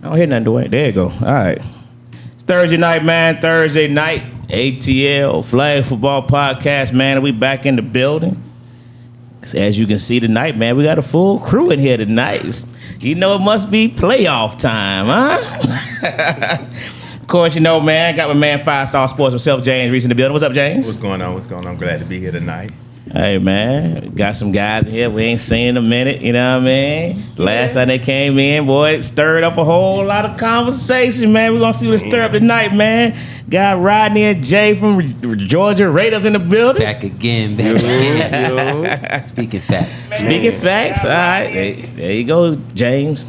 don't hear nothing, Dwayne. There you go. All right. It's Thursday night, man. Thursday night. ATL Flag Football Podcast, man. We back in the building. As you can see tonight, man, we got a full crew in here tonight. You know it must be playoff time, huh? Of course, you know, man, got my man 5-Star Sports himself, James Reese in the building. What's up, James? What's going on? I'm glad to be here tonight. Hey, man, got some guys in here we ain't seen in a minute, you know what I mean? Last time they came in, boy, it stirred up a whole lot of conversation, man. We're going to see what it stirred up tonight, man. Got Rodney and Jay from Georgia Raiders in the building. Back again. Speaking facts. Man. Speaking facts, all right. There you go, James.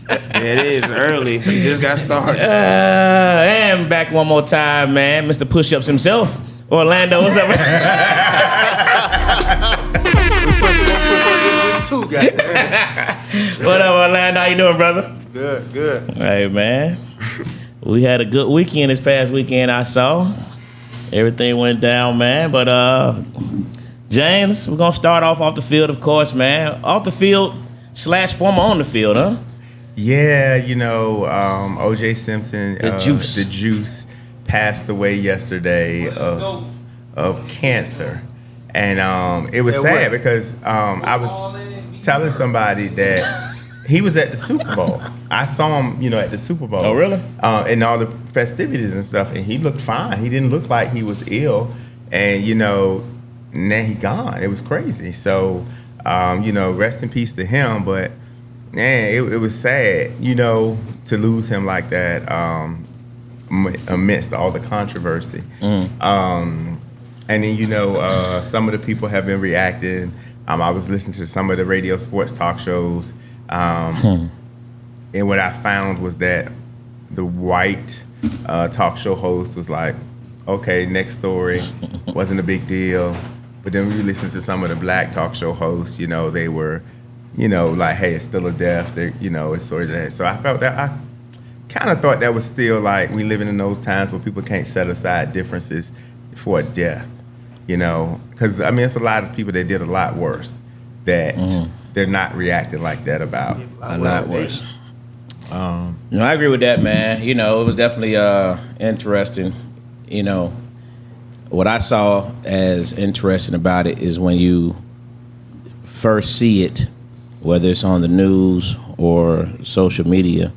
It is early. We just got started. And back one more time, man. Mr. Push-Ups himself. Orlando, what's up? What up, Orlando? How you doing, brother? Good. Hey, man. We had a good weekend this past weekend, I saw. Everything went down, man. But, James, we're going to start off the field, of course, man. Off the field / former on the field, huh? Yeah, you know, O.J. Simpson, the juice, passed away yesterday of cancer. And it was sad because I was telling somebody that he was at the Super Bowl. I saw him, you know, at the Super Bowl. Oh, really? And all the festivities and stuff, and he looked fine. He didn't look like he was ill. And, you know, now he gone. It was crazy. So, you know, rest in peace to him. But, man, it was sad, you know, to lose him like that amidst all the controversy. And then, you know, some of the people have been reacting. I was listening to some of the radio sports talk shows. And what I found was that the white talk show host was like, okay, next story, wasn't a big deal. But then when you listen to some of the black talk show hosts, you know, they were, you know, like, hey, it's still a death. You know, it's sort of that. So I felt that, I kind of thought that was still like, we living in those times where people can't set aside differences for a death, you know. Because, I mean, it's a lot of people that did a lot worse that they're not reacting like that about. A lot worse. No, I agree with that, man. You know, it was definitely interesting. You know, what I saw as interesting about it is when you first see it, whether it's on the news or social media,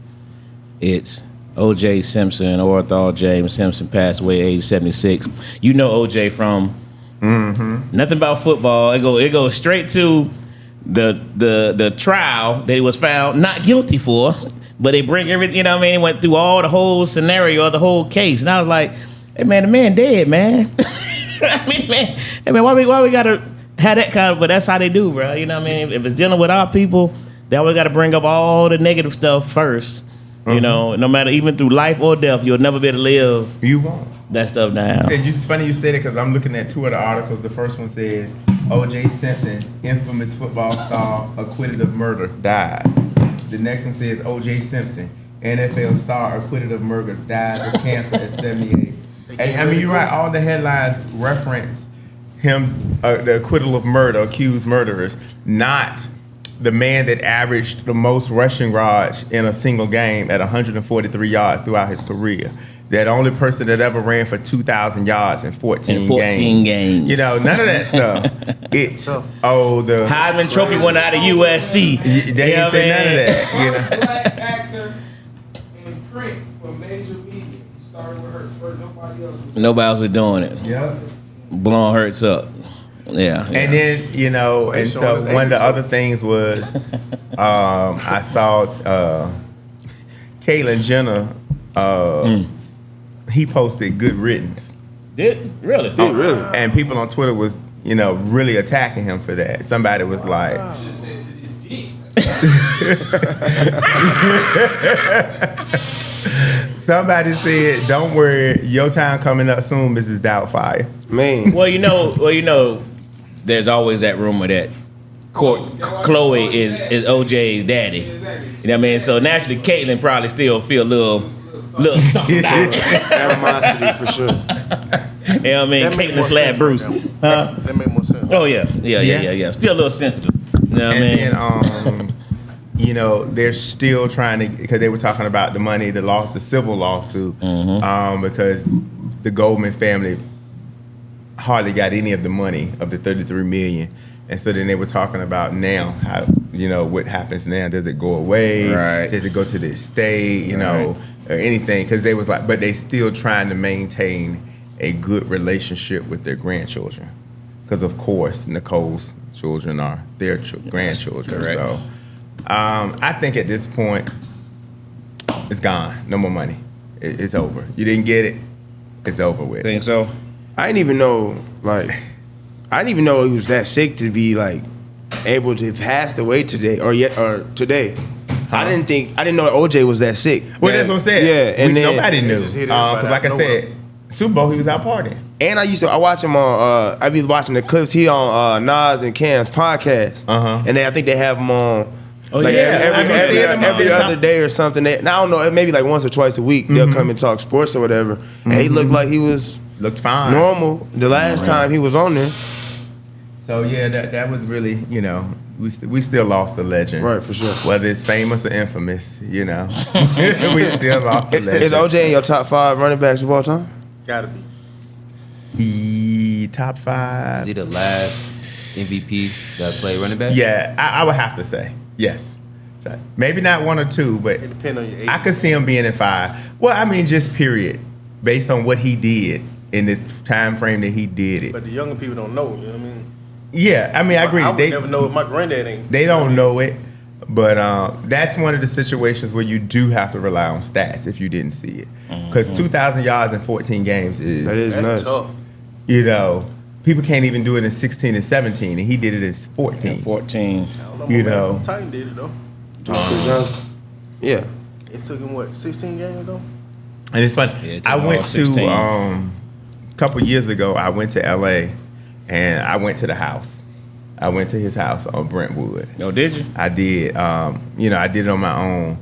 it's O.J. Simpson, Orthol James Simpson, passed away at age 76. You know O.J. from nothing about football. It goes straight to the trial that he was found not guilty for. But they bring everything, you know what I mean? Went through all the whole scenario, the whole case. And I was like, hey, man, the man dead, man. I mean, why we got to have that kind of, but that's how they do, bro. You know what I mean? If it's dealing with our people, they always got to bring up all the negative stuff first. You know, no matter, even through life or death, you'll never be able to live. You won't. That stuff down. It's funny you said it because I'm looking at two of the articles. The first one says, O.J. Simpson, infamous football star, acquitted of murder, died. The next one says O.J. Simpson, NFL star, acquitted of murder, died of cancer at 78. And, I mean, you're right. All the headlines reference him, the acquittal of murder, accused murderers, not the man that averaged the most rushing yards in a single game at 143 yards throughout his career. That only person that ever ran for 2,000 yards in 14 games. You know, none of that stuff. It's, the Heisman Trophy won out of USC. They didn't say none of that. You know? Black actor in print for major media. He started with Hurts first. Nobody else was doing it. Yep. Blowing Hurts up. Yeah. And then, you know, and so one of the other things was I saw Caitlyn Jenner, he posted good riddance. Really? And people on Twitter was, you know, really attacking him for that. Somebody was like, somebody said, "Don't worry, your time coming up soon, Mrs. Doubtfire." Man. Well, you know, there's always that rumor that Chloe is OJ's daddy. You know what I mean? So naturally, Caitlyn probably still feel a little something about it. Animosity for sure. You know what I mean? Caitlyn / Bruce. Huh? That made more sense. Oh yeah. Still a little sensitive. You know what I mean? And then you know, they're still trying to, because they were talking about the money, the civil lawsuit, because the Goldman family hardly got any of the money of the $33 million. And so then they were talking about now how, you know, what happens now. Does it go away? Right. Does it go to the estate, you know, or anything? Because they was like, but they still trying to maintain a good relationship with their grandchildren. Because, of course, Nicole's children are their grandchildren. Correct. So I think at this point, it's gone. No more money. It's over. You didn't get it. It's over with. Think so? I didn't even know, like, he was that sick to be like able to pass away today or today. I didn't know OJ was that sick. Well, that's what I'm saying. Yeah, and then nobody knew. just hit Because, everybody like out I of said, Super Bowl, he was out partying. and I watch him on. I be watching the clips. He on Nas and Cam's podcast, and I think they have him on. Oh, like yeah. every other day or something. Now I don't know, maybe like once or twice a week they'll come and talk sports or whatever. And he looked like he was Looked fine. normal the last time he was on there. So, yeah, that was really, you know, we still lost the legend. Right, for sure. Whether it's famous or infamous, you know. We still lost the legend. Is OJ in your top 5 running backs of all time? Gotta be. The top 5. Is he the last MVP that played running back? Yeah, I would have to say yes. So, maybe not 1 or 2, but It depends on your age. I could see him being in 5. Well, I mean, just period, based on what he did in the time frame that he did it. But the younger people don't know. You know what I mean? Yeah, I mean, I agree. I would never know if my granddad ain't. They don't know it, but that's one of the situations where you do have to rely on stats if you didn't see it. Because 2,000 yards in 14 games That is That's nuts. tough. you know, people can't even do it in 16 and 17, and he did it in 14. 14. I don't know. You my man know. from Titan did it though. Yeah. It took him what 16 games though. And it's funny. Yeah, it took I all went to 16. a couple years ago. I went to LA, and I went to the house. I went to his house on Brentwood. Oh, did you? I did. You know, I did it on my own.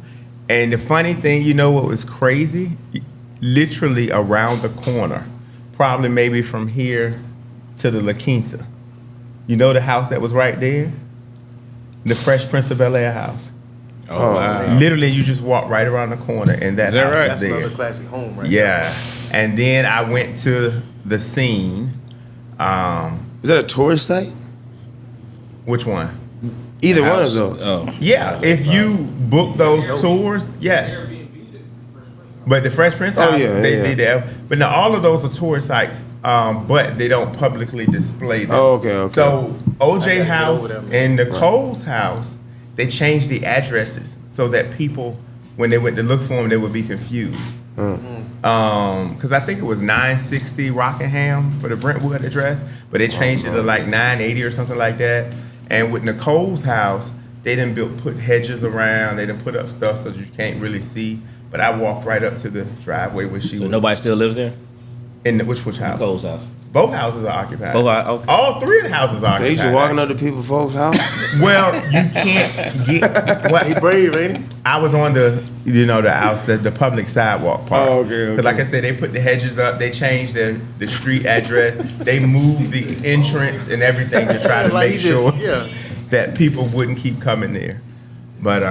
And the funny thing, you know what was crazy? Literally around the corner, probably maybe from here to the La Quinta. You know the house that was right there? The Fresh Prince of Bel-Air house. Oh, wow. Literally, you just walk right around the corner, and that Is that house right? is That's there. another classic home, right? Yeah. And then I went to the scene. Is that a tourist site? Which one? Either one House. of those. Oh. Yeah, if you book those tours, yes. But the Fresh Prince house, yeah, they yeah. did that. But now all of those are tourist sites, but they don't publicly display them. Oh, okay. So I OJ gotta get house over them. and Nicole's house, they changed the addresses so that people, when they went to look for them, they would be confused. Because I think it was 960 Rockingham for the Brentwood address, but they changed it to like 980 or something like that. And with Nicole's house, they didn't put hedges around. They didn't put up stuff so you can't really see. But I walked right up to the driveway where she So was. nobody still lives there? In which house? Cole's house. Both houses are occupied. Okay. All 3 of the houses are They occupied. just walking up to people's folks' house. Well, you can't get. Well, He brave, ain't he? I was on the house, the public sidewalk part. Oh, okay. Because like I said, they put the hedges up. They changed the street address. They moved the entrance and everything to try to Like make he just- sure yeah. that people wouldn't keep coming there. But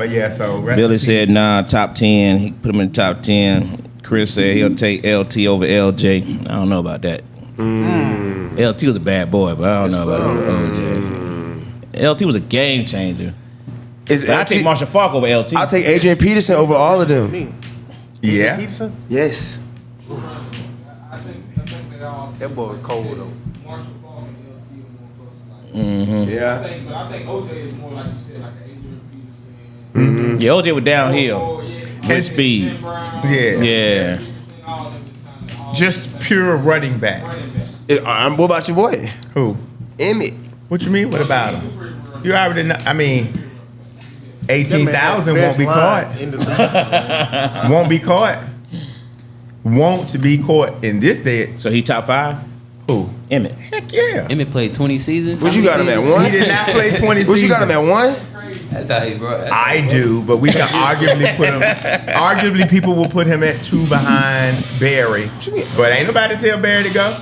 yeah. So rest in Billy peace. said, nah, top 10. He put him in the top 10. Chris said he'll take LT over LJ. I don't know about that. LT was a bad boy, but I don't know about OJ. LT was a game changer. Is But I take Marshall Falk over LT. I'll take Adrian Peterson over all of them. Me. Yeah. Peterson? Yes. I think they all. That boy was cold though. Marshall Falk and LT are more close. Like, Yeah. I think OJ is more like you said, like an Adrian Peterson. Yeah, OJ was downhill Oh, yeah. with speed. Tim Brown, Yeah. Yeah. Peterson, all of them was kinda all Just pure running back. running backs. What about your boy? Who? Emmett. What you mean? What about him? You already know. I mean, That man 18,000 had won't be best caught. line in the league. Won't be caught. Won't be caught in this day. So he top 5? Who? Emmett. Heck yeah. Emmett played 20 seasons. What you got him at, Seasons? one? He did not play 20 What you got him seasons. at, one? That's how he brought. that's how I he brought- do, but we can arguably put him. Arguably, people will put him at 2 behind Barry. But ain't nobody tell Barry to go.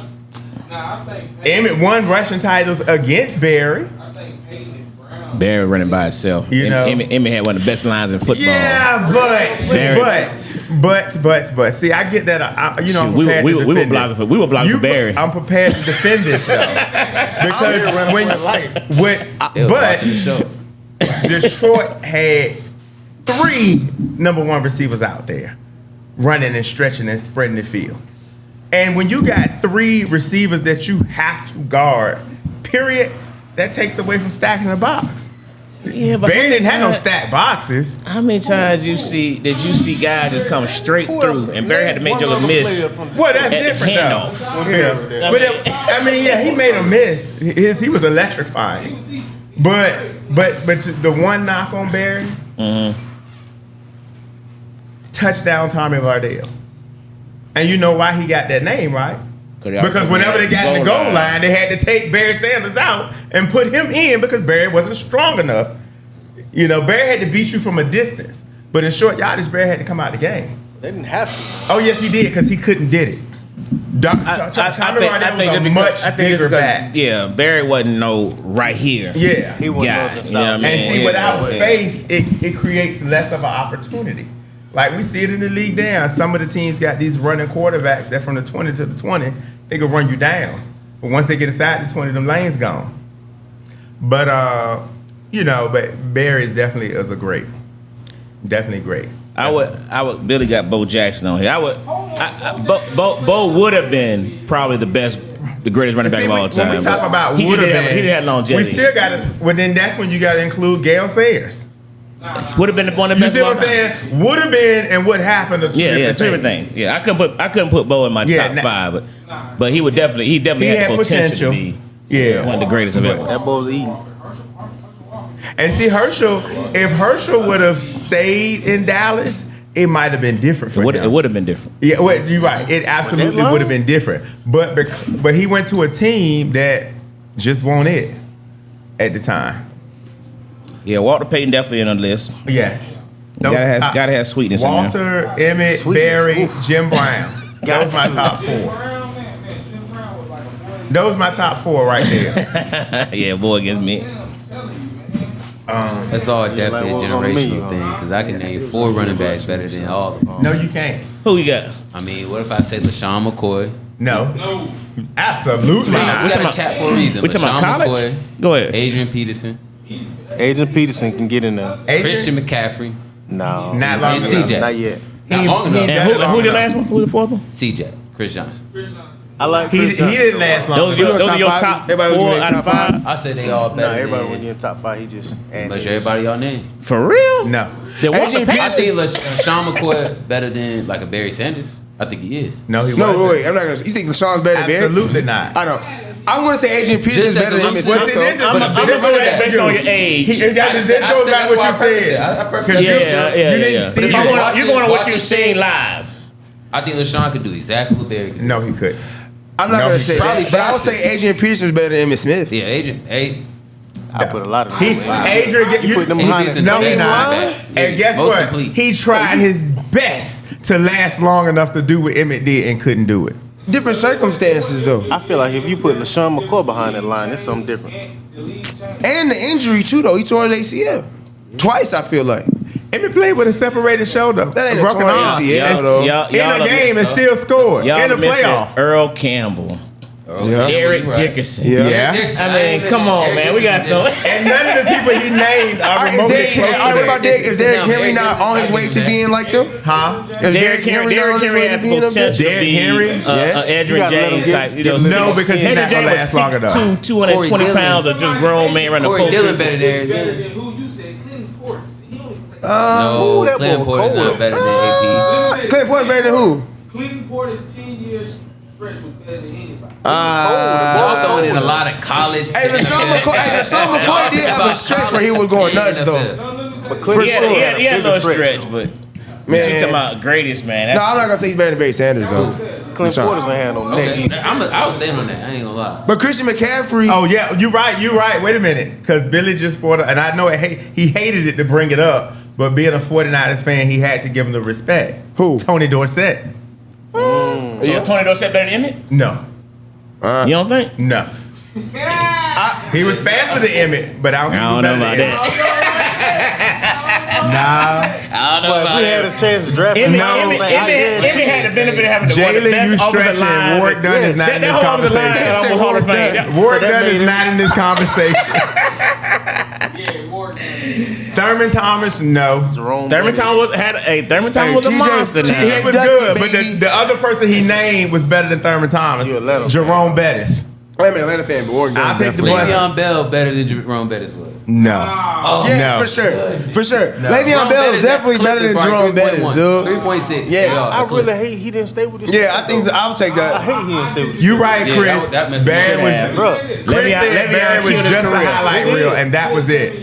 Nah, I think Peyton, Emmett won rushing titles against Barry. I think Peyton and Brown Barry running by itself. You know? Emmitt had one of the best lines in football. Yeah, but see, I get that. I'm Shoot, prepared to defend we were blocking for Barry. I'm prepared to defend this though, because Detroit had 3 number 1 receivers out there, running and stretching and spreading the field. And when you got 3 receivers that you have to guard, period, that takes away from stacking the box. Yeah, but Barry didn't have no stacked boxes. How many times did you see guys just come straight through and Barry had to make Joker miss? Well, that's at the different handoff. though. Yeah. But he made a miss. He was electrifying. But the one knock on Barry, touchdown Tommy Vardell. And you know why he got that name, right? Because whenever they got in the goal line, they had to take Barry Sanders out and put him in because Barry wasn't strong enough. You know, Barry had to beat you from a distance. But in short yardage, Barry had to come out of the game. They didn't have to. Oh, yes, he did, because he couldn't did it. Tommy Vardell was a much bigger back. Yeah, Barry wasn't right here. Yeah. He wasn't guy, north and you know what I south. mean? And see, Yeah. without space, it creates less of an opportunity. Like we see it in the league down. Some of the teams got these running quarterbacks that from the 20 to the 20, they can run you down. But once they get inside the 20, them lanes gone. But but Barry is definitely is a great. Definitely great. I would. Billy got Bo Jackson on here. Bo would have been probably the greatest running back of all time. When we talk about he would have been, he didn't have longevity. We still got to. Well, then that's when you got to include Gale Sayers. Would have been one of the You best. see what I'm saying? Would have been and what happened are two Yeah, two different things. things. Yeah, I couldn't put Bo in my top 5, but he definitely had the potential to be one of the greatest of ever. That boy's eating. And see, if Herschel would have stayed in Dallas, it might have been different for him. It would have been different. Yeah, well, you're right. It absolutely would have been different. But he went to a team that just won it at the time. Yeah, Walter Payton definitely in on the list. Yes. Gotta have sweetness in there. Walter, Emmett, Barry, Jim Brown. Those my top 4. Those my top 4 right there. Yeah, boy against me. That's all definitely a generational thing because I can name 4 running backs better than all of them. No, you can't. Who you got? I mean, what if I say LaShawn McCoy? No. Absolutely We not. got a chat for a reason. We talking about LaShawn college? McCoy, Go ahead. Adrian Peterson, Agent Peterson can get in there. Christian McCaffrey, No. Not long and enough. CJ. Not yet. Not long enough. he- And who's the last one? Who's the 4th one? CJ, Chris Johnson. I like He Chris Johnson. didn't last long. Those are your top 4 Everybody was out of 5? I said they all No, better. everybody than, when you're in top 5, he just but everybody y'all name. For real? No. Then Walter AJ Payton? I think LaShawn McCoy better than like a Barry Sanders. I think he is. No, he No, wasn't. wait, I'm not gonna. You think LaShawn's better than Barry? Absolutely not. I don't. I'm gonna say Adrian Peterson's Just as better a than loose- Emmitt Well, Smith, see, though. this is I'm this gonna is go what that based you on do. your age. This goes back that's what why I you prefaced it. said. I prefaced Because it. you didn't see But if it. you're going on what you've Washington- seen live. I think LaShawn could do exactly what Barry could do. No, he could. I'm not No, gonna he say probably that, but I would faster. say Adrian Peterson's better than Emmitt Smith. Yeah, Adrian. I put a lot of He, them. Adrian, You put them He behind is the the no, same he not. running back. And guess Most what? complete. He tried his best to last long enough to do what Emmett did and couldn't do it. Different circumstances, though, I feel like if you put LaShawn McCoy behind that line, it's something different. and the injury too, though. He tore his ACL twice. I feel like Emmett played with a separated shoulder, that ain't a broken torn arm, ACL, though. in a game and still scored Y'all in the are missing playoff. Earl Campbell, Yeah. Eric Right. Dickerson. Yeah. Yeah. I mean, come on, man. We got some. And none of the people he named All are right, remotely is close to what about that. Derrick? Is Derrick Henry not on his way to being like them? Huh? Is Derrick Henry not on his way to has being them? potential to Derrick be Henry? Yes. You Adrian gotta let him James type. No, because he's not gonna last long enough. 6'2", 220 Corey pounds of just grown man running Corey the Dillon post. better than Eric Better Dillon. than who you said, Clinton Portis. He only played. No, that Clint boy Porter's cold. not better than AP. Clint Porter better than who? Clinton Portis 10 years stretch was better than anybody. Y'all throwing in a lot of college. Hey, LaShawn McCoy did have a stretch where he was going nuts, though. But Clint He Porter had a little stretch, though. but Man. you talking about greatest, man. No, I'm not gonna say he's better than Barry Sanders, though. Clint Porter's ain't had no neck Okay, either. I was staying on that. I ain't gonna lie. But Christian McCaffrey, Oh yeah, you're right. Wait a minute, because Billy just brought up, and I know he hated it to bring it up, but being a 49ers fan, he had to give him the respect. Who? Tony Dorsett. So Tony Dorsett better than Emmett? No, You don't think? no. He was faster than Emmett, but I don't think he was better than Emmett. Nah. I don't know about We had a chance to draft him. Emmett had the benefit of having the Jalen, you best offensive stretching. line. Ward Dunn is not in this conversation. Hall of Fame. Ward Dunn is not in this conversation. Yeah, Ward. Thurman Thomas, no. Thurman Thomas was a monster. Now. He was good, but the other person he named was better than Thurman Thomas. Jerome Bettis. I'm an Atlanta fan, but Oregon. I'll take the blessing. Le'Veon Bell better than Jerome Bettis was. No. Yeah, No. for sure. Le'Veon Bell is definitely better than Jerome Bettis, dude. 3.6. Yes. I really hate he didn't stay with this. Yeah, I think I'll take I that. hate he didn't stay with this. You right, Yeah, Chris. that messed me Barry up. was, Bro, Chris said Barry was killed his just a career. highlight reel, and that was it.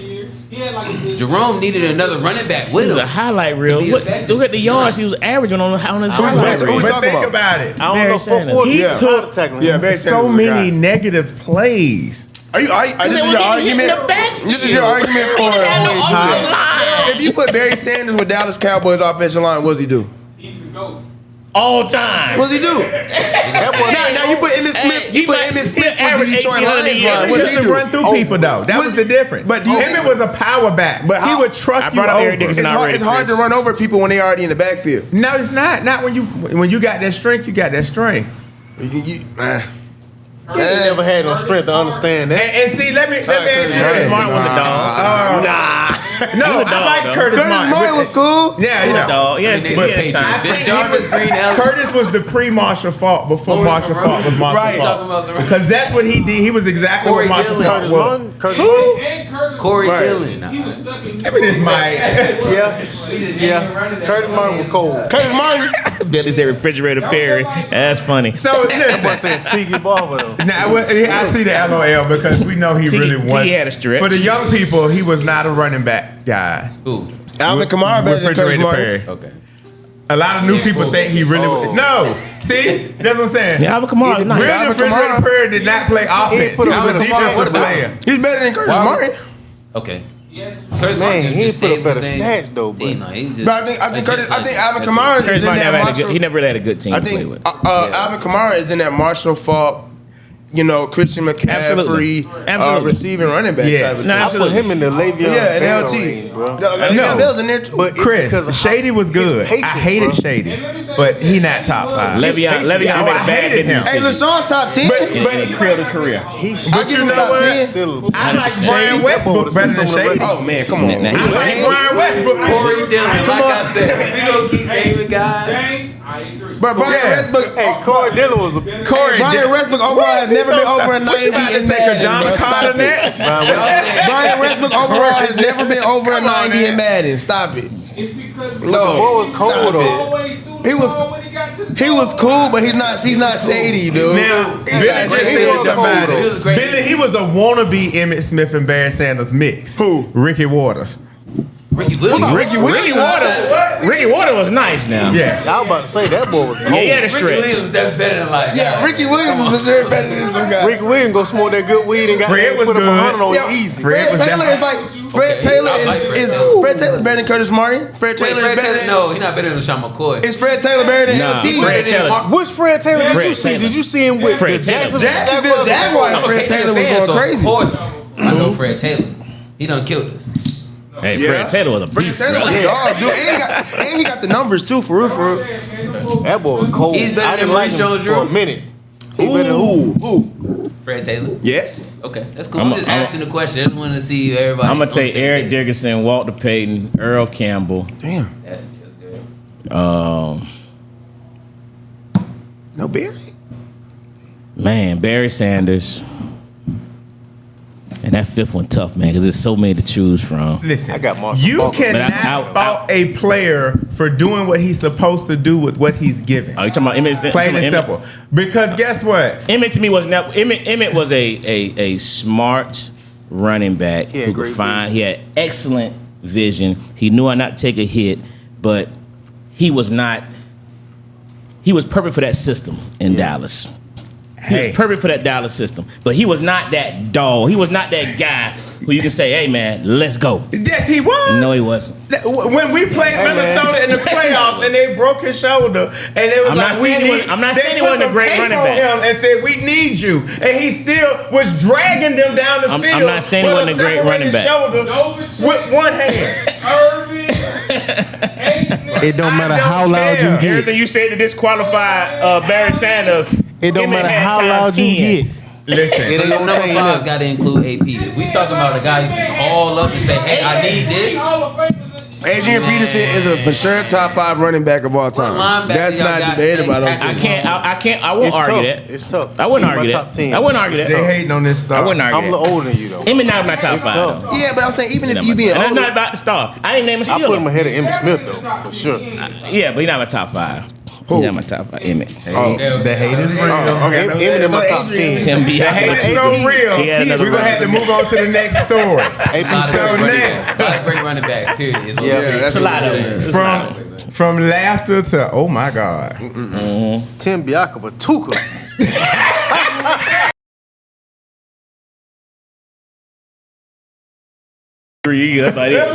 He had like a good Jerome needed another running back with It was him. a highlight reel. To be effective. Look at the yards he was averaging on his highlight Who reel. we But talking think about? about it. I don't Barry know. Sanders. What He took tackling. Yeah, Barry Sanders So was a many guy. negative plays. This is your argument? This is your argument for if you put Barry Sanders with Dallas Cowboys offensive line, what's he do? he's a goat. All time. What's he do? Now you put Emmitt Smith. You put Emmitt Smith with the Detroit Lions line. He What's used he to do? run through people, though. That was the difference. But do you- Emmett was a power back. But He how- would truck I you brought up Eric over. Dickerson already. It's hard to run over people when they already in the backfield. No, it's not. Not when you got that strength, you got that strength. He never had no strength to understand that. And see, let me ask you Curtis this. Martin was a dog. No, was a I dog, like though. Curtis Martin. was cool. Yeah, He was a dog. Yeah, I mean, he they had paid time. you. Bitch, Jarvis Green, Allen. Curtis was the pre-Marshall Faulk before Marshall Faulk was Marshall Right. Faulk. Talking about the Because that's what he did. He was exactly Corey what Marshall Dillon. Faulk Curtis was. Martin. Curtis Martin. And Curtis Corey Right. Dillon. he was stuck in Give me this mic. Yeah. Curtis Martin was cold. Curtis Martin. Billy said refrigerator Perry. That's funny. So That boy listen. said Tiki Barber though. Now, I see the LOL because we know he T- really T was. had a stretch. For the young people, he was not a running back, guys. Who? Alvin Kamara better than Curtis Refrigerator Martin. Perry. Okay. A lot of new people think he really was. No. See? That's what I'm saying. Yeah, Alvin Kamara. Really, Nice. Alvin Refrigerator Kamara. Perry did not play offense. He put was up a better defensive What about- player. He's better than Curtis Why- Martin. Okay. Yes. Curtis Man, Martin he just put up stayed better the same stats, though, but- team. No, he just- But I think Alvin That's Kamara is Curtis in Martin that never had a Marshall. good, he never really had a good team I to play think with. Alvin Kamara is in that Marshall Faulk. Christian Absolutely. McCaffrey, Absolutely. receiving running back. Yeah. type of No, thing. I put him in the Le'Veon Yeah, Bell and LT. range, bro. Le'Veon Bell's in there too. But it's Chris, because of how Shady was good. his patience, I hated bro. Shady, but he not top five. Le'Veon Yeah, made a I bad hated him. business Hey, decision. LaShawn top 10. But He killed his career. But you know what? Still, I like Brian Westbrook better than Shady. Oh man, come on. Nah, I like Brian Westbrook. Corey Dillon. Come Like on. I said, we gonna keep naming guys. James, I agree. But Brian Yeah. Westbrook, hey, Corey Dillon was a Corey, Brian Westbrook overall has never been over a 90 What you in about to say, Madden. John bro. Carter Stop it. next? Brian Westbrook overall has never been over a Come on, 90 in man. Madden. Stop it. It's because No. boy was cold, Stop though. it. always threw the He was- ball when he got to the He was cool, but he's not shady, dude. Now, He's Billy not just shady. said was something cold, about though. He it. was great. Billy, he was a wannabe Emmitt Smith and Barry Sanders mix. Who? Ricky Waters. Ricky Williams. Ricky Williams. Ricky Water was nice now. Yeah. I was about to say that boy was Yeah, he had a Ricky stretch. Williams was that better than like. Yeah, Ricky Williams is for sure better than them guys. Rick Williams go smoke that good weed and got Fred was put up good. 100 on Yeah, you easy. Fred was Taylor is like Fred Taylor I like is Fred Fred Taylor's better than Curtis Martin. Fred Wait, Taylor Fred is better Taylor, than no, he's not better than Sean McCoy. Is Fred Taylor better than Nah, LT? Fred Taylor. Which Fred Taylor did Fred you see? Taylor. Did you see him with Fred the Taylor. Jacksonville Jaguars. Fred Taylor was going crazy. Of course, I know Fred Taylor. He done killed us. Hey, Yeah. Fred Taylor was a Fred beast. Taylor was bro. a dog, dude. And he got the numbers too, for real, for real. That boy was cold. He's better I didn't than like Maurice him Jones-Drew? for a minute. Who? Fred Taylor. Yes. Okay, that's cool. I'm just asking the question. I just wanted to see everybody. I'm gonna on the take same Eric page. Dickerson, Walter Payton, Earl Campbell. Damn. That's good. No Barry. Man, Barry Sanders. And that fifth one tough, man, because there's so many to choose from. Listen, I got Marshall you Faulk. cannot But fault a player for doing what he's supposed to do with what he's given. Are you talking about Emmett? Plain and simple. Because guess what? Emmett to me was never. Emmett was a smart running back He had who could great find. He had excellent vision. He knew how not to take a hit, but he was not. He was perfect for that system in Dallas. He Hey. was perfect for that Dallas system, but he was not that dog. He was not that guy who you can say, hey man, let's go. Yes, he was. No, he wasn't. When we played Minnesota in the playoffs and they broke his shoulder and it was I'm like not saying he wasn't a great running back. Him and said we need you, and he still was dragging them down the field. I'm not saying he wasn't a great running back. With one hand. It don't matter how loud you get. Everything you say to disqualify Barry Sanders. It don't matter how loud you get. Listen, So your number 5 got to include AP. If we talking about a guy you can call up and say, hey, I need this. Adrian Peterson is a for sure top 5 running back of all time. linebacker That's y'all not got debatable. I take don't think. I won't It's argue tough. that. It's tough. I wouldn't He's argue my that. top 10. I wouldn't argue they that. hating on this stuff. I wouldn't argue I'm a little older than you though. Emmitt not my top It's 5 tough. though. Yeah, but I'm saying even if you being And that's older, not about the star. I ain't name a I put him steal. ahead of Emmitt Smith though, for sure. Yeah, but he's not my top 5. He's not my top 5. Emmitt. The hate is real. okay. Emmitt in my top 10. Tim B. The hate is so real. He had another We're gonna have to move on to the next story. AP A So lot next, of great running backs, period. Is what Yeah, we're It's a lot of saying. them. It's a lot of them. from laughter to oh my god. Tim Biaka Batuka. That's like it.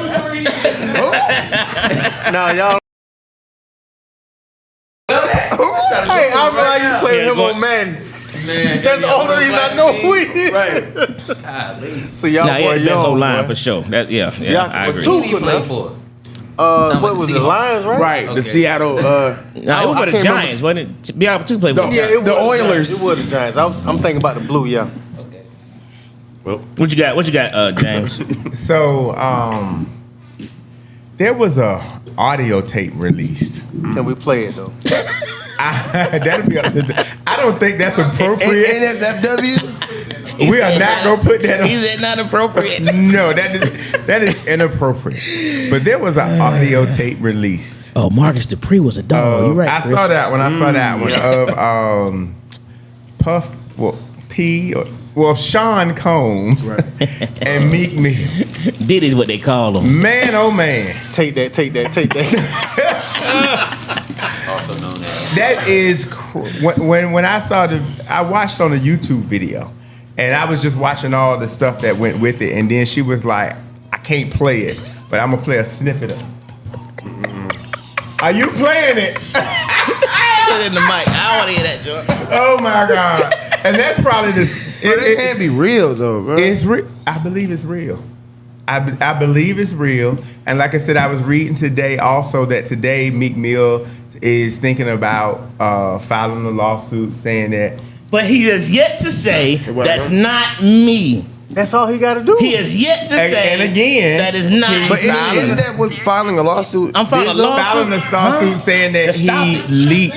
Now y'all. Hey, I realize you play Yeah, him go on Madden. Man, That's the only reason I know who he is. Right. So y'all Nah, he boy had the best young, line boy. for sure. That, yeah, Yeah, I agree. but Who he play for? What was it, the Seahawks. Lions, right? right? Okay. The Seattle. Nah, it was I for the can't Giants, wasn't it? Biaka too played for No. the Yeah, Giants. it The was Oilers. It was the Giants. I'm thinking about the blue, yeah. Okay. What you got? What you got, James? So there was a audio tape released. Can we play it though? That'll be up to. I don't think that's appropriate. NSFW. We are not gonna put that on. He said not appropriate. No, that is inappropriate. But there was an audio tape released. Oh, Marcus Dupree was a dog. You right, I Chris. saw that one. I saw that one of Puff, Sean Combs and Meek Mill. Diddy's what they call him. Man, oh man, Take that. Also known as. that is when I saw I watched on a YouTube video, and I was just watching all the stuff that went with it, and then she was like, "I can't play it, but I'm gonna play a snippet of it." Are you playing it? Put it in the mic. I want to hear that joke. Oh my god! And that's probably the. Bro, that can't be real though, bro. It's real. I believe it's real. I believe it's real. And like I said, I was reading today also that today Meek Mill is thinking about filing a lawsuit saying that. But he has yet to say that's not me. That's all he got to do. He has yet to say And again, that is not. But isn't that what filing a lawsuit? I'm filing a is, though? lawsuit. Filing a lawsuit saying that Just stop he it. leaked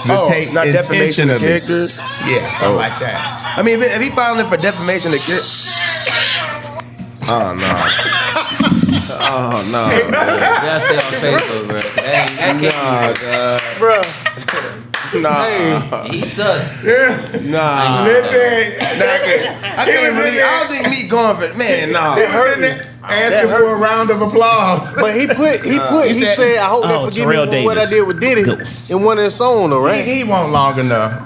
the tape not defamation of intentionally. character. Yeah, something like that. I mean, if he filing it for defamation of character. Oh no. Oh no. You gotta stay on Facebook, bro. That can't bro. Nah. be real. He sus. Nah. Listen, I can't believe. I don't think me going for man. Nah. it hurt me. Asking for a round of applause. But he said, I hope they forgive Terrell me for what I Davis. did with Diddy Go. in one of his songs, though, right? He won't long enough.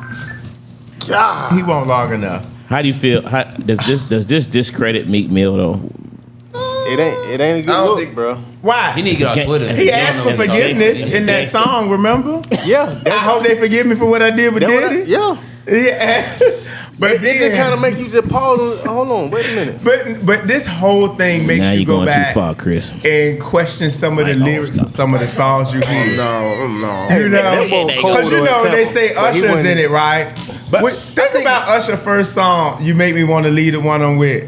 God. He won't long enough. How do you feel? Does this discredit Meek Mill though? It ain't a good don't look, think- bro. Why? He need to get on Twitter. He asked for Yeah. forgiveness in that song, remember? Yeah. I hope they forgive me for what I did with Diddy. Yeah. Yeah. But It just kind then, of make you just pause. Hold on, wait a minute. but this whole thing makes Now you you're go going back too far, Chris. and question some of the Mike lyrics always of some of the songs you hear. No. You know, that boy because cold you on know the they tempo, say but he Usher's wasn't- in it, right? But But think about Usher's first song. You make me want to leave the one I'm with.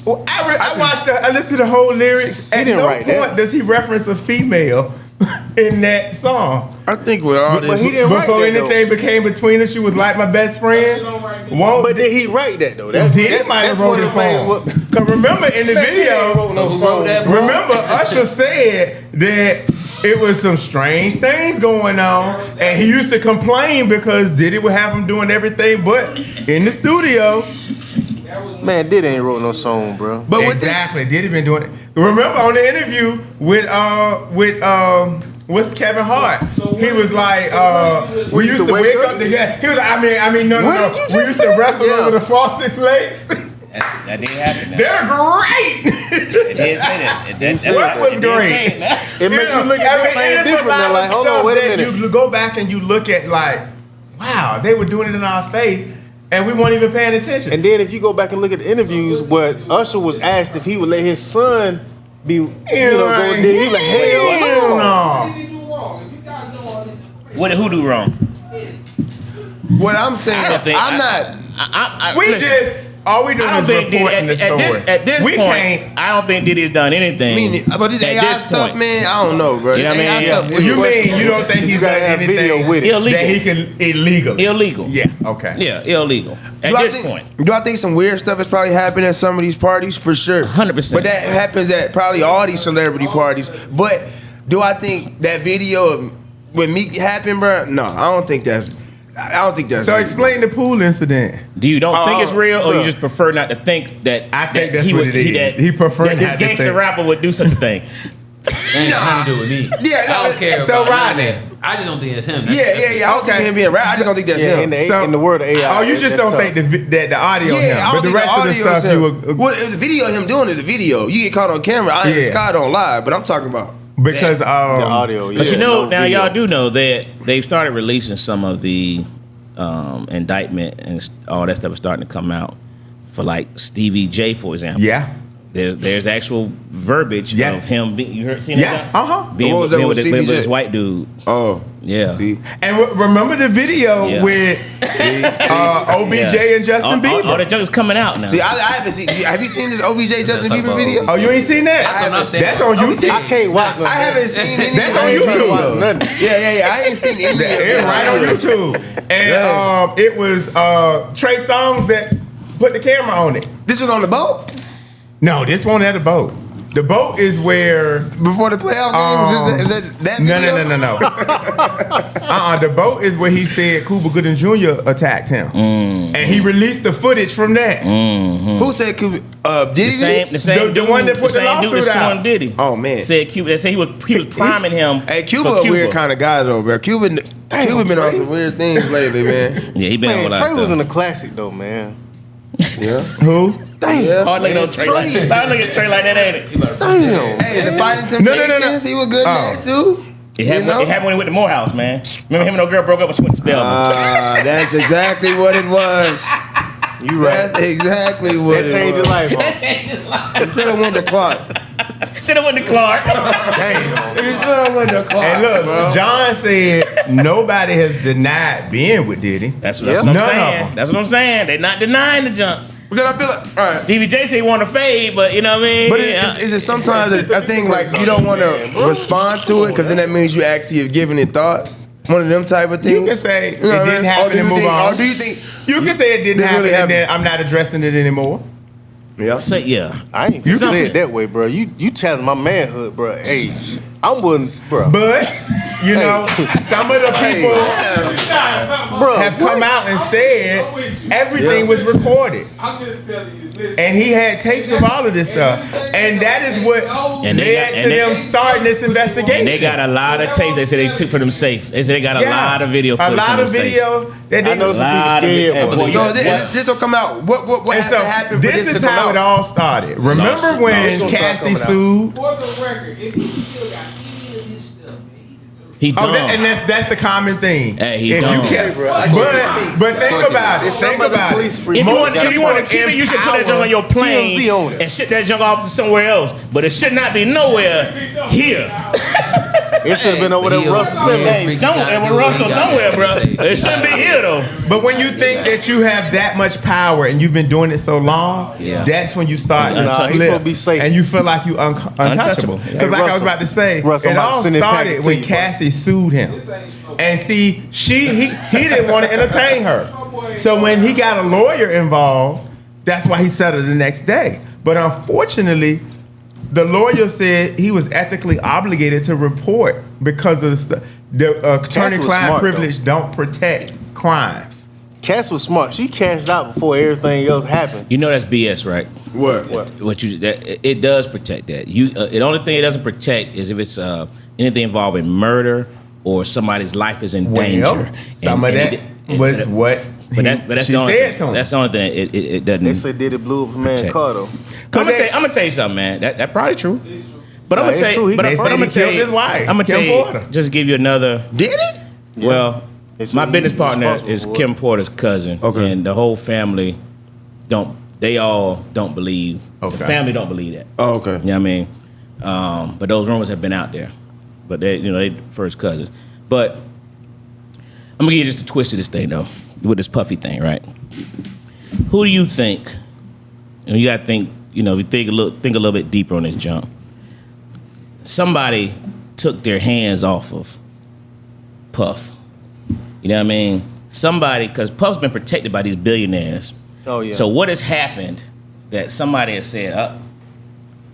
Well, I listened to the whole lyrics. At didn't no write point that. does he reference a female in that song. I think with all But this. he didn't write Before that, anything became between us, she was like my best friend. Won't But did he write that though? Diddy might have wrote it for him. Because remember in the video, no Who song. wrote that, bro? remember Usher said that it was some strange things going on, and he used to complain because Diddy would have him doing everything but in the studio. Man, Diddy ain't wrote no song, bro. But with this, Exactly, Diddy been doing it. Remember on the interview with what's Kevin Hart? He was like, we used to wake up together. He was like, I mean, no. What did you We just used to say? wrestle Yeah. over the Frosted Flakes. That didn't happen. Now. They're great. It did say that. What was great? It makes you look at everything different. Now, like, hold on, wait a minute. You go back and you look at like, wow, they were doing it in our face, and we weren't even paying attention. And then if you go back and look at the interviews, what Usher was asked if he would let his son be, go there, he like, hell no. What did he do wrong? If you guys know all this information, What did who do wrong? What I'm saying, I don't think I'm not. We listen, just all we do I don't is think reporting the story. at this we point, can't. I don't think Diddy's done anything. But this at AI this stuff, point. man, I don't know, bro. You know what I mean? AI Yeah. stuff is You mean questionable. you don't think he's gotta done have video anything with it. Illegal. that he can illegal? Illegal. Yeah. Okay. Yeah, illegal. At Do I this think, point. do I think some weird stuff has probably happened at some of these parties? For sure. 100%. But that happens at probably all these celebrity parties. But do I think that video of when Meek happened, bro? No, I don't think that's. So explain the pool incident. Do you don't think it's real, or bro. you just prefer not to think that? I think that that's what it is. He preferred that not this to gangster think. rapper would do such a thing. Ain't nothing to do with me. Yeah, no, I don't care. so about none of Rodney. that. I just don't think it's him. Yeah. I don't think him being rap. I just don't think that's Yeah, him. in the world of AI. Oh, you just that's don't tough. think that the audio him, I but don't the think rest of the audio is stuff him. you Well, the video of him doing is a video. You get caught on camera. Yeah. Scott don't lie, but I'm talking about because the audio. But yeah, you know, no now video. y'all do know that they've started releasing some of the indictment and all that stuff is starting to come out for like Stevie J, for example. yeah. There's actual verbiage Yes. of him. You heard seen Yeah, that? uh-huh. Being, What was that being with with, Stevie with this J? white dude. Oh, Yeah. see, And remember the video Yeah. with OBJ Yeah. and Justin Bieber? All that junk is coming out now. see, I haven't seen. Have you seen this OBJ Justin talk Bieber about video? Oh, you ain't seen that? That's on That's on YouTube. I can't watch nothing. I haven't seen any. That's I on ain't trying to YouTube. watch Nothing. Yeah. I ain't seen any. It's right on YouTube. And Yeah. it was Trey Songz that put the camera on it. This was on the boat No, this one at the boat. The boat is where before the playoff game. Is that video? No. The boat is where he said Cuba Gooding Jr. attacked him, and he released the footage from that. Who said Cuba? Did he? The same The dude, one that put the same dude lawsuit that out. sued Diddy. Oh man. Said Cuba. They said he was priming him. Hey, Cuba for a weird kind of guy though, bro. Cuba been on some weird things lately, man. Yeah, he been on Man, a lot Trey of was stuff. in the classic though, man. Yeah. Who? Yeah. Hard looking man. at Trey like that. Hard looking at Trey like that, ain't it? Damn. Hey, the Fighting No. Temptations, he was good in that too. It happened, You know? it happened when he went to Morehouse, man. Remember him and no girl broke up when she went to Spelman. That's exactly what it was. You right. That's exactly what That it changed your was. life, That huh? changed his life. You should have went to Clark. Should have went to Clark. Damn. You should have went to Clark. And look, bro. John said nobody has denied being with Diddy. That's what Yeah. I'm None of saying. them. That's what I'm saying. They're not denying the junk. Because I feel like, all right. Stevie J said he wanted to fade, but you know what I mean? But is it sometimes I think like you don't want to respond to it because then that means you actually have given it thought. One of them type of things. You can say You know it what I didn't mean? happen Or do and you move think- on. Or do you think? You can say it didn't This happen really and then happened. I'm not addressing it anymore. Yeah. Say, yeah. I ain't You say can- it that way, bro. You challenge my manhood, bro. Hey, I'm willing, bro. But you know, some of the people Bro, have come out and said everything was recorded. I'm just telling you, listen. And he had tapes of all of this stuff. And that is what And they led got- to and they- them starting this investigation. And they got a lot of tapes they said they took for them safe. They said they got a lot of video A footage lot from of them safe. video that I they know some Lot people of scared, it. bro. Boy, So yeah. this will come out. What and has so to happen for this this is to come how out? it all started. Remember Lawsuit. when Lawsuit started Cassie coming out. sued? For the record, if he still got any of his stuff, man, he deserves He Oh, dumb. and that's the common thing. Hey, he if dumb. you kept, Hey, bro, I go but think about it. It's Think somebody about police it. brief. If you want Most to keep it, you should put that junk on your plane TMZ on it. and ship that junk off to somewhere else. But it should not be nowhere here. It should have been over there with Russell Simmons. Hey, somewhere with Russell somewhere, bro. It shouldn't be here though. But when you think that you have that much power and you've been doing it so long, Yeah. that's when you start to Nah, he's slip, supposed to be safe. and you feel like you untouchable. Untouchable. Because Hey, like I was Russell. about to say, Russell, it I'm about to all send that started package when to you, Cassie sued him. And see, he didn't want to entertain her. So when he got a lawyer involved, that's why he settled the next day. But unfortunately, the lawyer said he was ethically obligated to report because of the attorney-client smart, privilege don't protect crimes. Cass was smart. She cashed out before everything else happened. You know that's BS, right? What? What you that it does protect that. You the only thing it doesn't protect is if it's anything involving murder or somebody's life is in danger. Well, some of that was what But that's She the only said thing. to him. That's the only thing it doesn't. They say Diddy blew up a man Protect. car though. I'm gonna tell you something, man. That probably true. But I'm Nah, gonna tell it's true. you. He- But They I'm say he gonna tell killed you. his wife, I'm gonna tell Kim you. Porter. Just give you another. Did it? Well, They say my he business was partner responsible is for it. Kim Porter's cousin, Okay. and the whole family don't. They all don't believe. Okay. The family don't believe that. Oh, okay. You know what I mean? But those rumors have been out there. But they first cousins. But I'm gonna give you just a twist of this thing though, with this Puffy thing, right? Who do you think? And you gotta think. You think a little bit deeper on this jump. Somebody took their hands off of Puff. You know what I mean? Somebody, because Puff's been protected by these billionaires. Oh yeah. So what has happened that somebody has said,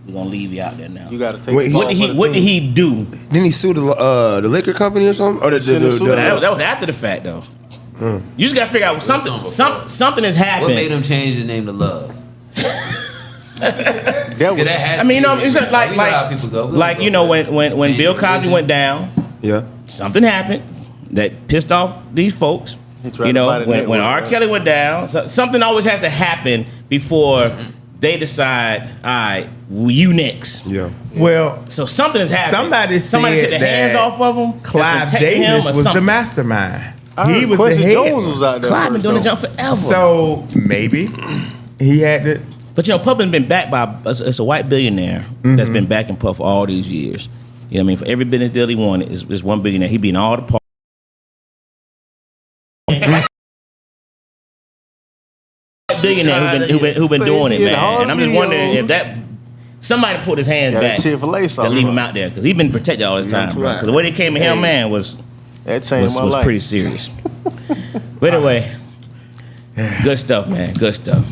we're gonna leave you out there now? you got to take. Wait, the ball What for did the he do? Didn't he sue the liquor company or something? Or Should've sued That was after the fact, though. You just gotta figure out something has happened. What made him change his name to Love? That Yeah, was, that had I mean, to be it's the just reason. We know how people go. We don't go for it. when Bill Change Cosby religion. went down, Yeah. something happened that pissed off these folks. He tried to buy the When network, R. right? Kelly went down, something always has to happen before they decide, all right, you next. Yeah. Well, So something has happened. Somebody Somebody said took the hands that off of him. Clive Davis Davis was the something. mastermind. I He heard was Quincy the head. Jones was out there. Clive been first, doing the though. jump forever. So maybe he had to. But Puff has been backed by it's a white billionaire that's been backing Puff for all these years. You know what I mean? For every business deal he wanted, is one billionaire. He be in all the parts. Billionaire who been doing it, Say he in man. all And I'm the just wondering videos. if that somebody put his hands Yeah, that back Chick-fil-A to sauce. leave him out there because he been protected all this time, bro. right. Because the way they came at him, Hey. man, was That changed my life. pretty serious. But anyway, good stuff, man. Good stuff.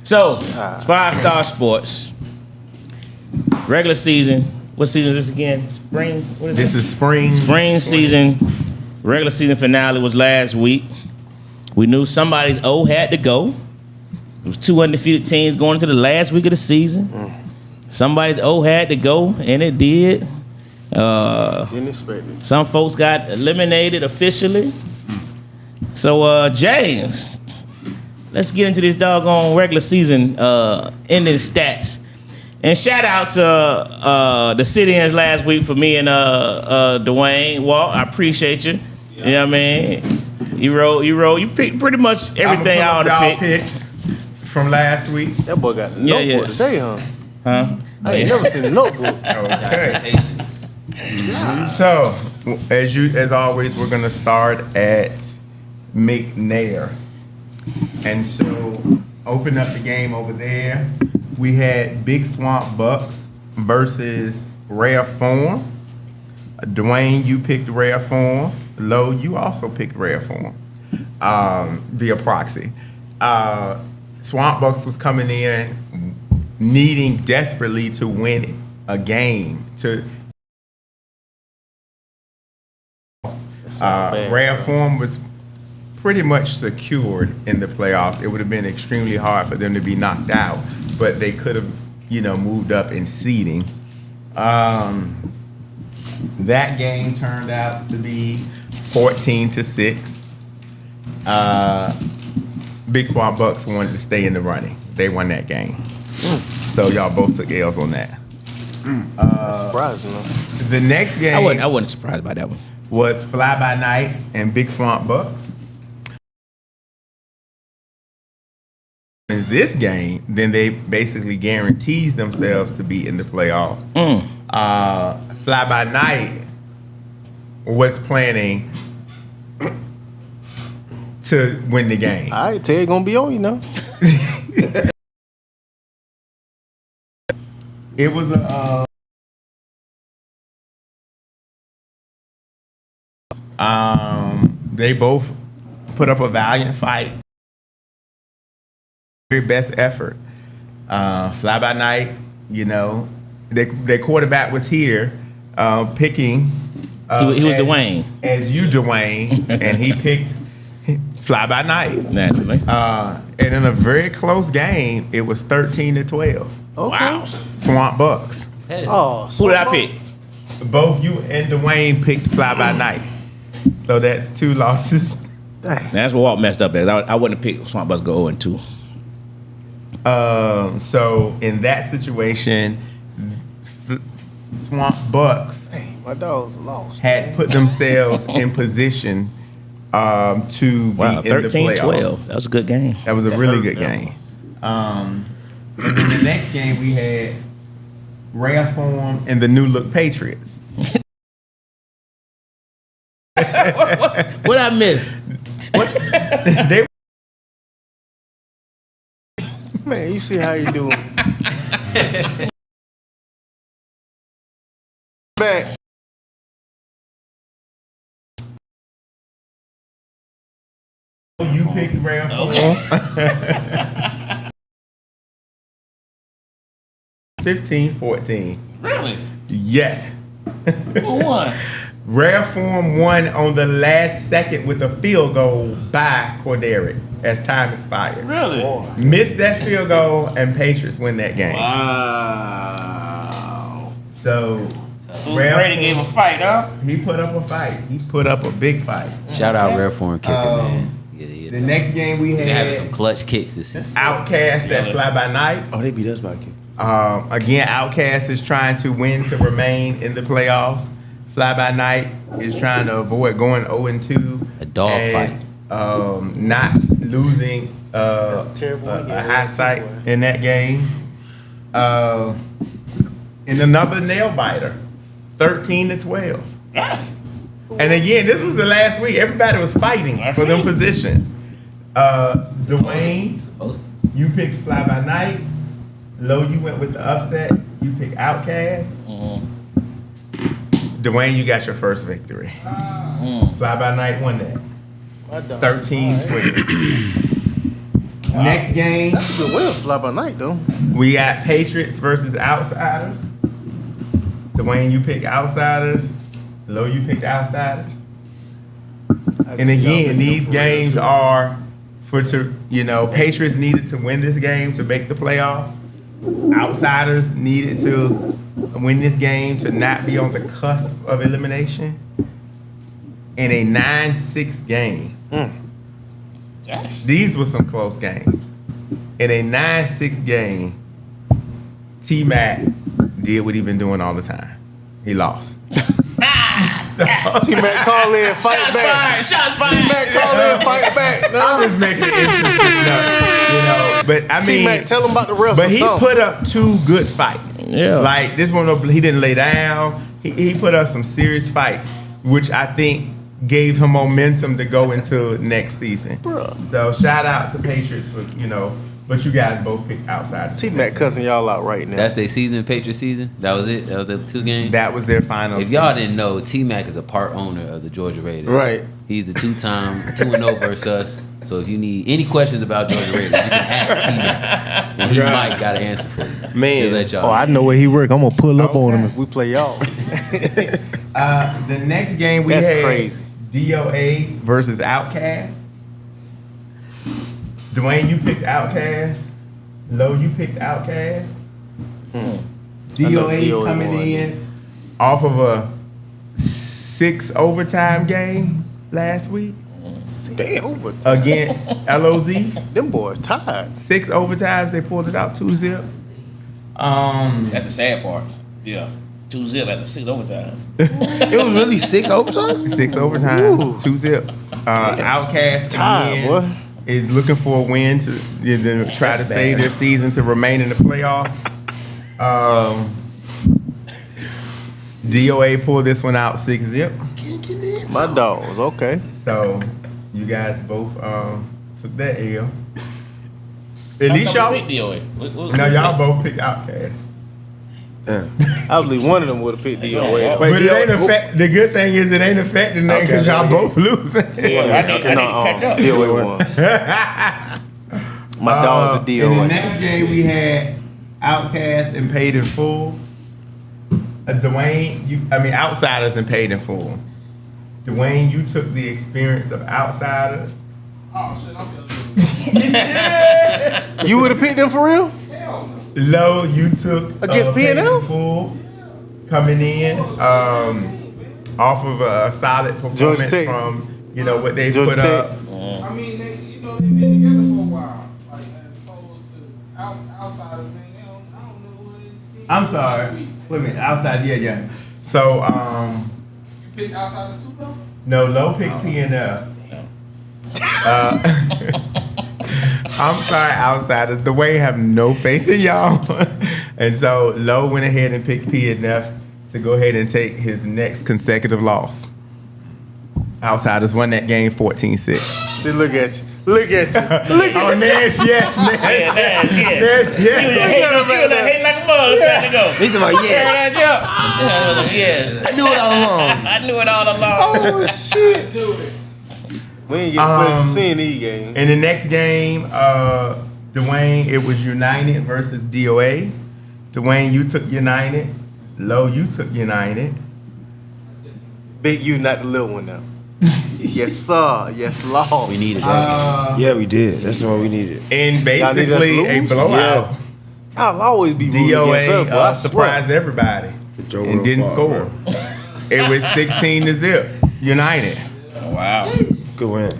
So, 5-Star Sports, regular season. What season is this again? Spring? What is This it? is spring. Spring season. Regular season finale was last week. We knew somebody's O had to go. It was 2 undefeated teams going into the last week of the season. Somebody's O had to go, and it did. Didn't expect it. Some folks got eliminated officially. So, James, let's get into this doggone regular season ending stats. And shout out to the sit-ins last week for me and Dwayne Walt. I appreciate you. You know what I mean? You picked pretty much everything I ought to y'all pick. picks from last week. That boy got the Yeah, notebook yeah. today, huh? Huh? I ain't never seen a notebook. Okay. So, as always, we're gonna start at McNair, and so open up the game over there. We had Big Swamp Bucks versus Rare Form. Dwayne, you picked Rare Form. Lo, you also picked Rare Form via proxy. Swamp Bucks was coming in needing desperately to win a game to. Bad. Rare Form was pretty much secured in the playoffs. It would have been extremely hard for them to be knocked out, but they could have, moved up in seeding. That game turned out to be 14-6. Big Swamp Bucks wanted to stay in the running. They won that game. So y'all both took L's on that. That's surprising, though. The next game I wasn't surprised by that one. was Fly By Night and Big Swamp Bucks. Is this game, then they basically guarantees themselves to be in the playoffs. Fly By Night was planning to win the game. All right, Ted gonna be on you now. It was a they both put up a valiant fight. Very best effort. Fly By Night, their quarterback was here picking. He was as- Dwayne. As you, Dwayne, and he picked Fly By Night. Naturally. And in a very close game, it was 13-12. Wow. Swamp Bucks. Oh, Who did I pick? Both you and Dwayne picked Fly By Night. So that's 2 losses Dang. That's what Walt messed up as. I wouldn't have picked Swamp Bus go 0-2. So in that situation, Swamp Bucks My dog's lost. had put themselves in position to Wow, be in the 13-12. playoffs. That was a good game. That was a really good game. And then the next game we had Rare Form and the New Look Patriots. What I miss? They Man, you see how you doing. Back. You picked Rare Form. 15-14. Really? Yes. Who won? Rare Form won on the last second with a field goal by Corderic as time expired. Really? Missed that field goal and Patriots win that game. Wow. So Brady gave a fight, huh? he put up a fight. He put up a big fight. Shout out Rare Form kicker, man. The next game we They're having some had clutch kicks this season. Outcast at Fly By Night. Oh, they beat us by a kick. Again, Outcast is trying to win to remain in the playoffs. Fly By Night is trying to avoid going 0-2. A dog fight. Not losing That's a terrible a game. high sight in that game. And another nail biter, 13-12. And again, this was the last week. Everybody was fighting for them positions. Dwayne, you picked Fly By Night. Low, you went with the upset. You picked Outcast. Dwayne, you got your first victory. Fly By Night won that. My dog. 13-12. Next game, That's a good win, Fly By Night, though. we got Patriots versus Outsiders. Dwayne, you picked Outsiders. Low, you picked Outsiders. And again, these games are Patriots needed to win this game to make the playoffs. Outsiders needed to win this game to not be on the cusp of elimination. In a 9-6 game. These were some close games. In a 9-6 game, T-Mac did what he been doing all the time. He lost. T-Mac call in, fight back. Shots fired. T-Mac call in, fight back. No. I'm just making it interesting, But I mean, T-Mac, tell him about the refs but or he something. put up 2 good fights. Yeah. Like this one, he didn't lay down. He put up some serious fights, which I think gave him momentum to go into next season. Bruh. So shout out to Patriots for but you guys both picked outside. T-Mac cussing y'all out right now. That's their season, Patriot season. That was it. That was the 2 games. That was their final. If y'all didn't know, T-Mac is a part owner of the Georgia Raiders. Right. He's the 2-time 2-0 versus us. So if you need any questions about Georgia Raiders, you can ask T-Mac, and he might got an answer for you. Man. He'll let y'all Oh, I know where he work. I'm gonna pull up on him Okay. if we play y'all. The next game we That's had crazy. DOA versus Outcast. Dwayne, you picked Outcast. Low, you picked Outcast. DOA is DOA coming won. in off of a 6 overtime game last week Damn, against LOZ. them boys tired. 6 overtimes, they pulled it out 2-0. That's the sad part. Yeah. 2-0 after 6 overtime. It was really 6 overtime? 6 overtimes, 2-0. Outcast Tired, again boy. is looking for a win to try to save their season to remain in the playoffs. DOA pulled this one out 6-0. My dogs, okay. So you guys both took that L. At least y'all. No, y'all both picked Outcast. I believe one of them would have picked DOA. Wait, But it DOA ain't affect. The good thing is it ain't affecting that because y'all both losing. DOA won. My dogs are In the DOA. next game we had Outcast and Paid in Full. Dwayne, Outsiders and Paid in Full. Dwayne, you took the experience of Outsiders. Oh shit, I'm feeling You would have picked them for real? hell no. Low, you took Against Paid in P&L? Full coming in off of a solid Georgia performance Tech. from what they Georgia put Tech. up been together for a while. Like, as opposed to outside of thing. I don't know what it is. I'm sorry. Wait a minute. Outside, yeah. So, You pick outside the two though? no, Low picked P and F. I'm sorry, outsiders. The way have no faith in y'all. And so Low went ahead and picked P and F to go ahead and take his next consecutive loss. Outsiders won that game 14-6. See, look at you. Look at you. Look Oh, at Nash, yes. Nash, Hating like a mother a second ago. He's talking about yes. Yes. I knew it all along. I knew it all along. Oh, shit. We ain't get pleasure of seeing these games. In the next game, Dwayne, it was United versus DOA. Dwayne, you took United. Low, you took United. Big U, not the little one now. Yes, sir. Yes, Lord. We needed that. Yeah, we did. That's what we needed. And Y'all need us basically to a lose? blowout. I'll always be rooting against us, DOA boy, I surprised swear. everybody Joe and Will didn't fall, score. It was 16-0. United. Wow. Good win.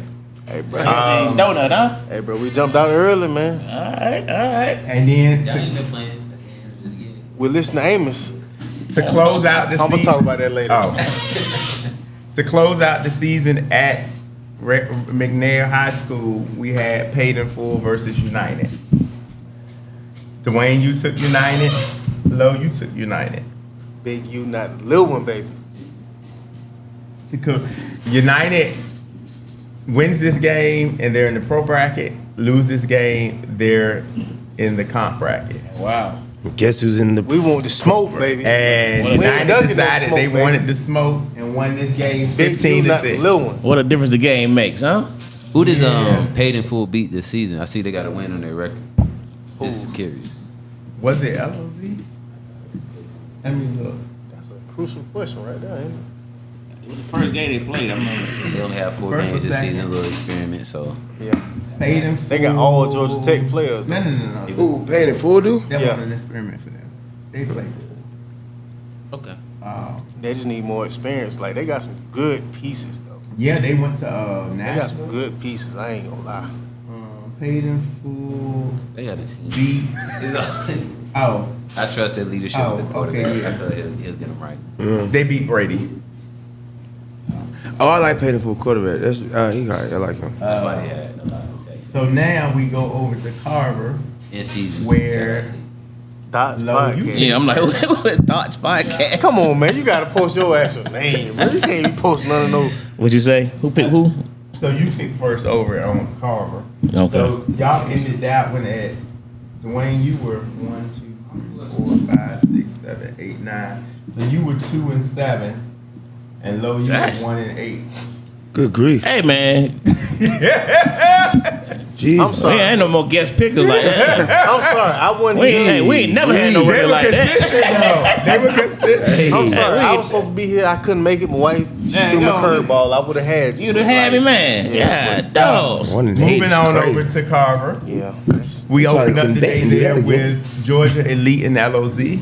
Hey, bro. Donut, huh? Hey, bro, we jumped out early, man. All right. And then Y'all ain't been playing at the end of this game. We listen to Amos. to close out the I'm season. gonna talk about that later. Oh. To close out the season at McNair High School, we had Paid in Full versus United. Dwayne, you took United. Low, you took United. Big U, not the little one, baby. United wins this game and they're in the pro bracket. Lose this game, they're in the comp bracket. Wow. Guess who's in the? We want the smoke, baby. And We ain't United dug it no decided smoke, they baby. wanted the smoke and won this game Big U, 15 to not the 6. little one. What a difference the game makes, huh? Who does Yeah. Paid in Full beat this season? I see they got a win on their record. Just curious. Was it LOZ? Let me look. That's a crucial question right there, ain't it? It was the first game they played. I mean, They only have 4 First or games this second? season, a little experiment. So Yeah. Paid in They got all Georgia Tech players. No. Who paid in full, dude? That Yeah. was an experiment for them. They played. okay. They just need more experience. Like, they got some good pieces, though. Yeah, they went to They got Nashville. some good pieces. I ain't gonna lie. Paid in Full. They got a team. Beat. Oh, I trust their leadership Oh, with the quarterback. okay, yeah. I feel like he'll get them right. they beat Brady. Oh, I like paid in full quarterback. That's he got. I like him. That's why they had a lot of tech. So now we go over to Carver. In season. Where- Dots Low, you- podcast. yeah, I'm like, what Thoughts podcast? Come on, man. You gotta post your actual name, bro. You can't be posting none of those. What'd you say? Who picked who? So you picked first over on Carver. Okay. So y'all ended that one at Dwayne. You were 1, 2, 3, 4, 5, 6, 7, 8, 9. So you were 2 and 7, and Low you Dang. were 1 and 8. Good grief. Hey, man. Jeez. I'm We sorry. ain't no more guest pickers like that. I'm sorry. I wasn't We here. ain't never had no They record were like that. consistent though. They were consistent. I'm sorry. Hey, I was supposed to be here. I couldn't make it. My wife, she Yeah, threw me a go on. curveball. I would have had you. You'd have had me, man. Yeah, dog. 1 and 8 Moving is on crazy. over to Carver. Yeah. We Probably opened up couldn't the bet day and do there that again. with Georgia Elite and LOZ.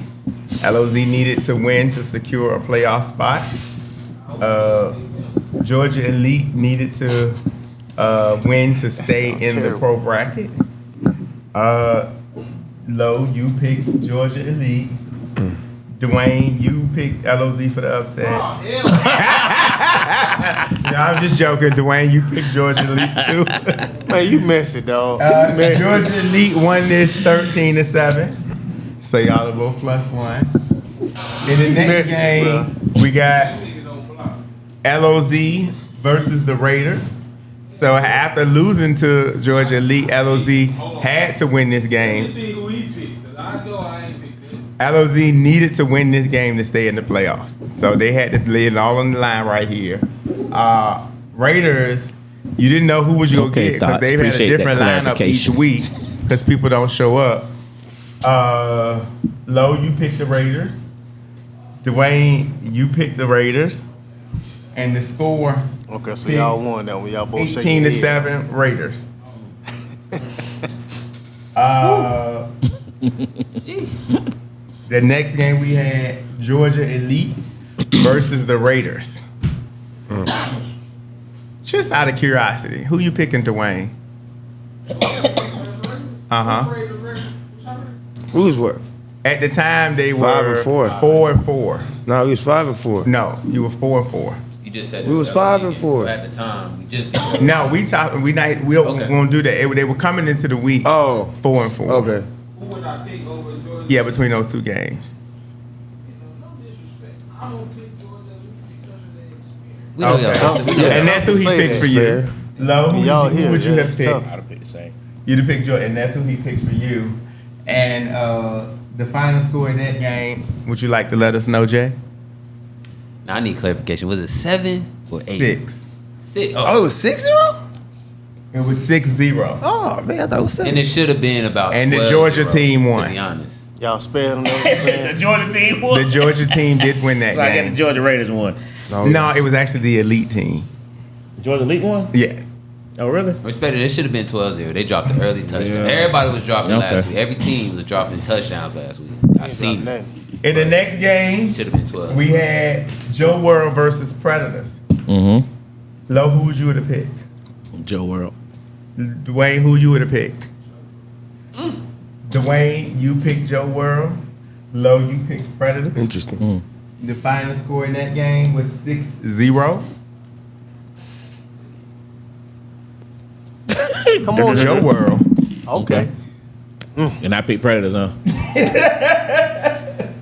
LOZ needed to win to secure a playoff spot. Georgia Elite needed to win to stay sounds in the terrible. pro bracket. Low, you picked Georgia Elite. Dwayne, you picked LOZ for the upset. Oh, hell. No, I'm just joking. Dwayne, you picked Georgia Elite too. Man, you messed it, dog. You messed it. Georgia Elite won this 13-7. So y'all are both +1. In the next messy, game, we got LOZ versus the Raiders. So after losing to Georgia Elite, LOZ had to win this Let game. me see who he picked, because I know I ain't picked him. LOZ needed to win this game to stay in the playoffs. So they had to lay it all on the line right here. Raiders, you didn't know who was you going to Okay, get because Thoughts. they've had a Appreciate that different lineup each clarification. week because people don't show up. Low, you picked the Raiders. Dwayne, you picked the Raiders. And the score, Okay, so y'all won that one. Y'all both shake 18 your to head. 7 Raiders. The next game we had Georgia Elite versus the Raiders. Just out of curiosity, who you picking, Dwayne? We was what? At the time, they 5 were and 4. 4-4. No, we was 5 and 4. No, you were 4-4. You just said We was 5 and 4. So at the time, we just No, we don't Okay. won't do that. They were coming into the week. Oh, 4-4. okay. Who would I pick over Georgia? Yeah, between those two games. No disrespect. I don't pick Georgia because of their experience. we know Okay. y'all. Listen, we know And y'all. that's who he Say picked that. for you. Fair. Low, Y'all who here, would you yeah, have it's picked? tough. I'd have picked the same. You'd have picked Jordan, and that's who he picked for you. And the final score in that game, would you like to let us know, Jay? Now I need clarification. Was it 7 or 8? 6. 6. Oh, it was 6-0? It was 6-0. Oh, man, I thought it was 7. And it should have been about. And the 12-0, Georgia team won. To be honest. Y'all spared them. Know what I'm saying? Georgia team The Georgia team did win that So I got the game. Georgia Raiders won. No, it was actually the elite team. Georgia Elite won? Yes. Oh, really? Respect it. It should have been 12-0. They dropped the early touchdown. Yeah. Everybody was dropping Okay. last week. Every team was dropping touchdowns last week. I seen it. In the next game, Should have been 12. we had Joe World versus Predators. Mm-hmm. Low, who would you would have picked? Joe World. Dwayne, who you would have picked? Dwayne, you picked Joe World. Low, you picked Predators. Interesting. The final score in that game was 6-0. Come on, Joe Joe. World. Okay. And I picked Predators, huh?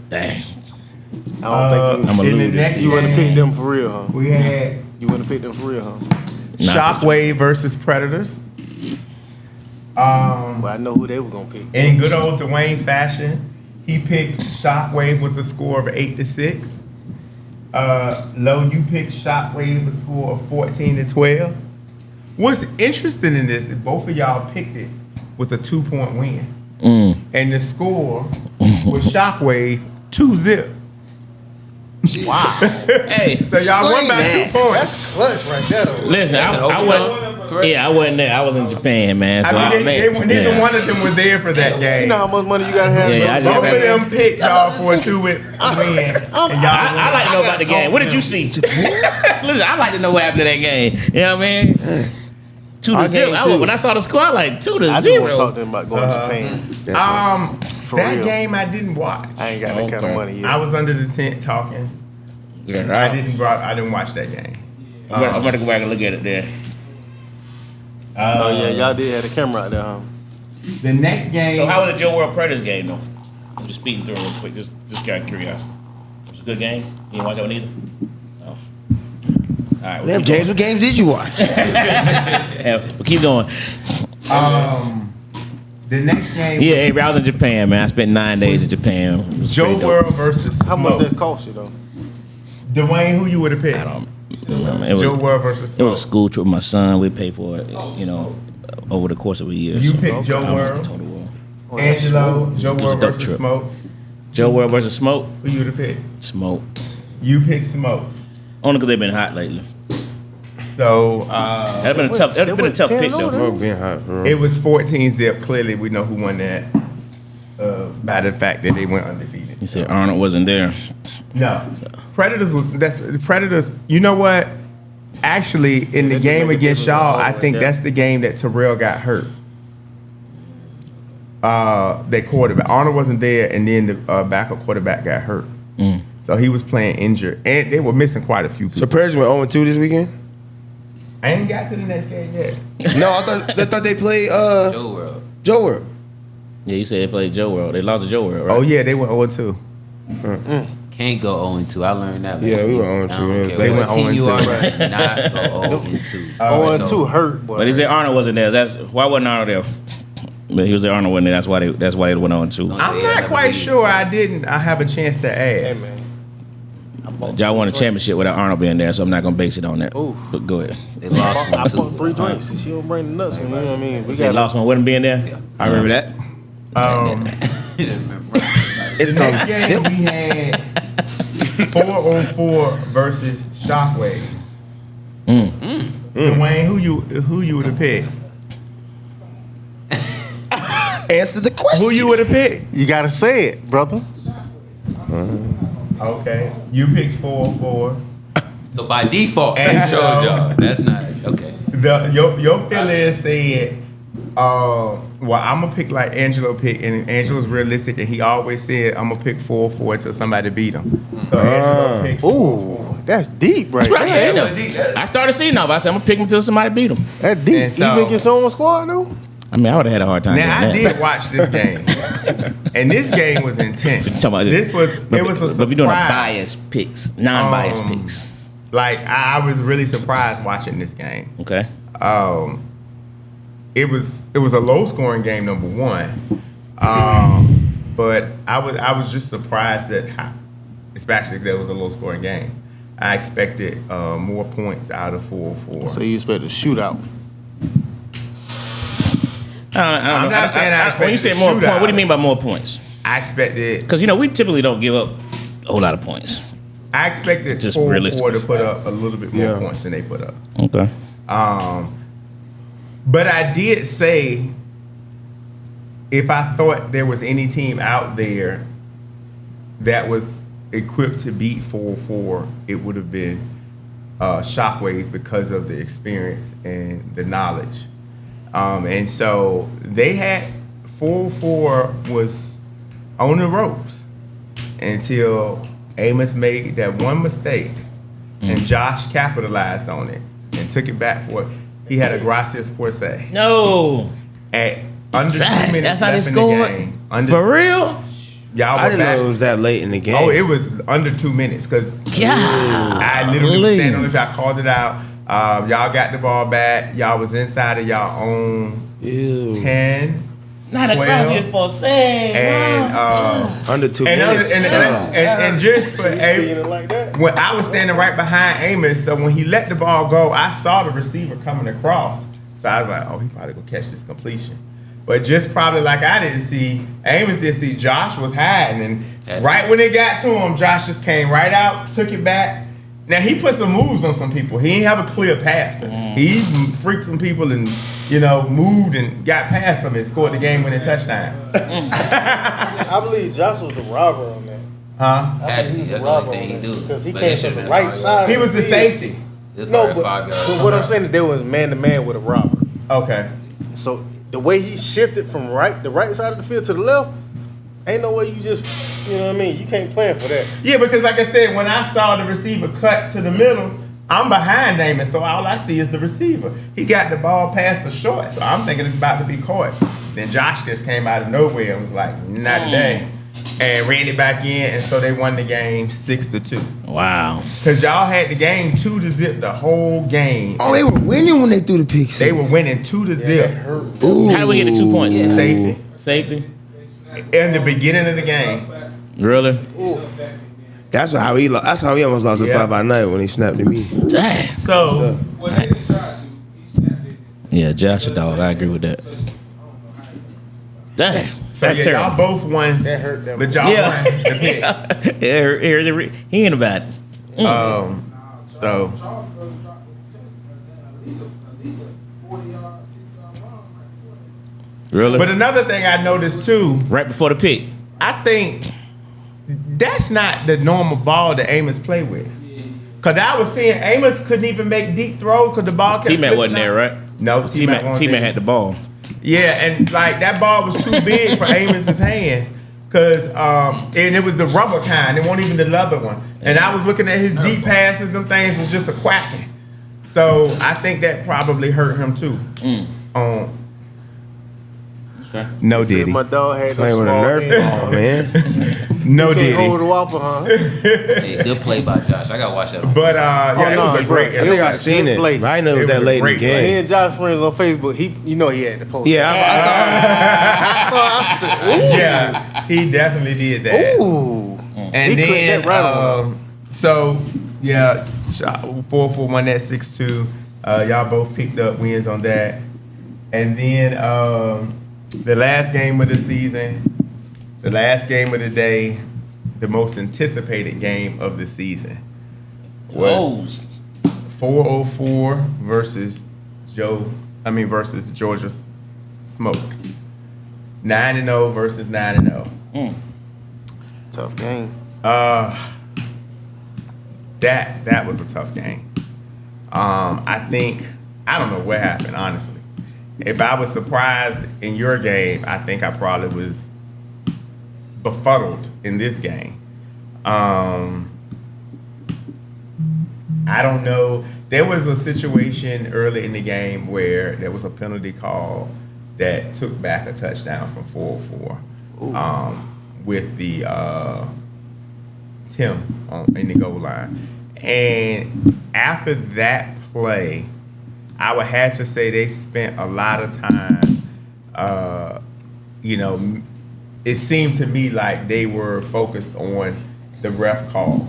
Dang. I don't think I'm a in the loser. next you wouldn't have picked game, them for real, huh? we had You wouldn't have picked them for real, huh? Shockwave versus Predators. But I know who they were gonna pick. In good old Dwayne fashion, he picked Shockwave with a score of 8-6. Low, you picked Shockwave with a score of 14-12. What's interesting in this is both of y'all picked it with a 2-point win. And the score was Shockwave 2-0. Wow. Hey, So y'all won by 2 points. Clutch right there, though. listen, That's an I overtime, wasn't. correct? Yeah, I wasn't there. I was in Japan, man. So I mean, neither yeah. one of them was there for that You game. know how much money you gotta have? Yeah, to I go? Both of them picked y'all for a 2-win. And y'all I like to know about the game. What did you see? Listen, I like to know what happened to that game. You know what I mean? 2-0. When I saw the score, I like 2-0. I just want to talk to them about going to Japan. For that real. game I didn't watch. I ain't got that kind of Okay. money yet. I was under the tent talking. I didn't watch that game. I'm gonna go back and look at it there. Oh yeah, y'all did have the camera out there, huh? The next game. So how was the Joe World Predators game though? I'm just speeding through it real quick, just out of curiosity. It was a good game. You didn't watch that one either. Oh. All right. Damn, James, what games did you watch? We'll keep going. The next game. Yeah, hey, I was in Japan, man. I spent 9 days in Japan. It was Joe pretty dope. World versus How much Smoke. that cost you though? Dwayne, who you would have picked? I don't remember. It was, Joe World versus it was a Smoke. school trip with my son. We paid for it, you know, over the course of a year. You So picked Joe I was World. total world. Angelo, Joe was a World dope versus trip. Smoke. Joe World versus Smoke. Who you would have picked? Smoke. You picked Smoke. Only because they've been hot lately. So That'd been a tough. That'd been a went tough 10 pick though. over. Oh, being hot, bro. it was 14-0. Clearly, we know who won that by the fact that they went undefeated. He said Arnold wasn't there. No, Predators. You know what? Actually, in the game against y'all, I think that's the game that Terrell got hurt. Their quarterback Arnold wasn't there, and then the backup quarterback got hurt. So he was playing injured, and they were missing quite a few people. So Predators went 0-2 this weekend? I ain't got to the next game yet. No, I thought they played Joe World. Joe World. Yeah, you said they played Joe World. They lost to Joe World, right? Oh yeah, they went 0-2. Can't go 0-2. I learned that. Yeah, we were 0-2. I don't care They what went team you 0-2. are, not go 0-2. Oh, and So- 2 hurt, boy. But he said Arnold wasn't there. That's why wasn't Arnold there? But he was there. Arnold wasn't there. That's why they went on too. I'm not quite sure. I have a chance to Hey ask. man. Y'all won a championship without Arnold being there, so I'm not gonna base it on that. Ooh. But go ahead. They lost I one bought 3 too. drinks and she don't bring the nuts. You know what I mean? We They got lost one. Wasn't being there. I remember that. It's The next game we had 4-on-4 versus Shockwave. Dwayne, who you would have picked? Answer the question. Who you would have picked? You gotta say it, brother. Okay, you picked 4-on-4. So by default, they And, chose y'all. That's not okay. Your feelings said Well, I'm gonna pick like Angelo picked, and Angelo's realistic, and he always said I'm gonna pick 4-4 until somebody beat him. So Angelo picked 4-4. Ooh, that's deep, right? That's what I said. Yeah, though. I started seeing off. I said I'm gonna pick him until somebody beat him. That's deep. And so- Even get someone squad though. I mean, I would have had a hard time. Now I doing that. did watch this game, and this game was intense. Talking about This was but, it was a surprise. but if you're doing a biased picks, non-biased picks. Like I was really surprised watching this game. Okay. It was a low scoring game, number one. But I was just surprised that, especially that it was a low scoring game. I expected more points out of 4-4. So you expect a shootout? I'm not saying I when you expected say a more points, shootout. what do you mean by more points? I expected Because we typically don't give up a whole lot of points. I expected Just 4-4 realistic. to put up a little bit more Yeah. points than they put up. Okay. But I did say if I thought there was any team out there that was equipped to beat 4-4, it would have been Shockwave because of the experience and the knowledge. And so they had 4-4 was on the ropes until Amos made that one mistake and Josh capitalized on it and took it back for it. He had a gracias por se. No. At under 2 Sad. minutes That's how they left in the scored? game. For real? Y'all I were didn't back. know it was that late in the game. Oh, it was under 2 minutes because I literally was standing on the field. I called it out. Y'all got the ball back. Y'all was inside of y'all own Ew. 10. Not a 12, gracias por se. And Under 2 and, minutes. and just for Speaking like that. when I was standing right behind Amos, so when he let the ball go, I saw the receiver coming across. So I was like, oh, he probably gonna catch this completion. But just probably like I didn't see, Amos didn't see, Josh was hiding. And right when it got to him, Josh just came right out, took it back. Now, he put some moves on some people. He didn't have a clear path. He freaked some people and, moved and got past them and scored the game-winning touchdown. I believe Josh was the robber on that. Huh? Had to be. That's the only thing he do. Because he But came it should've from the been a right 5 side. He of was the field. safety. It was No, probably but 5 yards. what I'm saying is there was man-to-man with a robber. Okay. So the way he shifted from the right side of the field to the left, ain't no way you just, you know what I mean? You can't plan for that. Yeah, because like I said, when I saw the receiver cut to the middle, I'm behind Amos, so all I see is the receiver. He got the ball past the short, so I'm thinking it's about to be caught. Then Josh just came out of nowhere and was like, not today. And ran it back in, and so they won the game 6-2. Wow. Because y'all had the game 2-0 the whole game. Oh, they were winning when they threw the picks. They were winning 2-0. Ooh. How did we get the 2 points? Safety. Safety? In the beginning of the game. Really? That's how he almost lost Yeah. a 5-by-9 when he snapped at me. Dang. So, Well, they didn't try to. He snapped it. Yeah, Josh a dog. I agree with that. Dang. so That's yeah, terrible. y'all both won. That hurt them. But y'all won the pick. Yeah, he ain't about it. So, Charles brothers dropped at least a 40-yard, 50-yard run. Really? but another thing I noticed too, Right before the pick. I think that's not the normal ball that Amos play with. Cause I was seeing Amos couldn't even make deep throws because the ball kept T-Mac slipping wasn't there, out. right? No, T-Mac wasn't T-Mac there. had the ball. Yeah, and like that ball was too big for Amos's hands. Cause and it was the rubber kind, it wasn't even the leather one. And I was looking at his deep passes, them things was just a quacking. So I think that probably hurt him too. No Diddy. My dog had Playing with a Nerf ball, man. No Hold Diddy. the whopper, huh? Hey, good play by Josh. I gotta watch that. But yeah, Oh, it no, was a great. I think I was a seen good it. play. But I didn't know it was It that was a late in the great play. Me game. and Josh friends on Facebook. He had the post. Yeah, I said, ooh. Yeah, he definitely did that. Ooh. And He clicked then, that right on. so yeah, 4-4 won that 6-2. Y'all both picked up wins on that. And then the last game of the season, the last game of the day, the most anticipated game of the season was 404 versus versus Georgia Smoke. 9-0 versus 9-0. Tough game. That was a tough game. I don't know what happened, honestly. if I was surprised in your game, I think I probably was befuddled in this game. I don't know. There was a situation early in the game where there was a penalty call that took back a touchdown from 4-4 with the Tim in the goal line. And after that play, I would have to say they spent a lot of time, it seemed to me like they were focused on the ref calls.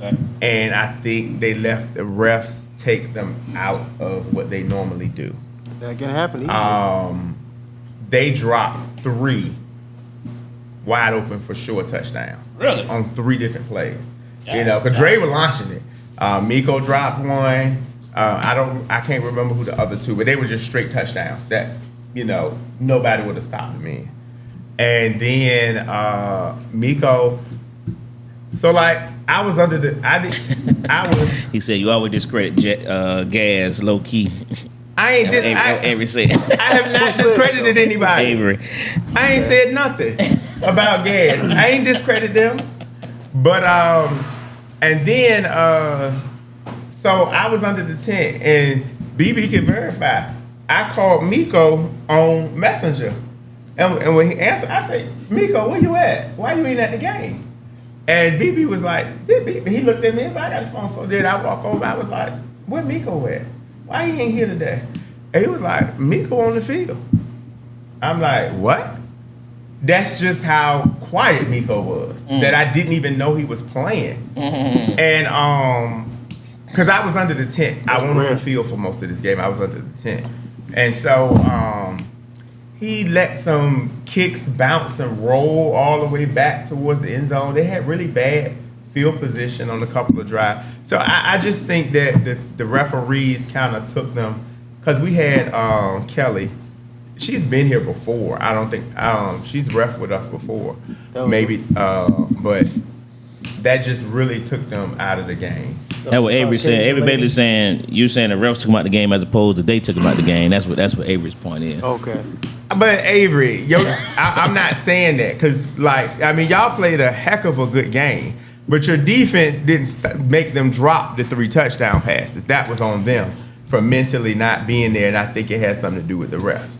Okay. And I think they let the refs take them out of what they normally do. That can happen easily. They dropped 3 wide open for sure touchdowns. Really? On 3 different plays. Yeah, Because Dre was launching it. Miko dropped one. I can't remember who the other 2, but they were just straight touchdowns that, nobody would have stopped them in. And then Miko, so like I was under the, I was. He said you always discredit Gaz low key. Avery said. I have not discredited anybody. Avery. I ain't said nothing about Gaz. I ain't discredited them. But and then so I was under the tent and BB can verify. I called Miko on Messenger. And when he answered, I said, Miko, where you at? Why you ain't at the game? And BB was like, he looked at me and I got his phone. So then I walk over, I was like, where Miko at? Why he ain't here today? And he was like, Miko on the field. I'm like, what? That's just how quiet Miko was. That I didn't even know he was playing. And because I was under the tent. I wasn't on the field for most of this game. I was under the tent. And so he let some kicks bounce and roll all the way back towards the end zone. They had really bad field position on a couple of drives. So I just think that the referees kind of took them, because we had Kelly. She's been here before. I don't think she's ref with us before, maybe. But that just really took them out of the game. That's what Avery said. Avery basically saying you saying the refs took him out the game as opposed to they took him out the game. That's what Avery's point is. Okay. But Avery, I'm not saying that because, y'all played a heck of a good game, but your defense didn't make them drop the 3 touchdown passes. That was on them for mentally not being there, and I think it had something to do with the refs.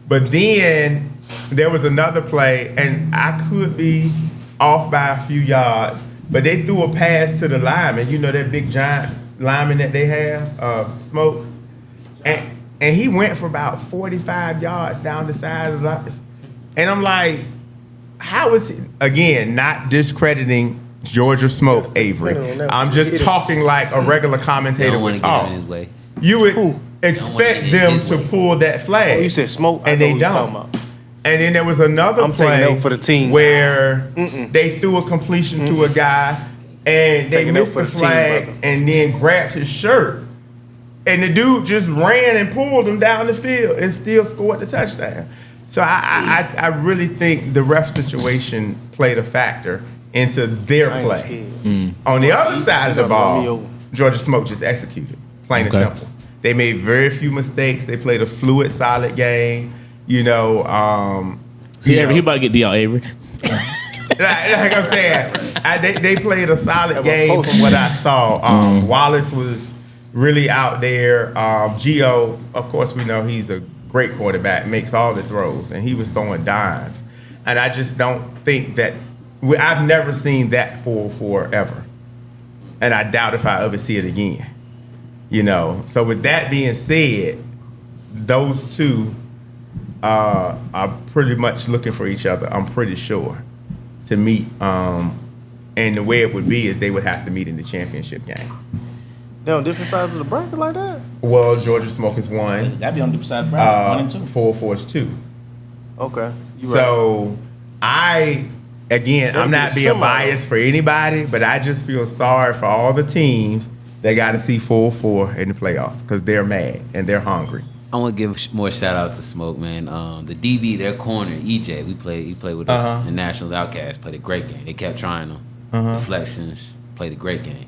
But then there was another play, and I could be off by a few yards, but they threw a pass to the lineman. You know that big giant lineman that they have, Smoke? And he went for about 45 yards down the side of the, and I'm like, how is he? Again, not discrediting Georgia Smoke, Avery. I'm just talking like a regular commentator would talk. You would expect them to pull that flag. Oh, you said Smoke, and they don't. And then there was another play for the team where they threw a completion to a guy and they missed the flag and then grabbed his shirt. And the dude just ran and pulled him down the field and still scored the touchdown. So I really think the ref situation played a factor into their play. On the other side of the ball, Georgia Smoke just executed, plain and simple. They made very few mistakes. They played a fluid, solid game. See, Avery, he about to get D out, Avery. Like I'm saying, they played a solid game from what I saw. Wallace was really out there. Gio, of course, we know he's a great quarterback, makes all the throws, and he was throwing dimes. And I just don't think that I've never seen that forever, and I doubt if I ever see it again. So with that being said, those two are pretty much looking for each other. I'm pretty sure to meet, and the way it would be is they would have to meet in the championship game. They're on different sides of the bracket like that? Well, Georgia Smoke is 1. That'd be on different side of the bracket. 1 and 2. 4-4 is 2. Okay. So I'm not being biased for anybody, but I just feel sorry for all the teams that got to see 4-4 in the playoffs because they're mad and they're hungry. I want to give more shout out to Smoke, man. The DB, their corner, EJ, he played with us in Nationals Outcast, played a great game. They kept trying them. Deflections, played a great game.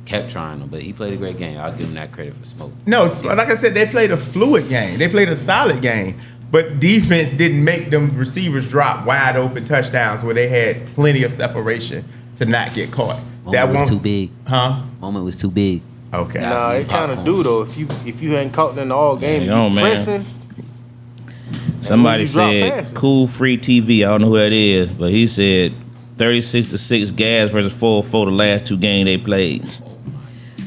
kept trying him, but he played a great game. I'll give him that credit for Smoke. No, like I said, they played a fluid game. They played a solid game. But defense didn't make them receivers drop wide open touchdowns where they had plenty of separation to not get caught. Moment was too big. Huh? Moment was too big. Okay. Nah, it kind of do though. If you hadn't caught in the all game, Hang on, you man. pressing. Somebody you drop said passes. Cool Free TV. I don't know who that is, but he said 36-6 Gas versus 4-4 the last 2 games they played.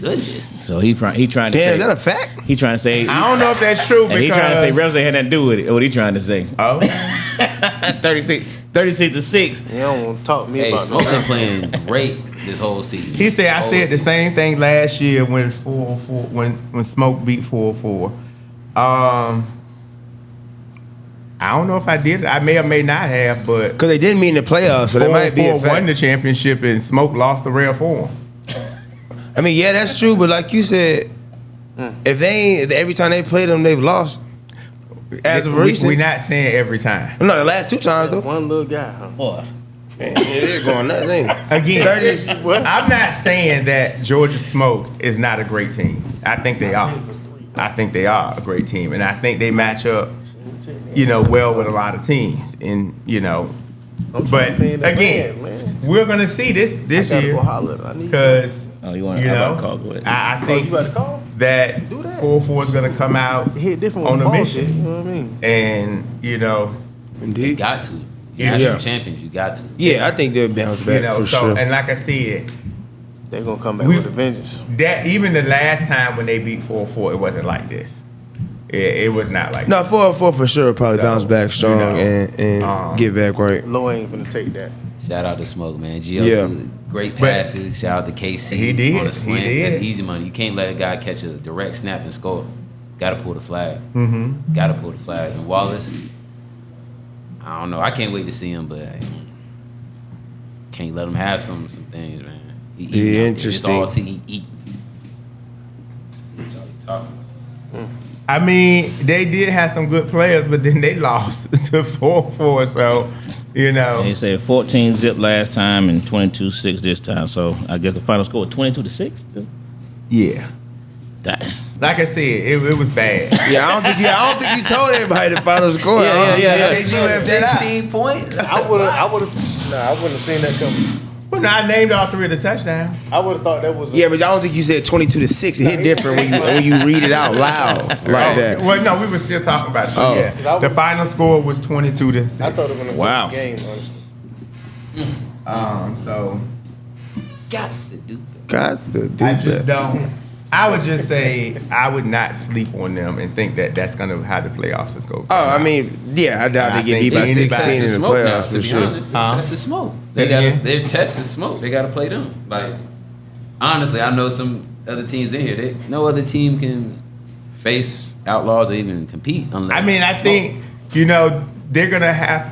Goodness. So he trying to Damn, say is that a fact? he trying to say I don't know if that's true and he trying to because say refs ain't had nothing to do with it. What he trying to say? oh, 36-6. You don't want to talk to me Hey, about Smoke no. been playing great this whole season. he said I Whole said the season. same thing last year when 4-4 when Smoke beat 4-4. I don't know if I did. I may or may not have, but Because they didn't meet in the playoffs, so that might be a 4-4 won fact. the championship and Smoke lost the rail for him. I mean, yeah, that's true, but like you said, if every time they played them, they've lost. As of recent. We're not saying every time. No, the last 2 times though. One little guy, huh? Boy. Man, they're going nuts, ain't it? Again, 30 I'm not saying that Georgia Smoke is not a great team. I think they are. I think they are a great team, and I think they match up, well with a lot of teams. And but again, we're gonna see this I gotta year go holler. I need because Oh, you want to call? Go ahead. I you think about to call? that Do that. 4-4 is gonna come out It hit different on with a the ball mission. shit, you know what I mean? and You Indeed. got to. Yeah. National champions, you got to. Yeah, I think they'll bounce back for so sure. and like I said, They're gonna come back We- with a vengeance. that even the last time when they beat 4-4, it wasn't like this. It was not like No, this. 4-4 for sure. Probably So, bounce back strong and get back right. Low ain't gonna take that. Shout out to Smoke, man. Gio Yeah. threw great But- passes. Shout out to KC. He did. On a slant. He did. That's easy money. You can't let a guy catch a direct snap and score. Got to pull the flag. Mm-hmm. Got to pull the flag. And Wallace, I don't know. I can't wait to see him, but can't let him have some things, man. He eating out there. Interesting. It's all see he eat. I mean, they did have some good players, but then they lost to 4-4. So, They said 14 zip last time and 22-6 this time. So I guess the final score was 22-6. yeah. That. Like I said, it was bad. Yeah, I don't think you told everybody the final score. Yeah, I don't yeah, think yeah. you left that out. 16 points. I wouldn't have seen that coming. Well, no, I named all 3 of the touchdowns. I would have thought that was. Yeah, but I don't think you said 22-6. It hit different when you read it out loud like that. Well, no, we were still talking about it. So, Oh. yeah. The final score was 22-6. I thought it was a Wow. game, honestly. So Got to do that. God's the dude. I just don't. I would just say I would not sleep on them and think that that's gonna how the playoffs is going. Oh, I mean, yeah, I doubt I they get think beat by anybody- 16 in the Smoke now, playoffs to for be sure. honest. Huh? They're testing Smoke. Say it again? They're testing Smoke. They got to play them. Like, honestly, I know some other teams in here. No other team can face Outlaws or even compete unless. I mean, I Smoke. think they're gonna have.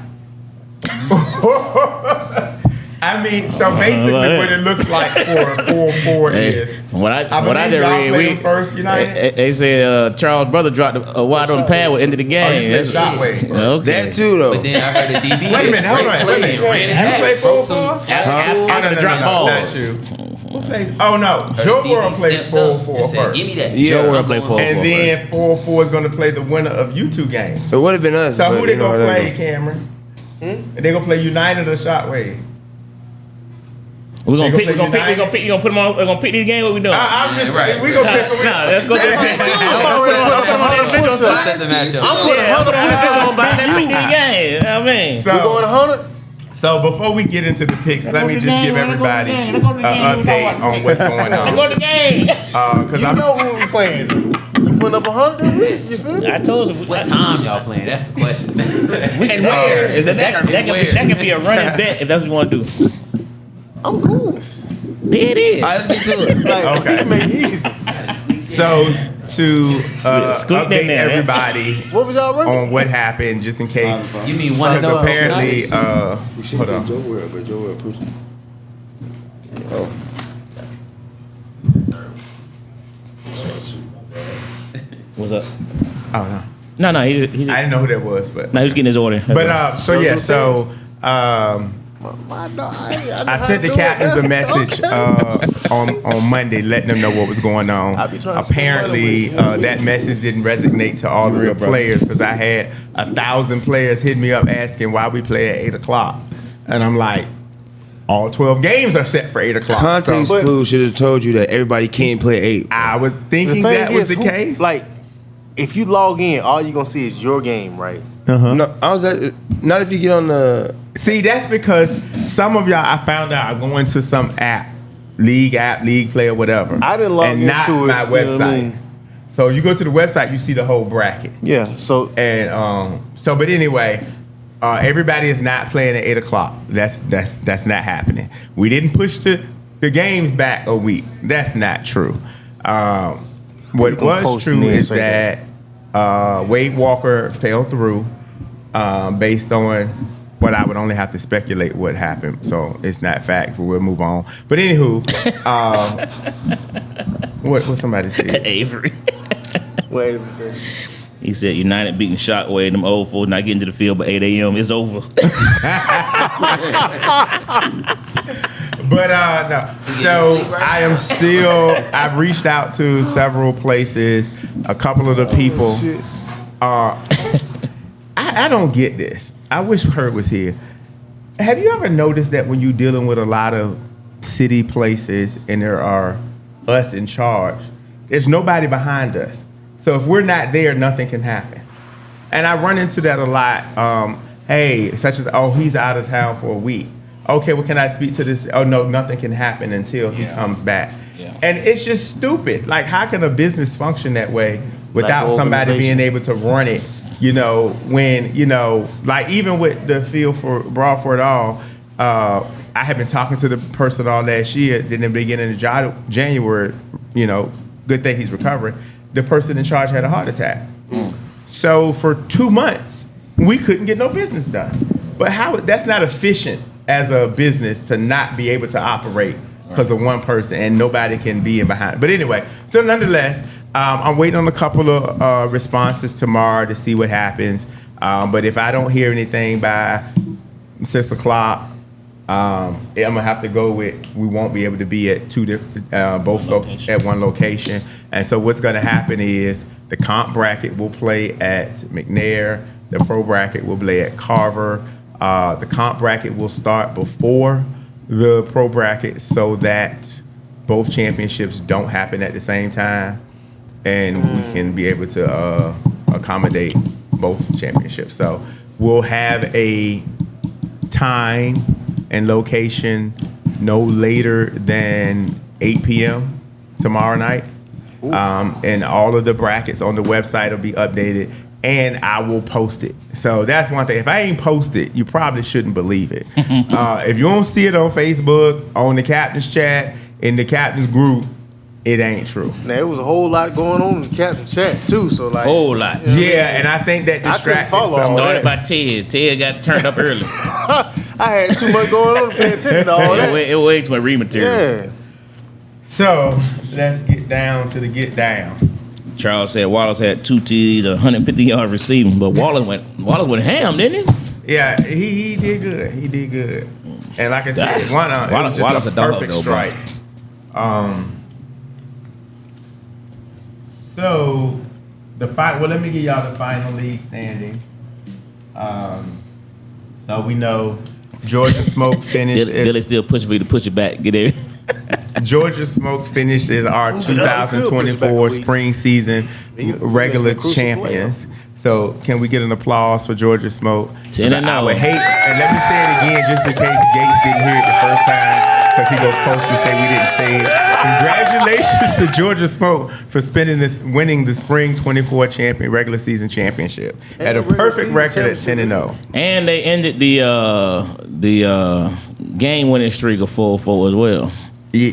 I mean, so basically, what it looks like for a 4-4 is. From what I believe just y'all read, played them first, United? they said Charles' brother dropped a wide on pad with into the game. Oh, you played Shotway. Okay. That too, though. But then I heard the DB. Wait a minute, hold on. Wait a minute. Ran it You back, played broke 4-4? some- After the drop ball. Not you. Who plays? Oh no, Joe DB World plays stepped up 4-4 and said, first, Give me that. Yeah. Joe World I'm played going 4-4. and then 4-4 is going to play the winner of you 2 games. It would have been us. So but who they you know gonna how that play, go. Cameron? They gonna play United or Shotway? We're gonna They pick. We're gonna gonna play pick. We're gonna put them on. We're gonna pick these games. What we doing? I'm just right. we gonna pick. Nah, let's go. Set the matchup. I'm gonna pick these games. I mean, We going 100? So before we get into the picks, let me just give everybody an update on what's going let's go on. to the game. Because You I'm know who we playing. You putting up 100 this week? You feel me? I told you. What time y'all playing? That's the question. And where? That can be a running bet if that's what you want to do. I'm cool. There it is. All right, let's get to it. Like, Okay. you can make it easy. so to Scoot that update there, man. everybody What was y'all running? on what happened, just in case. You mean one Because of those? apparently, hold on. Joe World, but Joe World pushed. Oh. What's up? Oh no, No, he's I didn't know who that was, but no, he's getting his order. so yeah, so My dog, I I sent the captains a message on Monday, letting them know what was going on. I be trying to Apparently, spend money with you. that message didn't resonate to all of the players because I had 1,000 players hit me up asking why we play at 8:00, and I'm like, all 12 games are set for 8:00. Context So, clue should have told you that everybody can't play 8. I was The thinking thing that was is, the case. Like, if you log in, all you gonna see is your game, right? No, I was at, not if you get on the. See, that's because some of y'all, I found out, are going to some app, league play or whatever. I didn't log and into not it, my you know website. what I mean? So you go to the website, you see the whole bracket. Yeah. So And but anyway, everybody is not playing at 8:00. That's not happening. We didn't push the games back a week. That's not true. What You can was post true and then is say that Wade Walker fell through based on what I would only have to speculate what happened. So it's not fact, but we'll move on. But anywho, what somebody said? Avery. wait a second. He said United beating Shockwave, them old folks not getting to the field by 8 a.m. It's over. But no. So I am still. I've reached out to several places. A couple of the people. I don't get this. I wish Hurt was here. Have you ever noticed that when you're dealing with a lot of city places and there are us in charge, there's nobody behind us. So if we're not there, nothing can happen. And I run into that a lot. Hey, such as, oh, he's out of town for a week. Okay, well, can I speak to this? Oh, no, nothing can happen until he comes back. Yeah. And it's just stupid. Like, how can a business function that way without Like somebody organization. being able to run it? You know, when, you know, like even with the field for Brawl for It All, I had been talking to the person all last year. Then in the beginning of January, you know, good thing he's recovering. The person in charge had a heart attack. So for 2 months, we couldn't get no business done. But that's not efficient as a business to not be able to operate because of one person and nobody can be in behind. But anyway, so nonetheless, I'm waiting on a couple of responses tomorrow to see what happens. But if I don't hear anything by 6 o'clock, I'm gonna have to go with. We won't be able to be at two different, at one location. And so what's gonna happen is the comp bracket will play at McNair. The pro bracket will play at Carver. The comp bracket will start before the pro bracket so that both championships don't happen at the same time, and we can be able to accommodate both championships. So we'll have a time and location no later than 8 p.m. tomorrow night. And all of the brackets on the website will be updated, and I will post it. So that's one thing. If I ain't post it, you probably shouldn't believe it. If you don't see it on Facebook, on the captain's chat, in the captain's group, it ain't true. Now it was a whole lot going on in the captain chat too. So like, Whole lot. Yeah, and I think that I couldn't distracted follow some all of Started that. by Ted. Ted got turned up early. I had too much going on to pay attention to all that. It way too much read material. Yeah. So let's get down to the get down. Charles said Wallace had 2 TDs, 150 yard receiving, but Wallace went ham, didn't he? Yeah, he did good. He did good. And like I said, it was Wallace just a a dog, perfect though, bro. strike. So the fight. Well, let me give y'all the final league standing. So we know Georgia Smoke finished. Billy still pushing for you to push it back. Get it. Georgia Smoke finished as our 2024 spring season regular crucial champions. So can we get an applause for Georgia Smoke? 10-0. I would hate, and let me say it again just in case Gates didn't hear it the first time because he goes post and say we didn't say it. Congratulations to Georgia Smoke for winning the spring 24 regular season championship at a perfect record at 10-0. And they ended the game winning streak of 4-4 as well. Yeah.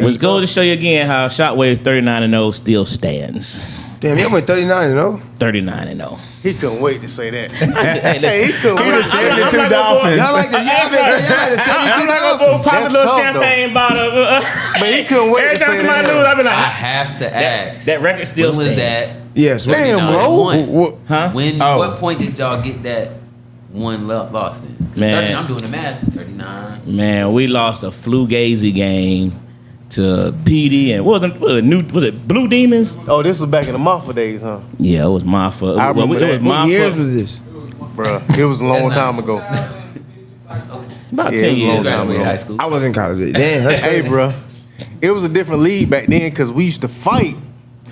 Which goes to show you again how Shockwave 39-0 still stands. Damn, y'all went 39-0. 39-0. He couldn't wait to say that. Hey, listen, He couldn't He wait. the 72 Dolphins. Y'all like the Yankees? Y'all had the 72 Dolphins. pop a little tough, champagne bottle. But he couldn't wait Every to time say somebody that. lose, I be I like, have to ask. that record still when was stands. that? Yes. Damn, bro. When? Huh? When? Oh. What point did y'all get that one loss then? 'Cause Man. 30, I'm doing the math. 39. Man, we lost a Flugazy game to PD and was it Blue Demons? Oh, this was back in the Mafia days, huh? Yeah, it was Mafia. I remember it that. was What What Mafia. years was this? Bruh, it was a long time ago. About Yeah, 10 it was a long years. time Graduated ago. high school. I was in college. Damn, that's Hey, crazy. bruh, it was a different league back then because we used to fight.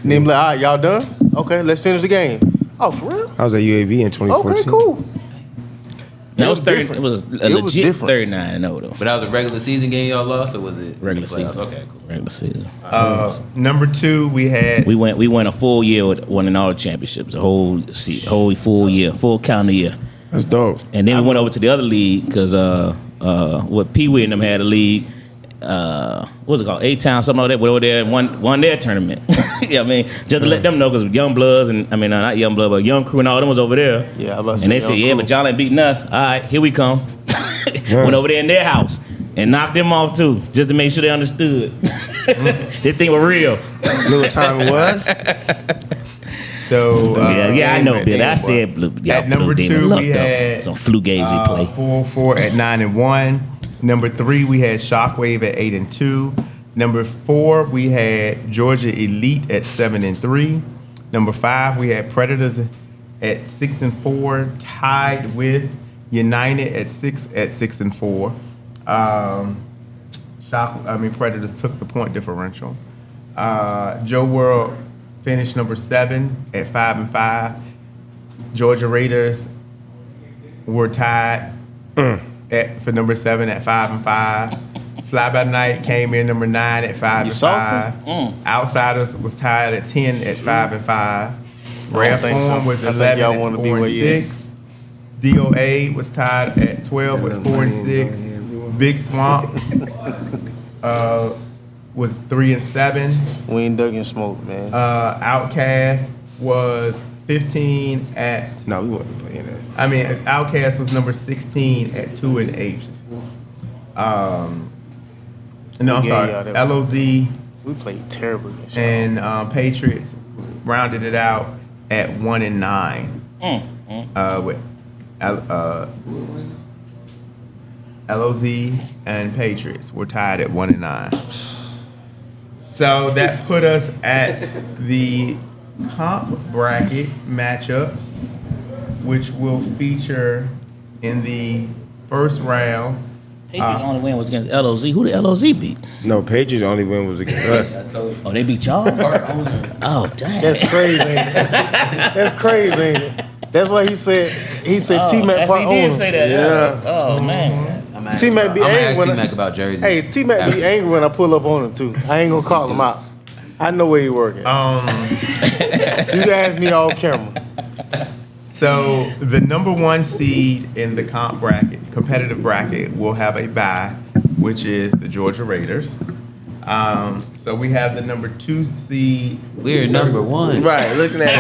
And then be like, all right, y'all done? Okay, let's finish the game. Oh, for real? I was at UAB in 2014. Okay, cool. That was was 30. different. It was a It was legit different. 39-0 though. But that was a regular season game y'all lost, or was it Regular playoffs? season. Okay, cool. Regular season. Number 2, we had We went a full year with winning all the championships, a whole full year, full calendar year. That's dope. And then we went over to the other league because what Pee Wee and them had a league. What was it called? A-Town, something like that. Went over there and won their tournament. Yeah, I mean, just to let them know because Young Bloods and not Young Blood, but Young Crew and all them was over there. Yeah, I was about to And they say said, Young yeah, Crew. but y'all ain't beating us. All right, here we come. Went over there in their house and knocked them off too, just to make sure they understood. This thing was real. Knew what time it was? so Yeah, I know, anyway, Bill. I anyway. said y'all At number Blue Demon 2, lucked we up. had Some Flugazy play. 4 at 9-1. Number 3, we had Shockwave at 8-2. Number 4, we had Georgia Elite at 7-3. Number 5, we had Predators at 6-4, tied with United at 6-4. Predators took the point differential. Joe World finished number 7 at 5-5. Georgia Raiders were tied for number 7 at 5-5. Fly by Night came in number 9 at 5-5. Outsiders was tied at 10 at 5-5. Rare think so. Form was I think 11 y'all at wanna be where you 4-6. DOA was tied at 12 with 4-6. Big Swamp was 3-7. We ain't dug in smoke, man. Outcast was 15 at. No, we wasn't playing that. Outcast was number 16 at 2-8. No, I'm Yeah, sorry. yeah, that LOZ We played terribly. against y'all. and Patriots rounded it out at 1-9. With LOZ and Patriots were tied at 1-9. So that put us at the comp bracket matchups, which will feature in the first round. Patriots' only win was against LOZ. Who did LOZ beat? No, Patriots only win was against us. I told you. Oh, they beat y'all? Part owner. Oh, dang. That's crazy, ain't it? That's crazy, ain't it? That's why he said T-Mac yes, part he did owner. say that. Yeah. Oh, man. T-Mac be I'm gonna angry ask when T-Mac about jerseys. Hey, T-Mac be angry when I pull up on him too. I ain't gonna call him out. I know where he working. You can ask me off camera. So the number 1 seed in the competitive bracket, will have a bye, which is the Georgia Raiders. So we have the number 2 seed. We're number 1 Right, looking at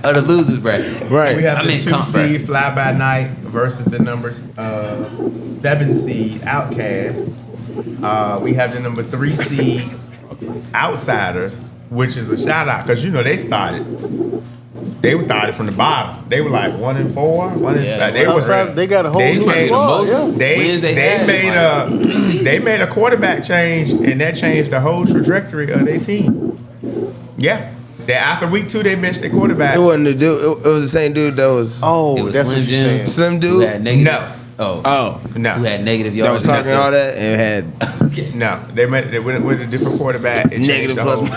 of the losers bracket. it. Right. We have I'm the in 2 comp bracket. seed Fly By Night versus the number 7 seed Outcast. We have the number 3 seed Outsiders, which is a shout out because they started from the bottom. They were like 1-4. They were Outside, they got a whole they new made- squad. Yeah. Wins they had, they made a quarterback change, and that changed the whole trajectory of their team. Yeah. After week 2, they benched their quarterback. It wasn't the dude. It was the same dude that was Oh, It was that's Slim what you're Jim. saying. Slim Who dude had negative? No. Oh. Oh, No. Who had negative that yards? was talking all that and had No, they went with a different quarterback. It changed negative the plus. whole-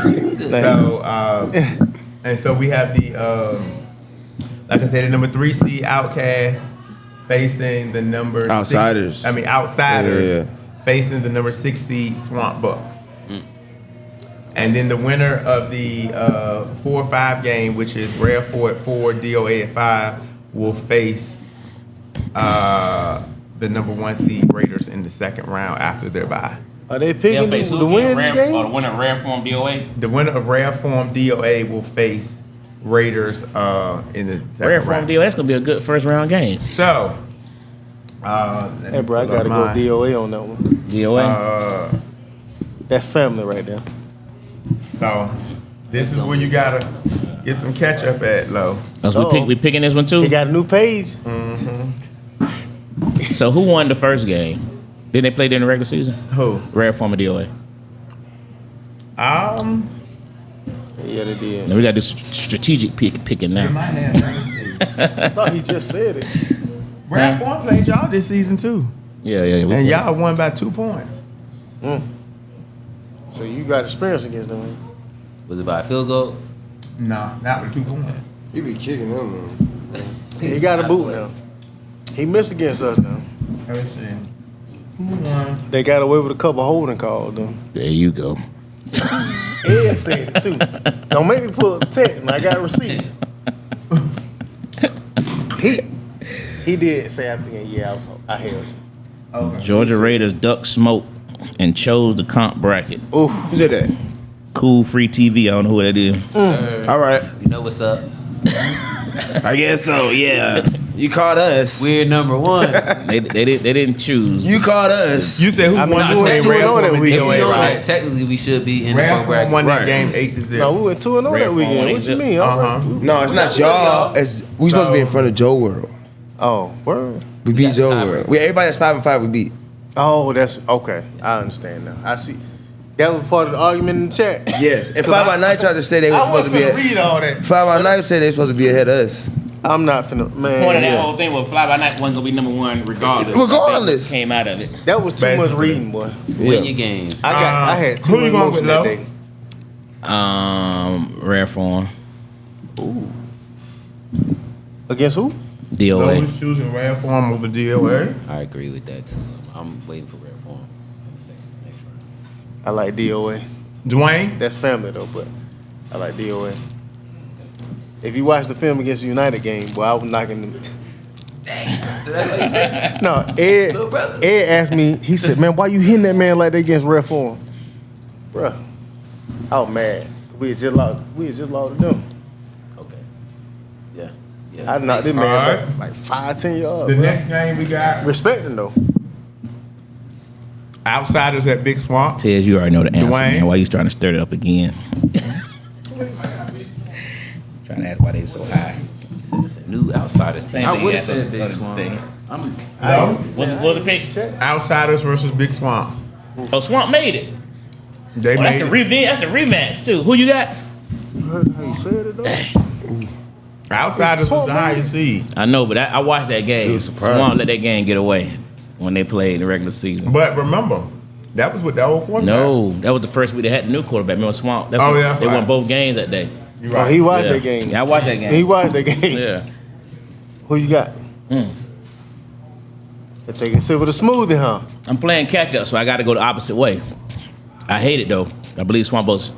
So we have the like I said, the number 3 seed Outcast facing the number Outsiders. Outsiders Yeah. facing the number 6 seed Swamp Bucks. And then the winner of the 4-5 game, which is Rare 4 at 4, DOA at 5, will face the number 1 seed Raiders in the second round after their bye. Are they picking the winner of this game? the winner of Rare Form DOA? The winner of Rare Form DOA will face Raiders in the second Rare Form round. DOA, that's going to be a good first round game. So, Hey, bro, I gotta go DOA on that one. DOA? That's family right there. So, This is where you gotta get some catch up at, low. We picking this one too. He got a new page. So who won the first game? Didn't they play during the regular season? Who? Rare form of DOA. Yeah, they did. Now we got this strategic picking In now. my hand, let me see. I thought he just said it. Rap One played y'all this season too, Yeah. and y'all won by 2 points. So you got experience against them. Was it by a field goal? No, not with 2 points. He be kicking them. He got a boot now. He missed against us now. Let me see. Who won? They got away with a couple holding calls though. There you go. Ed said it too. Don't make me pull up the text, and I got receipts. He did say after the game, yeah, I held you. Okay. Georgia Raiders duck smoke and chose the comp bracket. Oof. Who said that? Cool free TV. I don't know who that is. All right. You know what's up? I guess so. Yeah. You called us. We're number one. They didn't choose. You called us. You said who I mean, won? we You went said 2-0 Rap One that and week. If you DOA, know right? that, technically we should be in the Rap pro One bracket. won that Right. game 8-0. No, we went 2-0 Red that weekend. phone, What you ain't mean? Uh-huh. No, it's not y'all. It's we supposed to be in front of Joe World. Oh, word. We beat got the Joe tiebreaker. World. Everybody that's 5-5. We beat. Oh, that's okay. I understand now. I see. That was part of the argument in the chat. Yes. And 5 by Night tried to say they were I supposed to wasn't be. finna read all that. 5 by Night said they were supposed to be ahead of us. I'm not finna, man. Point of that yeah. whole thing was Fly By Night wasn't gonna be number one regardless. Regardless. Nothing came out of it. That was too much reading, boy. Win your games. I had too who you much going with, that Lo? day. Rare form. Against who? DOA. Who's choosing Rap One over DOA? I agree with that too. I'm waiting for red form in the next round. I like DOA. Dwayne? That's family though, but I like DOA. If you watch the film against the United game, boy, I was knocking them. No, Ed asked me, he said, man, why you hitting that man like that against ref form? Bruh, I was mad. We had just lost to them. Okay. Yeah. I knocked this man Alright. back like 5-10 yards. The bruh. next game we got Respecting though. Outsiders at Big Swamp. Tez, you already know the answer, Dwayne? man. Why you trying to stir it up again? Trying to ask why they so high. You said it's a new outsider team. Same I thing, would have yeah, said Big other Swan. thing. No? What's the pick? Outsiders versus Big Swamp. Oh, Swamp made it. They Oh, that's made the it. revenge. That's the rematch too. Who you got? You heard how he said it though? Outsiders was Swamp the made highest seed. I know, but I watched that game. was surprised. Swamp let that game get away when they played in the regular season. But remember, that was with the old quarterback. No, that was the first week they had the new quarterback. Remember Swamp? That's Oh, when yeah, they won right. both games that day. You Oh, right. he watched Yeah. that game. Yeah, I watched that game. He watched that game. Yeah. Who you got? Mm. They take a sip of the smoothie, huh? I'm playing catch up, so I got to go the opposite way. I hate it though. I believe Swampos.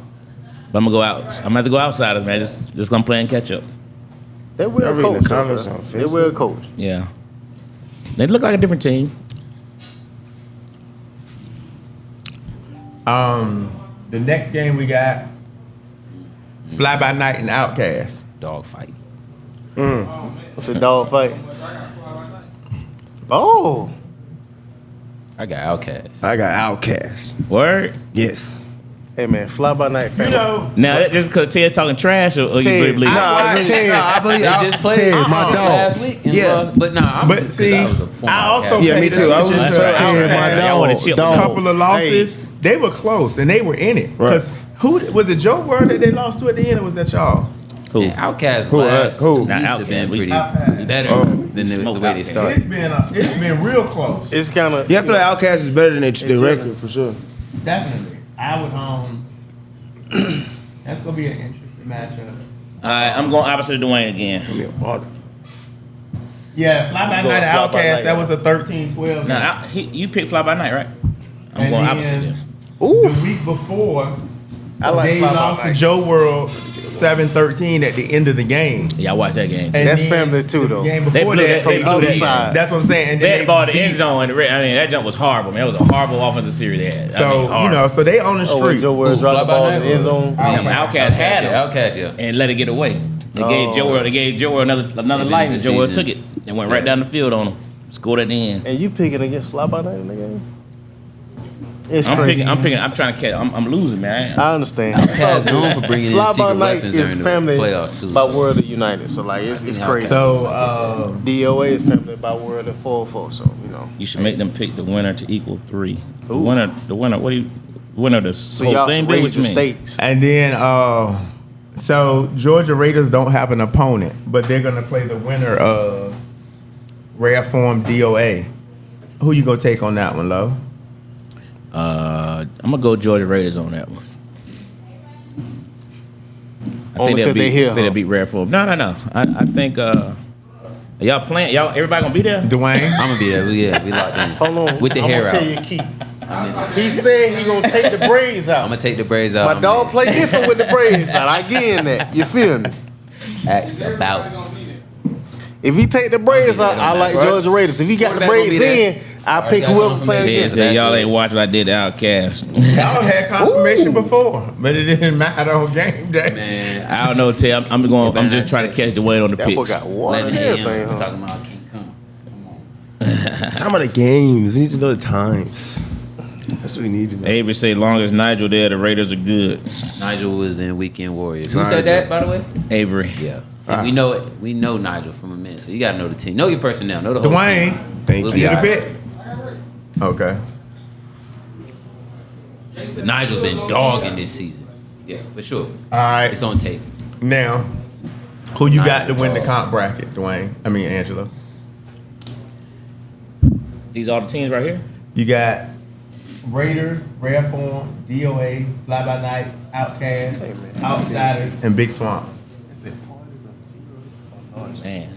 But I'm gonna go out. I'm gonna have to go outsiders, man. Just gonna play and catch up. They will I'm reading coach. the comments though, on bruh. They will coach. Yeah. They look like a different team. The next game we got Fly By Night and Outcast. Dog fight. It's a dog fight. Oh, I got Outcast. I got Outcast. Word. Yes. hey man, fly by night You family. know, Now that just because Ted's talking trash, or you Ted, really believe? I They just played Ted, my dog. last week. And, Yeah. but nah, I'm but because see, I was a former I also Outcast. Yeah, me paid too. I was attention just to saying, Ted, my Outcast. Y'all wanna dog. chip A with dog. couple of losses, Hey, they were close and they were in it. Because who was it? Joe Word that they lost to at the end, or was that y'all? Who? And Outcast Who, last who? 2 Not weeks Outcast, have been we- pretty Outcast. better Oh. than the Smoke way they Outcast. started. It's been real close. it's kind of Yeah, I feel like Outcast is better than their record for sure. Definitely, I would. That's gonna be an interesting matchup. All right, I'm going opposite of Dwayne again. Yeah, Fly By Go Night and Fly By Outcast. Night. That was a 13-12. Now you picked Fly By Night, right? I'm And going then- opposite. Then. The week before, I like they Fly By lost to Night. Joe World 7-13 at the end of the game. Yeah, I watched that game. And That's then family too, the though. game They before blew that, that- they they blew blew that. that. That's what I'm saying. And They then had the ball in the beat- end zone. And I mean, that jump was horrible, man. It was a horrible offensive series they had. So so they on the Oh, when street. Joe Word Who, dropped the Fly By ball in Night the end or- zone. Outcast had him Outcast, yeah. and let it get away. They gave Joe World. They gave Joe World another End life, of and the Joe World season. took it and went right down the field on him. Scored at the end. And you picking against Fly by Night in the game? It's I'm crazy. picking. I'm trying to catch. I'm losing, man. I understand. Cavs known for bringing in Fly by secret night weapons is during the family playoffs too. by so. World of United. So like it's think crazy. So DOA is family by World of 404. So you know. You should make them pick the winner to equal 3. The Ooh. winner. What do you? Winner of the So whole y'all thing. should What raise you your mean? stakes. and then so Georgia Raiders don't have an opponent, but they're gonna play the winner of Rare Form DOA. Who you gonna take on that one, Lo? I'm gonna go Georgia Raiders on that one. Only 'cause they here, they'll huh? beat Rare Form. No. I think y'all playing. Y'all everybody gonna be there. Dwayne. I'm gonna be there. We locked in. Hold on. With the I'm hair gonna out. tell you a key. He said he gonna take the braids out. I'm gonna take the braids out. My dog play different with the braids out. I get in that. You feel me? Acts about. If he take the braids out, I like Georgia Raiders. If he got the Quarterback braids gonna be in, I pick whoever playing Said, against. said y'all ain't watching. I did the Outcast. Y'all had confirmation before, but it didn't matter on game day. Man, I don't know, Tay. I'm going. I'm just trying to catch the weight on the That boy picks. got water and 11 a.m. everything. We're Huh? talking about King Kong. Come on. Talking about the games. We need to know the times. That's what we need to know. Avery say, long as Nigel there, the Raiders are good. Nigel was in Weekend Warriors. Who Nigel. said that, by the way? Avery. Yeah. And we know it. We know Nigel from a minute, so you gotta know the team. Know your personnel. Know the whole Dwayne, team. Thank We'll you. be get a all bit. right. Okay. Nigel's been dogging this season. Yeah, for sure. All right. It's on tape. Now, who you got to win the comp bracket, Dwayne? I mean, Angela. These are the teams right here. You got Raiders, Rare Form, DOA, Fly By Night, Outcast, Outsiders, and Big Swamp. Man.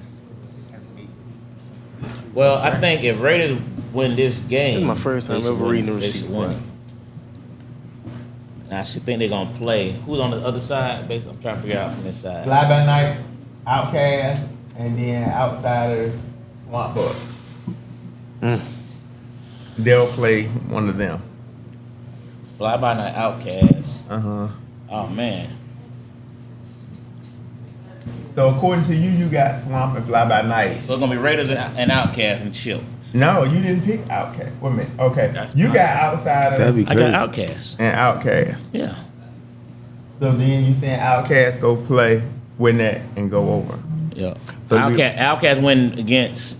Well, I think if Raiders win this game, This is my first time they should ever win- reading the they should receipt, win bro. it. And I should think they're gonna play. Who's on the other side? Basically, I'm trying to figure out from this side. Fly By Night, Outcast, and then Outsiders, Swamp Bucks. They'll play one of them. Fly by night Outcast. Uh-huh. Oh man. So according to you, you got Swamp and Fly By Night. So it's gonna be Raiders and Outcast and Chip. No, you didn't pick Outcast. Wait a minute. Okay. That's You fine. got Outsiders That'd be I great. got Outcast. and Outcast. Yeah. So then you saying Outcast go play, win that, and go over. Yeah. So Outcast win against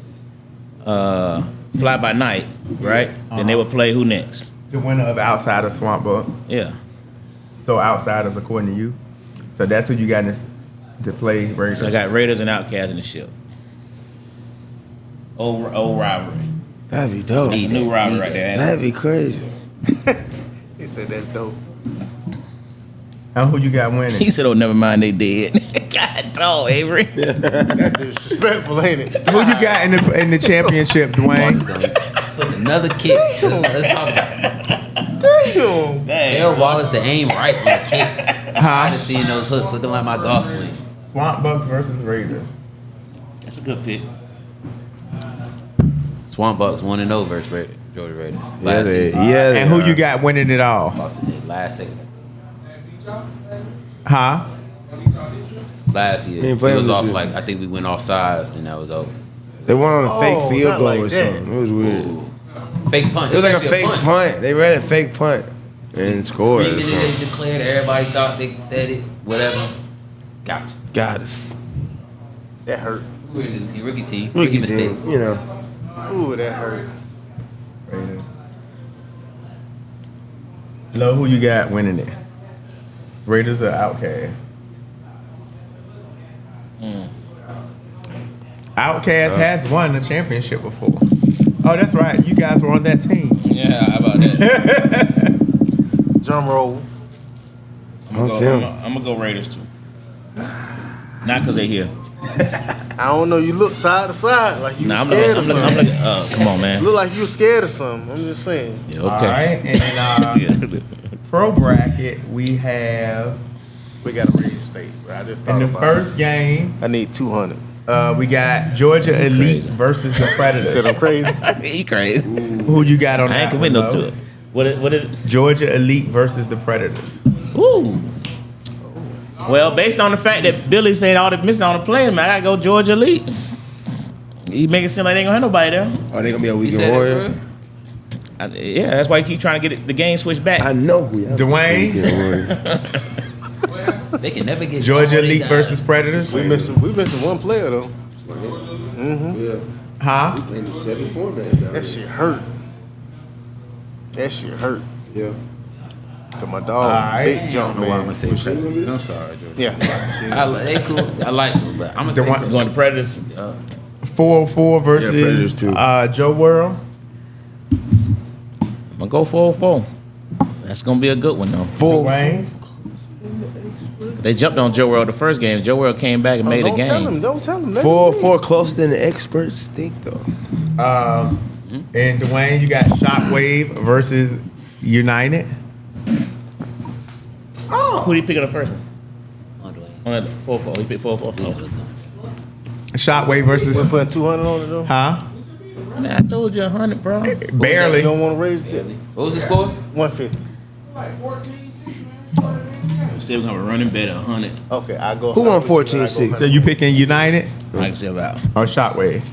Fly by Night, right? Then they would play who next? The winner of Outsiders, Swamp Buck. Yeah. So Outsiders according to you. So that's who you got to play Raiders. So I got Raiders and Outcast in the ship. Old rivalry. That'd be dope. That's a new rivalry right there. That'd be crazy. He said that's dope. And who you got winning? He said, "Oh, never mind, they did." God, dog, Avery. That disrespectful, ain't it? Who you got in the championship, Dwayne? Put another kick. Let's talk about it. Damn. Tell Wallace to aim right on the kick. I Huh? just seeing those hooks looking like my golf swing. Swamp Bucks versus Raiders. That's a good pick. Swamp Bucks 1-0 versus Georgia Raiders. Yeah, Last they, season. yeah. And who you got winning it all? Lost it last second. Huh? Last They year. ain't It playing was this off year. like, I think we went off sides and that was over. They went on a Oh, fake field not goal like or that. something. It was weird. Fake punt. It was like a actually fake punt. They ran a fake punt and scored. or Screaming it, something. they declared it. Everybody thought they said it. Whatever. Gotcha. Got us. That hurt. We're in the team, rookie team. Rookie Rookie mistake. team, you know. Ooh, that hurt. Raiders. Lo, who you got winning it? Raiders or Outcast? Outcast has won the championship before. Oh, that's right. You guys were on that team. Yeah, how about that? Drum roll. I'm On film. gonna go Raiders too. Not because they here. I don't know. You look side to side like you Nah, I'm scared looking. of I'm something. looking. Come on, man. Look like you scared of something. I'm just saying. Yeah, All okay. right. And pro bracket, we have We got to raise state. I just thought in the about first game, it. I need 200. we got Georgia Elite Crazy. versus the Said Predators. I'm crazy. You crazy? Who you got on I that ain't committing one, up to Lo? it. What is it? Georgia Elite versus the Predators. Ooh. Well, based on the fact that Billy said all the missing on the players, man, I gotta go Georgia Elite. He make it seem like they ain't gonna have nobody there. Are they gonna be a You weekend said it, warrior? bro? Yeah, that's why you keep trying to get the game switched back. I know we have Dwayne? They can never get Georgia all they Elite got. versus Predators. We missing one player though. Yeah. Huh? Playing the 7 format now. That shit hurt. That shit hurt. Yeah. Cause my dog, Alright. big jump I don't know why I'm man. gonna say Predators. I'm sorry, Georgia. Yeah. They cool. I like them, but I'm gonna say The one- Predators. Going to Predators. 404 Predators versus too. Joe World. I'm gonna go 4-4. That's gonna be a good one though. Dwayne. They jumped on Joe World the first game. Joe World came back and made a Don't tell game. him. Don't tell him. Let 4-4 closer than the experts think though. And Dwayne, you got Shockwave versus United. Who did he pick on the first one? Oh, Dwayne. On that 4-4. He picked 4-4. We know Oh. what's going. Shockwave versus We're putting 200 on it though. huh? Man, I told you 100, bro. You Barely. don't want to raise it. What was the score? 150. Like 14-6, man. Still gonna run in better 100. Okay, I go. Who won 14-6? So you picking United I can say about. or Shockwave?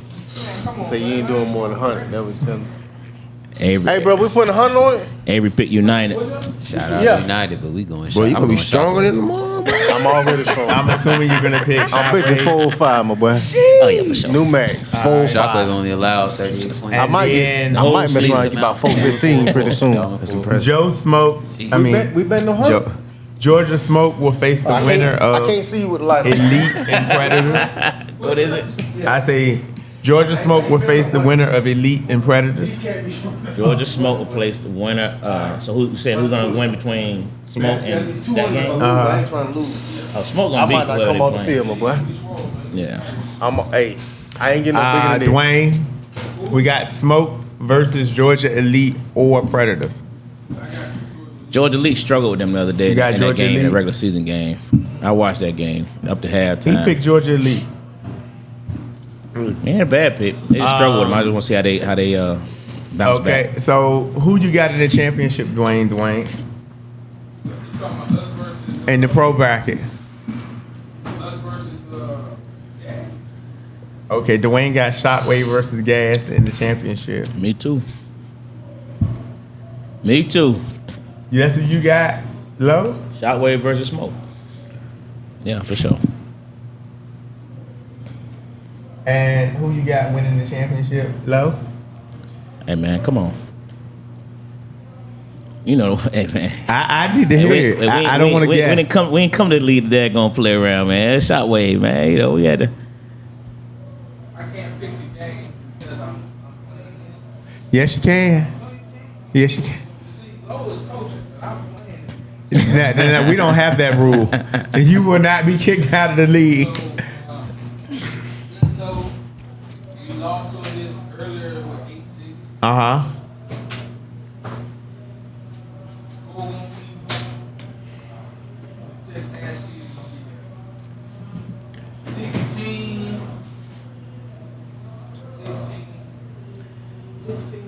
So you ain't doing more than 100. That was telling. Avery, Hey, bro, we putting 100 on it. Avery picked United. Shout out Yeah. United, but we going. Boy, you I'm gonna be going stronger Shockwave. than tomorrow, bro. I'm already strong. I'm assuming you're gonna pick I'm pitching Shockwave. 405, my boy. Oh yeah, for sure. New max, Shockwave's 405. only allowed 38 points. I And might then get. I might mess season around and get about 415 pretty soon. That's impressive. Joe Smoke. I mean, we betting on 100. Georgia Smoke will face the winner I of can't see you with the light. on. Elite and Predators. What is it? I say Georgia Smoke will face the winner of Elite and Predators. Georgia Smoke will place the winner. So who said who's gonna win between Smoke and that game? I ain't trying to lose. Oh, Smoke I gonna beat might not whoever come they off the playing. field, my boy. Yeah. Hey, I ain't getting no bigger than this. Dwayne, we got Smoke versus Georgia Elite or Predators. Georgia Elite struggled with them the other day You in got that Georgia game, in the Elite? regular season game. I watched that game up to He halftime. picked Georgia Elite. He ain't a bad pick. They just struggled with them. I just want to see how they bounce Okay, back. so who you got in the championship, Dwayne? In the pro bracket. Us versus Gas. Okay, Dwayne got Shockwave versus Gas in the championship. Me too. Me too. That's who you got, Low? Shockwave versus Smoke. Yeah, for sure. And who you got winning the championship, Low? Hey man, come on. You know, hey man. I need to hear it. I don't want to guess. We ain't come to the lead that gonna play around, man. It's Shockwave, man. You know, we had to. I can't pick the games because I'm playing. Yes, you can. Yes, you can. See, Low is coaching, but I'm playing. No, we don't have that rule. You will not be kicked out of the league. Even though we lost on this earlier, 8-6, Uh-huh. who won't we just ask you 16.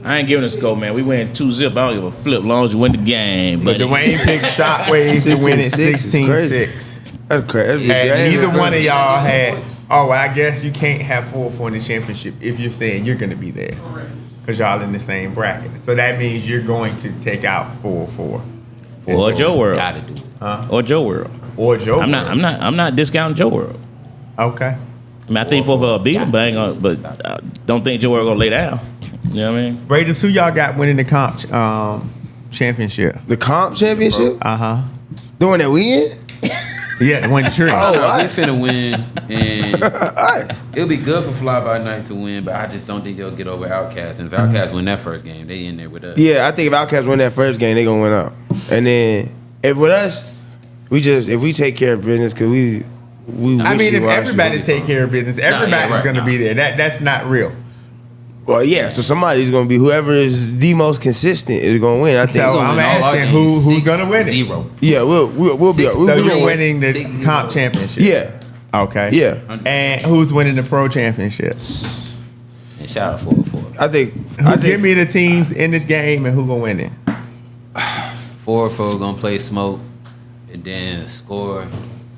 I ain't giving us a go, man. We win 2-0. I don't give a flip. As long as you win the game. But But Dwayne picked Shockwave to win it 16-6. That's crazy. And neither one of y'all had. Oh, well, I guess you can't have 4-4 in the championship if you're saying you're going to be there. Because y'all in the same bracket. So that means you're going to take out 4-4. or Joe World, Gotta do it. or Joe World. Or Joe. I'm not discounting Joe World. Okay. I mean, I think 4-4 beat him, but I ain't gonna. But don't think Joe World gonna lay down. You know what I mean? Raiders, who y'all got winning the comp championship? The comp championship? Uh-huh. The one that we in? Yeah, the one tree. Oh, we us. finna win, and Us. it'll be good for Fly By Night to win, but I just don't think they'll get over Outcast. And if Outcast win that first game, they in there with us. Yeah, I think if Outcast win that first game, they gonna win out. And then if with us, if we take care of business, cause we I mean, if wishy-washy. everybody take care of business, everybody's right, going to nah. be there. That's not real. Well, yeah. So somebody's gonna be whoever is the most consistent is gonna win. I think. So We're gonna I'm win all our asking games who's gonna win it? 6-0. Yeah, we'll be. Six- We'll So be you're gonna win. winning the 6-0. comp championship. Yeah, Okay. yeah. And who's winning the pro championship? And shout out 4-4. I think. Give me the teams in this game and who gonna win it. 4-4 gonna play Smoke, and then score.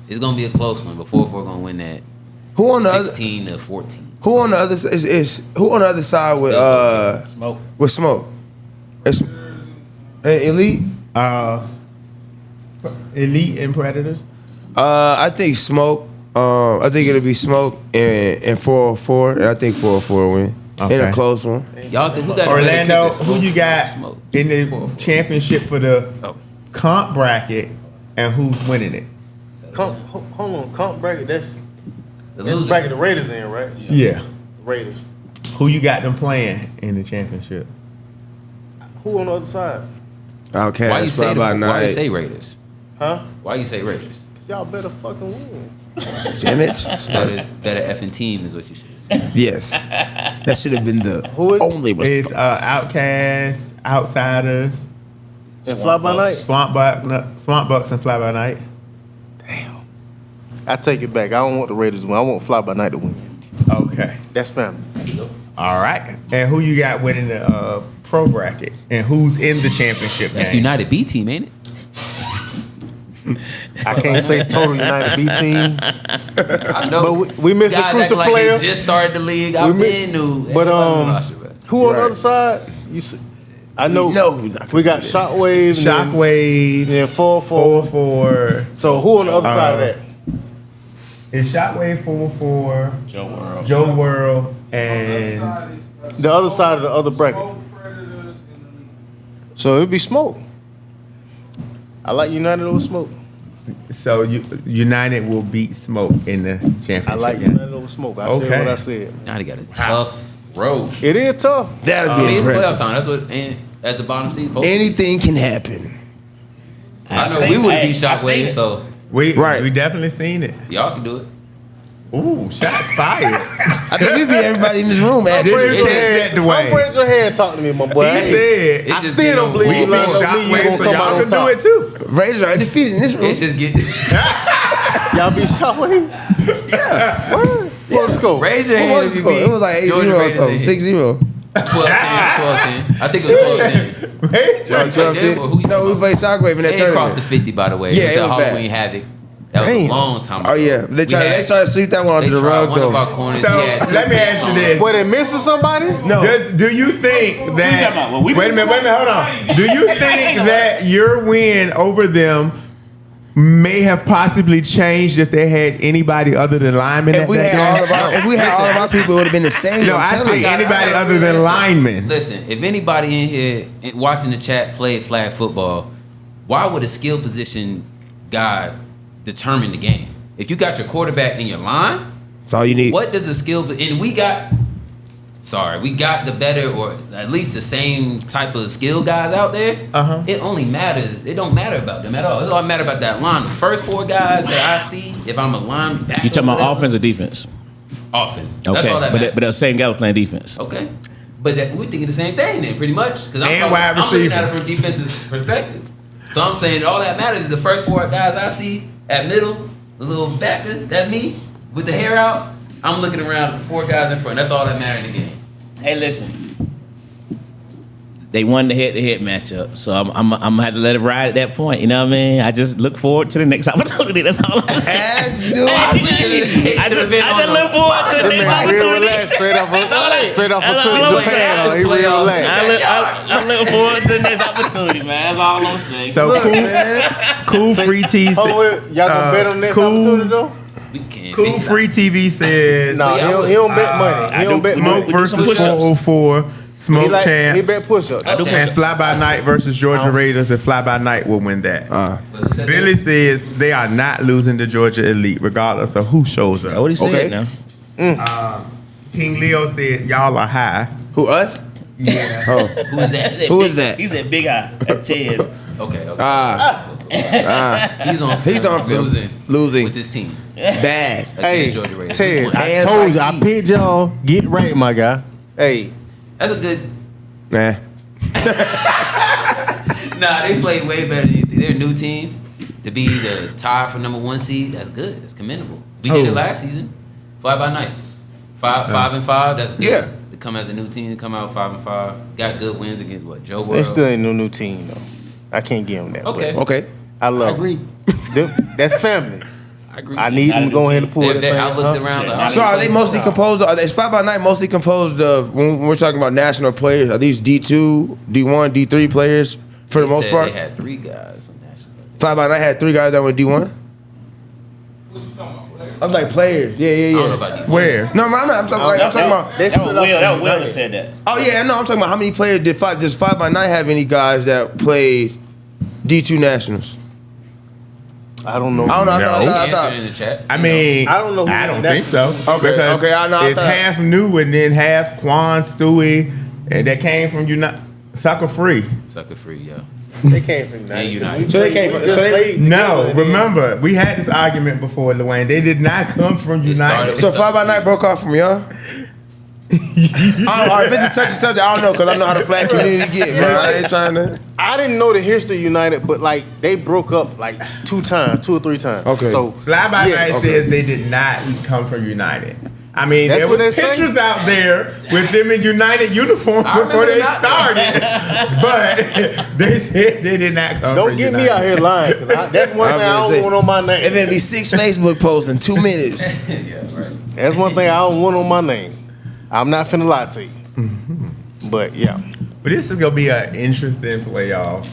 It's gonna be a close one, but 4-4 gonna win that. Who on the other? 16-14. Who on the other is who on the other side with Smoke. with Smoke? It's elite. Elite and Predators. I think Smoke. I think it'll be Smoke and 404, and I think 404 will win in a close one. Y'all think who got Orlando, the better kicker? who you got Smoke. in the championship for the comp bracket, and who's winning it? Hold on, comp bracket. That's The that's loser. bracket the Raiders in, right? Yeah. Raiders. Who you got them playing in the championship? Who on the other side? Okay, Why you say by why you night. say Raiders? Huh? Why you say Raiders? Cause y'all better fucking win. Damn it. Better effing team is what you should say. Yes, that should have been the Who is- only It's response. Outcasts, Outsiders, And Fly by Night. Swamp Bucks, and Fly by Night. I take it back. I don't want the Raiders to win. I want Fly by Night to win. Okay. That's family. All right. And who you got winning the pro bracket? And who's in the championship That's game? United B team, ain't it? I can't say total United B team. I know. But we missed a Guys crucial act like player. They just started the league. I We been new. But who on the Right. other side? I know. No, we're not gonna we got do that. Shockwave. Shockwave, And 4-4. 4-4. So who on the other side of that? It's Shockwave 4-4, Joe World. Joe World, and The other side of the other bracket. Smoke, Predators, and Elite. So it'd be Smoke. I like United over Smoke. so United will beat Smoke in the championship I like game. United over Smoke. I said Okay. what I said. Now they got a tough road. It is tough. That'll It be is playoff impressive. time. That's what. And at the bottom seed. Anything can happen. I know we would Hey, beat I've seen Shockwave, it. so We Right. definitely seen it. y'all can do it. Ooh, shots fired. I think we beat everybody in this room. Did Actually, you It catch is. that, Don't Dwayne? raise your hand and talk to me, my boy. He I ain't- said, It's I just still getting don't on- believe we you beat like me, you Shockwave, gonna so come out y'all on can do top. it too. Raiders are undefeated in this room. It's just getting. Y'all beat Shockwave? Yeah. Word. What was the score? Raise your What hand was if the you score? beat It was like 8-0 Georgia or Raiders something. in 6-0. 12-10. I think it was 12-10. Right? Who you No, we talking played Shockwave in that They crossed tournament. the 50, by the way. Yeah, it it was was a bad. Halloween Havoc. That was Damn. a long time ago. Oh yeah, they tried to sweep that one They under the tried rug one of our though. corners. So, he had two let me picks ask you on. this. Were they missing somebody? No, Do you think that? talking about? When we Wait a minute, hold on. Do you think that your win over them may have possibly changed if they had anybody other than linemen? if we had all of our, if we had all of our people, it would have been the same. No, I'm I telling say you. anybody other than linemen. Listen, if anybody in here watching the chat played flag football, why would a skill position guy determine the game? If you got your quarterback in your line, That's all you need. what does the skill? And we got the better or at least the same type of skill guys out there. Uh-huh. It only matters. It don't matter about them at all. It don't matter about that line. The first four guys that I see, if I'm a linebacker, You talking about offense or defense? Offense. Okay, That's all that matters. but the same guy was playing defense. Okay. But we're thinking the same thing then, pretty much. Because And wide I'm looking receiver. at it from defense's perspective. So I'm saying all that matters is the first four guys I see at middle, the little backer, that's me, with the hair out. I'm looking around at the four guys in front. That's all that matters in the game. Hey, listen. They won the head-to-head matchup, so I'm gonna have to let it ride at that point. You know what I mean? I just look forward to the next opportunity. That's all I'm saying. I just look forward to the That next man real opportunity. relaxed, straight off a trip That's to all I'm Japan. saying. He real relaxed. I'm looking forward to the next opportunity, man. That's all I'm saying. So cool free T. Oh, wait, y'all gonna bet on the next cool- opportunity though? We can't Cool figure it free TV says No, he don't bet money. He don't bet Smoke money. versus some push-ups. 404. Smoke He champ. bet push-ups. out. Okay. And Fly By Night versus Georgia Raiders, and Fly By Night will win that. But who said Billy that? says they are not losing to Georgia Elite, regardless of who shows What up. do you say Okay. now? King Leo said y'all are high. Who us? Yeah. Oh, Who's that? who is that? He said big eye at 10. Okay. He's on. He's on film. Losing with his team. bad. Hey, Georgia Raiders. Ted, I Hands told you, like I picked y'all. Get right, my guy. Hey, That's a good. Nah. Nah, they played way better than they're a new team. To be the tie for number 1 seed, that's good. That's commendable. We did it last season. Fly by night. 5-5. That's good. Yeah. To come as a new team, to come out 5-5. Got good wins against what? Joe they World. still ain't no new team though. I can't give them that. Okay. but Okay. I love. I agree. Them. That's family. I agree. I need them to go ahead and pull that thing. I looked around. Like, So are they mostly composed? Is 5 by 9 mostly composed of when we're talking about national players? Are these D2, D1, D3 players for the most part? They had 3 guys on national. 5 by 9 had 3 guys that were D1. What you talking about? I'm like players. Yeah. I don't know about you. Where? No, I'm not. I'm talking about. That was Will that said that. Oh yeah, no, I'm talking about how many players does 5 by 9 have any guys that played D2 nationals? I don't know. I don't know. I Answer thought. in the chat. I mean, I don't know who I don't that- think so. Okay, Because okay, I know, I it's thought- half new and then half Quan, Stewie, and that came from Sucker Free. Sucker free, yeah. They came from And United. So they came from. So they, No, remember, we had this argument before, Luann. They did not come from It United. started so 5 by 9 broke off from y'all. All right, if it's a touchy subject, I don't know because I know how the flag community get, man. I ain't trying to. I didn't know the history of United, but like they broke up like 2 or 3 times. Okay. So Fly by yeah, Night says they did not come from United. I mean, That's there what was they're saying? pictures out there with them in United uniforms I before remember they that. started, but they said they did not come Don't from get United. me out here lying. 'Cause that's one thing I don't want on my name. If it'd be 6 Facebook posts in 2 minutes. Yeah, right. That's one thing I don't want on my name. I'm not finna lie to you. But yeah, But this is gonna be an interesting playoff.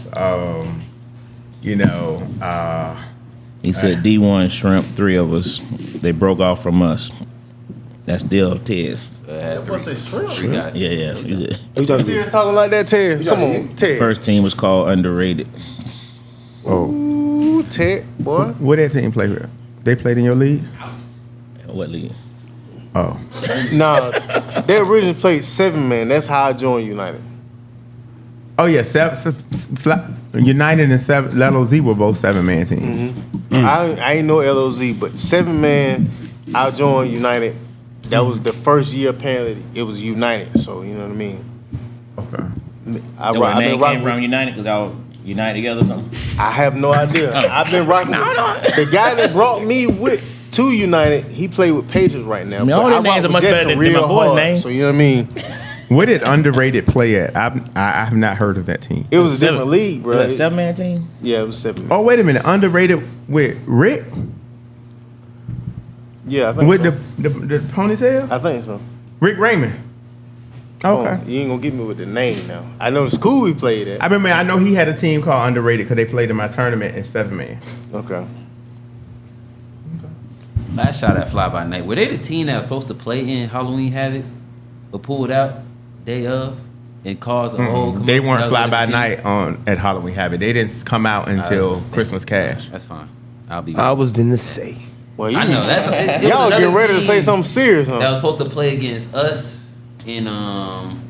He said D1 shrimp, 3 of us. They broke off from us. That's still Ted. what's a shrimp? 3 guys. Yeah. He said, Who talking You to? still talking like that, Ted? Come on, Ted. first team was called underrated. Ooh, Ted, boy. What that team play with? They played in your league? What league? Oh, Nah, they originally played 7-man. That's how I joined United. oh yeah. United and LOZ were both 7-man teams. I ain't know LOZ, but 7-man, I joined United. That was the first year apparently it was United, so you know what I mean. Okay. I've That been name rocking came with- from United because y'all united together or something? I have no idea. I've been rocking. with- The guy that brought me to United, he played with Patriots right now. I mean, all but their rock names are with much Jets better than real my boy's hard, name. So you know what I mean. Where did underrated play at? I have not heard of that team. It was a different league, bro. Was that 7-man team? Yeah, it was 7. Oh wait a minute, underrated with Rick Yeah, I think with so. the ponytail? I think so. Rick Raymond. Okay. Oh, you ain't gonna get me with the name now. I know the school we played at. I know he had a team called Underrated because they played in my tournament in 7-man. Okay. Last shot at Fly by Night. Were they the team that was supposed to play in Halloween Havoc, but pulled out day of and caused a whole? They commotion? weren't That was Fly a by different Night at Halloween Havoc. They didn't come out until team? Christmas Cash. That's fine. I'll be. I was gonna say. Well, you I know that's it y'all was get another ready to say team something serious, that huh? was supposed to play against us in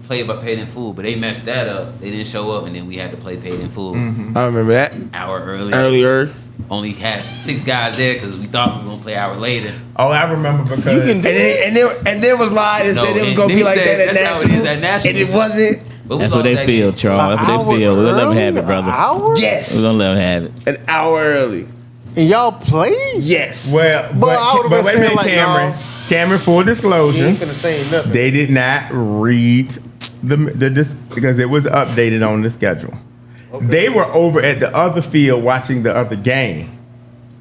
Play by Paid in Full, but they messed that up. They didn't show up, and then we had to play Paid in Full I remember that hour earlier. earlier. Only had 6 guys there because we thought we were gonna play an hour later. Oh, I remember because You can do And then was lied and No, said it was and gonna they be like said that at that's how it is Nationals, at Nationals. and it wasn't. But we That's what lost they that feel, game. Charles. That's what they feel. We're gonna let them have it, brother. Hour? Yes, We're gonna let them have it. an hour early. And y'all played? Yes. well, But I would've been wait a minute, saying, like, Cameron. y'all- Cameron, full You disclosure, ain't finna say nothing. they did not read the because it was updated on the schedule. They were over at the other field watching the other game.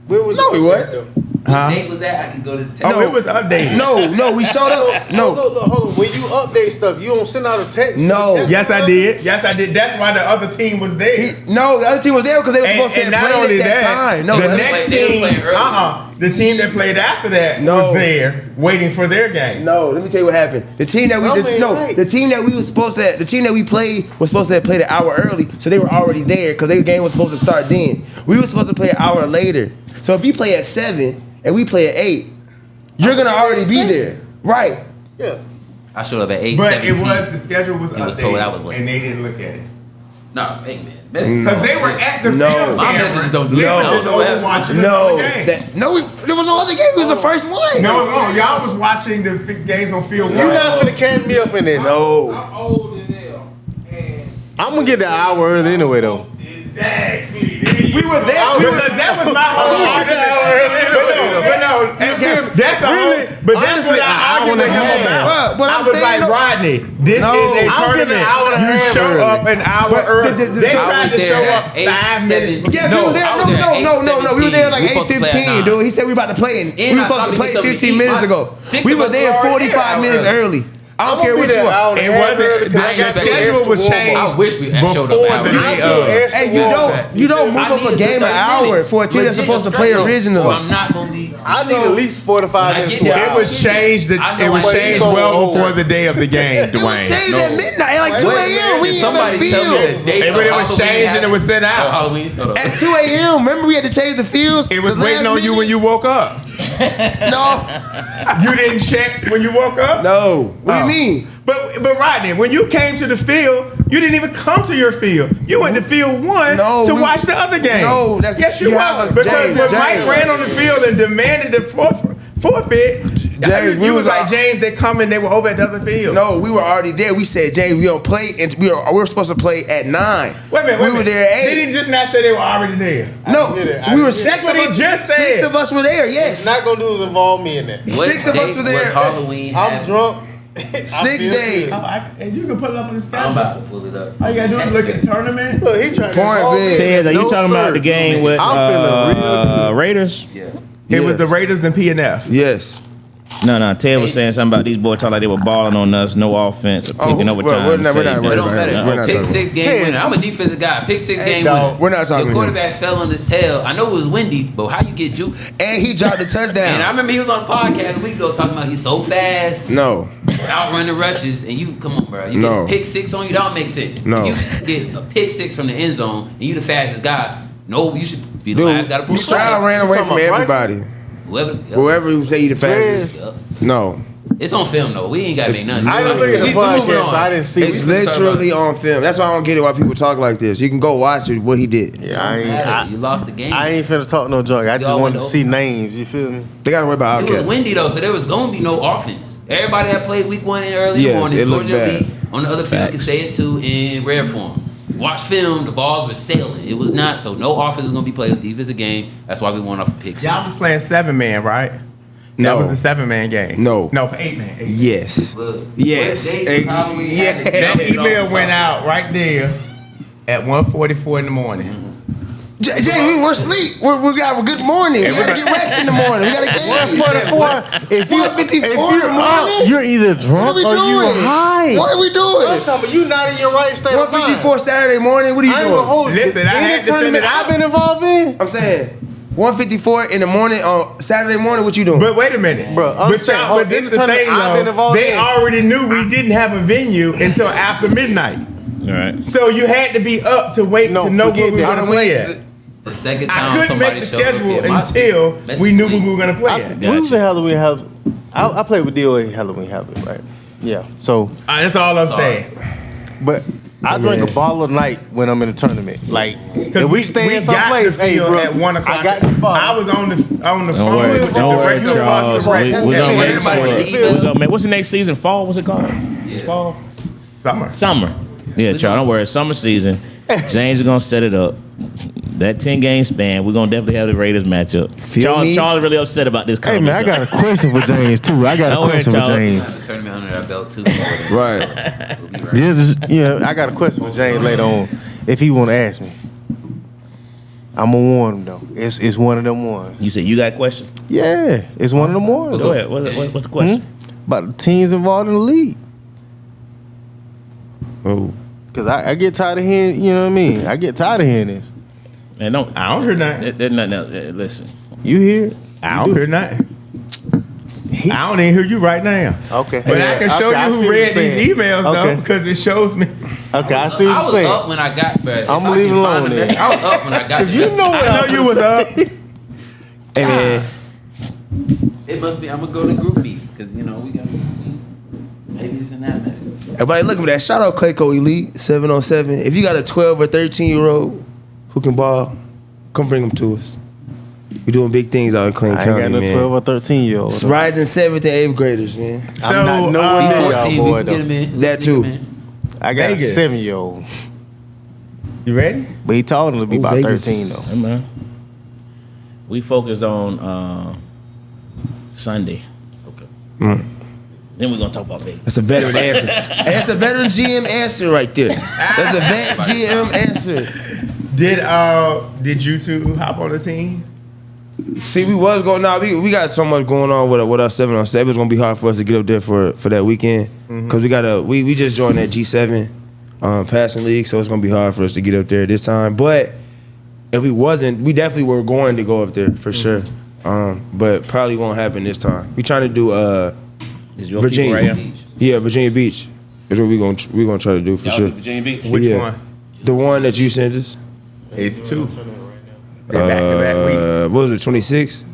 Where was No, it? he wasn't. Huh? What date was that? I can go to the Oh, it was updated. No, we showed up. No, No, look, hold on. When you update stuff, you don't send out a text. No. Yes, I did. Yes, I did. That's why the other team was there. no, the other team was there because they were supposed to And have not played only at that time. No, the the next they were team, playing early. the team that played after that No. was there waiting for their game. No, let me tell you what happened. The team that Something ain't right. the team that we was supposed to, the team that we played was supposed to have played an hour early, so they were already there because their game was supposed to start then. We were supposed to play an hour later. So if you play at 7 and we play at 8, you're gonna already be there, right? Yeah. I showed up at 8:17. But it was the schedule was It updated, was told I was late. and they didn't look at it No, hey man. because they were at the No. field. My Cameron. messages don't do They that. were I don't just know what over happened. watching No, the game. there was no other game. It was the first one. No, y'all was watching the games on field You're one. not finna catch me up in this. No. I'm old as hell. And I'm gonna get the hour early anyway, though. exactly. We were there because that was my whole argument. But no, You feel me? that's the Really, whole. But that's honestly, what an our arguing with him about. But I I'm was saying, like, no. Rodney, this No, is a I'm getting tournament. an hour and a You half show early. up an hour But early. the- They I tried was to there show at up 8, 5 minutes. Yeah, No, we were there. I was there at No. We were there like 8:17. We supposed to play at 8:15, 9. dude. He said we about to play, and we And were I supposed thought to we play could something 15 to eat. minutes ago. 6 We of were us there were already 45 there minutes early. I don't care what you want. It wasn't. The schedule was changed I wish we had showed up before an the hour day early. of. Hey, you don't move I up need a a game good an 30 hour minutes. for a team that's Legit supposed to play instruction. original. Or I'm not gonna be. I need at least 45 When I minutes get to an there, It hour. was changed. I know It was I changed ain't well going before over. the day of the game, It was Dwayne. changed at midnight, at like 2 a.m. We ain't Somebody even tell me the field. date. But it was changed and it was sent out. Halloween. Hold on. At 2 a.m. Remember we had to change the fields? It was The waiting last on you when minute? you woke up. No. You didn't check when you woke up? No. What do Oh. you mean? But Rodney, when you came to the field, you didn't even come to your field. You went to field one No, to we- watch the other game. No, that's- yes, you you have was. a- Because James, when Mike James. ran on the field and demanded the forfeit, James, we you was was like, all- James, they come and they were over at the other field. No, we were already there. We said, James, we don't play, and we were supposed to play at 9. Wait a minute. We were there at 8. They didn't just not say they were already there. No, admit it. we were That's 6 what of he us. just 6 said. of us were there. Yes, Not gonna do is involve me in that. What 6 of us date were was there. Halloween. I'm happened? drunk. 6 days. And you can pull it up on the I'm schedule. about to pull it up. All you gotta do is look at the tournament. Look, he trying to Point involve me. big. Ted, are you No, talking about sir. the game with I'm feeling real good. Raiders? Yeah. It was Yeah. the Raiders and PNF. Yes. No. Ted was saying something about these boys talking like they were balling on us, no offense, picking who- overtime. we're not saving. It worried don't about matter. it. We're not Pick talking 6 game Ten. winner. I'm a defensive guy. Pick 6 game dog, winner. we're not talking The to quarterback fell on his tail. I know it was windy, but how you get juked? And he dropped the And I touchdown. remember he was on a podcast a week ago talking about he's so fast, No. outrunning rushes, and you come on, bro. You No. get a pick 6 on you, that don't make sense. No. If you get a pick 6 from the end zone and you the fastest guy, no, you should be the last guy to pull the Stroud trigger. ran away You from talking about everybody. Whoever, Whoever who say you the fastest. Yup. No. It's on film though. We ain't got to make nothing. I didn't look at the We moving podcast, on. so I didn't see It's it. literally on film. That's why I don't get it why people talk like this. You can go watch it, what he did. Yeah, I ain't. You lost the game. I ain't finna talk no junk. I just Y'all wanted to know. see names. You feel me? They got to worry about It was Outcast. windy though, so there was gonna be no offense. Everybody that played week 1 in early Yes, morning, it looked Georgia bad. Elite on the other field can Facts. say it too in rare form. Watch film, the balls were sailing. It was not, so no offense is gonna be played. Defensive game. That's why we won off a pick 6. Y'all was playing 7-man, right? No. That was the 7-man game. No. 8-man. Yes. Look, Yes. what date Halloween Yeah. had to That jump it email off went the top? out right there at 1:44 in the morning. Jay, we're asleep. We got a good morning. We got to get rest in the morning. We got to get 144. If you 154 in the morning? you're either What drunk are we or you doing? high. What are we I'm doing? talking about you not in your right state of mind. 154 Saturday morning. What are you I ain't gonna doing? hold you. Listen, I Any had to send tournament it out. I've been involved in, I'm saying 154 in the morning on Saturday morning. What you doing? But wait a minute, Bro, But, understand, y'all, but this in is the the tournament thing, I've been though. involved They in. already knew we didn't have a venue until after midnight. All right. So you had to be up to wait No, to know forget where we were that. going to play at. The second I time couldn't somebody make the showed up schedule here, my until message we knew was where we were going to play at. we was in Halloween. I played with DOA Halloween Havoc, right? Yeah. So, That's all I'm saying. but I drink a bottle a night when I'm in a tournament. Like, if we stay in some got place, the hey, field bro, at 1 o'clock. I got the bottle. I was on the Don't phone worry, with don't the worry, radio Charles. box We're right gonna there. make Everybody sure. email. We're gonna make. What's the next season? Fall? What's it called? Fall. Summer. Summer. Yeah, Charles. Don't worry. Summer season. James is gonna set it up. That 10-game span, we're gonna definitely have the Raiders matchup. Feel me? Charles is really upset about this. Hey man, I got a question for James too. I got Don't a worry, question for Charles. James. Turn me under that belt too. Right. We'll be right. Just, I got a question for James later on if he want to ask me. I'm gonna warn him though. It's one of them ones. You said you got a question. Yeah, it's one of them ones. Go ahead. What's the question? About the teams involved in the league. Oh. Cause I get tired of hearing, you know what I mean? I get tired of hearing this. Man, don't. I don't hear nothing. There's nothing else. Listen. You hear it? I don't hear nothing. I don't even hear you right now. Okay. But I can show Okay, I you see who what read you're these saying. emails, though, Okay. because it shows me. Okay, I see I what was you're saying. up when I got, but I'ma leave it alone then. I was up when I got. Cause the you message. know what I know you was up. Hey man. It must be. I'm gonna go to group meet because we got. Maybe it's in that message. Everybody looking for that. Shout out Clayco Elite 707. If you got a 12 or 13-year-old who can ball, come bring them to us. We're doing big things out in Clayton I ain't County, got no man. 12 or 13 year old. It's rising 7th and 8th graders, man. I'm not nowhere near y'all 14, boy we can get him though. in. That Let's too. sneak him in. I got Vegas. a 7-year-old, You ready? but he told him to be Oh, about Vegas. 13 though. Hey, man. We focused on Sunday. Okay. Then we're gonna talk about Vegas. That's a veteran answer. Hey, that's a veteran GM answer right there. That's a vet GM answer. Did you two hop on the team? See, we was going. Nah, we got so much going on with our 7-on-7. It was gonna be hard for us to get up there for that weekend because we just joined that G7 passing league, so it's gonna be hard for us to get up there this time. But if we wasn't, we definitely were going to go up there for sure. But probably won't happen this time. We trying to do Virginia. Right here? Yeah, Virginia Beach is what we gonna try to do for Y'all sure. do Virginia Beach. Which Yeah. one? The one that you sent us. It's 2. They're back-to-back weeks. What was it? 26.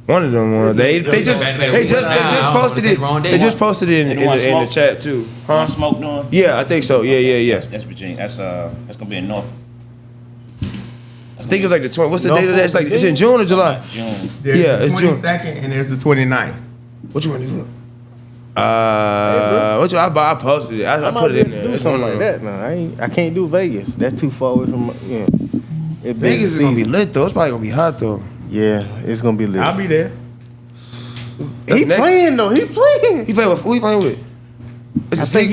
One of them ones. They just posted it. They just posted it in the chat too. Huh? Smoke doing? Yeah, I think so. Yeah. That's Virginia. That's gonna be in North. I think it's like the 20. What's the date of that? It's like it's in June or July. June. There's Yeah, the it's June. 22nd and there's the 29th. What you want to do? What you? I posted it. I put it in there. Do It's something on like that. No, I can't do Vegas. That's too far away from. Vegas is gonna be lit though. It's probably gonna be hot though. Yeah, it's gonna be lit. I'll be there. He playing though. He playing. He playing with who? He playing with? It's I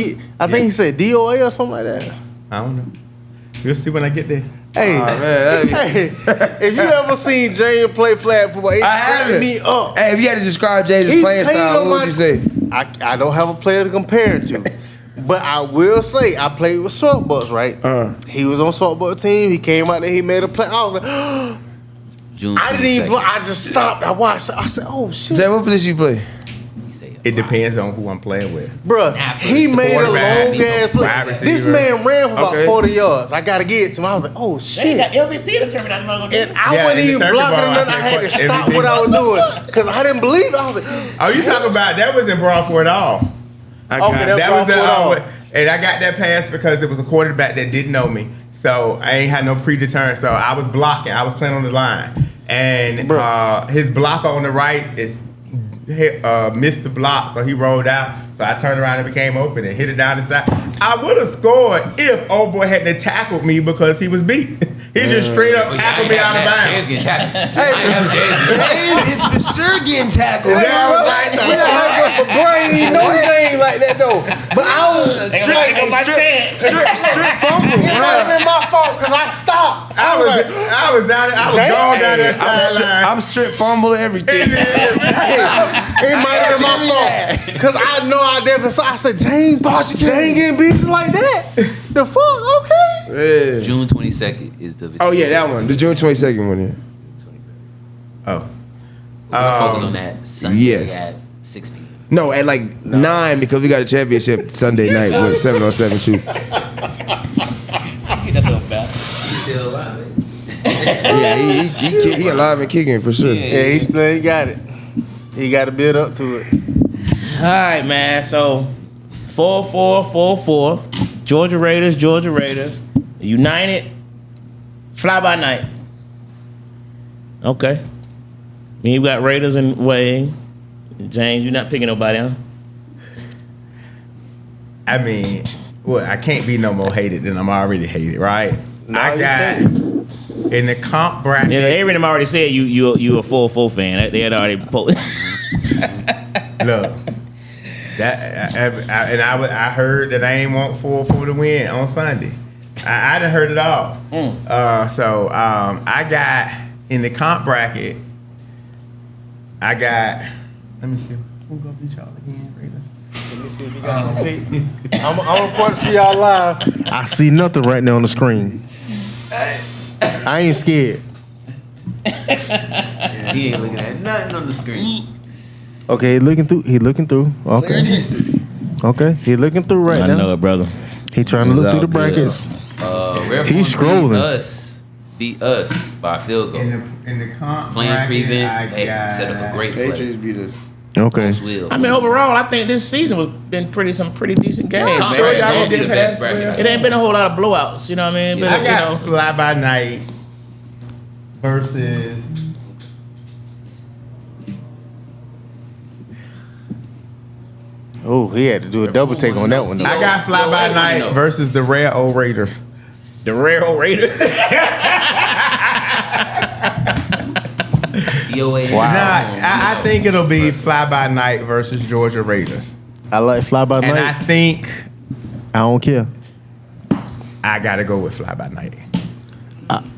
think he said DOA or something like that. I don't know. We'll see when I get there. Hey, man, hey, if you ever seen James play flag football, it I turned haven't. me up. Hey, if you had to describe James' He playing played style, on what would you say? I don't have a player to compare him to. But I will say, I played with Swamp Bucks, right? He was on Swamp Bucks team. He came out there, he made a play. I was like, June I didn't even 22nd. block. I just stopped. I watched. I said, oh, shit. Zay, what position you play? It depends on who I'm playing with. Bruh, he made a quarterback, long ass play. wide This receiver. man ran for about Okay. 40 yards. I got to get it to him. I was like, oh, They shit. got LVP determined I'm not gonna do And it. I Yeah, wasn't in the even turkey blocking ball, or nothing. I I had to think stop everything- what I was doing because I didn't believe it. I was like, Oh, you talking about that was in Broadford at all? Okay, that's That was the Broadford and I got that pass because it was a quarterback that didn't know me, so I ain't had no predetermined. So I was blocking. I was playing on the line, and his blocker on the right missed the block, so he rolled out. So I turned around and became open and hit it down the side. I would have scored if old boy hadn't tackled me because he was beat. He just straight up tackled me out of bounds. James getting tackled. I ain't have James. James is for sure getting tackled. we not for brain. He know he ain't like that though. But I was They gonna take my chance. strip fumble. It might have been my fault because I stopped. I was down there. I was gone down that sideline. I'm strip fumble everything. It might have been my fault because I know I definitely saw. I said, James getting beat like that. The fuck? Okay. Yeah. June 22nd is the. Oh yeah, that one. The June 22nd one. Yeah. Oh. We're gonna focus on that Sunday yes. at 6 p.m. No, at like 9 because we got a championship Sunday night with 7-on-7 too. Get that little back. He's still alive. Yeah, he alive and kicking for sure. Yeah, he still got it. He got to build up to it. All right, man. So 4-4. Georgia Raiders. United. Fly by night. Okay. You got Raiders and Wade. James, you're not picking nobody, huh? I mean, well, I can't be no more hated than I'm already hated, right? No, I you got can't. in the comp bracket. Yeah, Avery and them already said you a 4-4 fan. They had already posted. Look, I heard that I ain't want 4-4 to win on Sunday. I done heard it all. So I got in the comp bracket. I got. Let me see. Who gonna beat y'all again, Raiders? Let me see if you got some shit. I'm reporting to y'all live. I see nothing right now on the screen. I ain't scared. He ain't looking at nothing on the screen. Okay, he looking through. Okay. Okay, he looking through right I now. know it, brother. He trying to It's look through all the brackets. He's scrolling. Beat us by a field goal. In the comp Playing bracket, prevent, I they got set up a great play. Patriots beat us. Okay. Will. I mean, overall, I think this season was been some pretty decent games, Comp man. bracket y'all gonna gonna be get the past best bracket. It ain't been a whole lot of blowouts, you know what I mean? But I got you know, Fly By Night versus. Oh, he had to do a double take on that one. Though. I got Fly Yo, By everybody Night know. versus the Rare Old Raiders. the rare old Raiders. DOA. Wow. Nah, I think it'll be Fly By Night versus Georgia Raiders. I like fly by And I night. think I don't care. I gotta go with Fly by Night.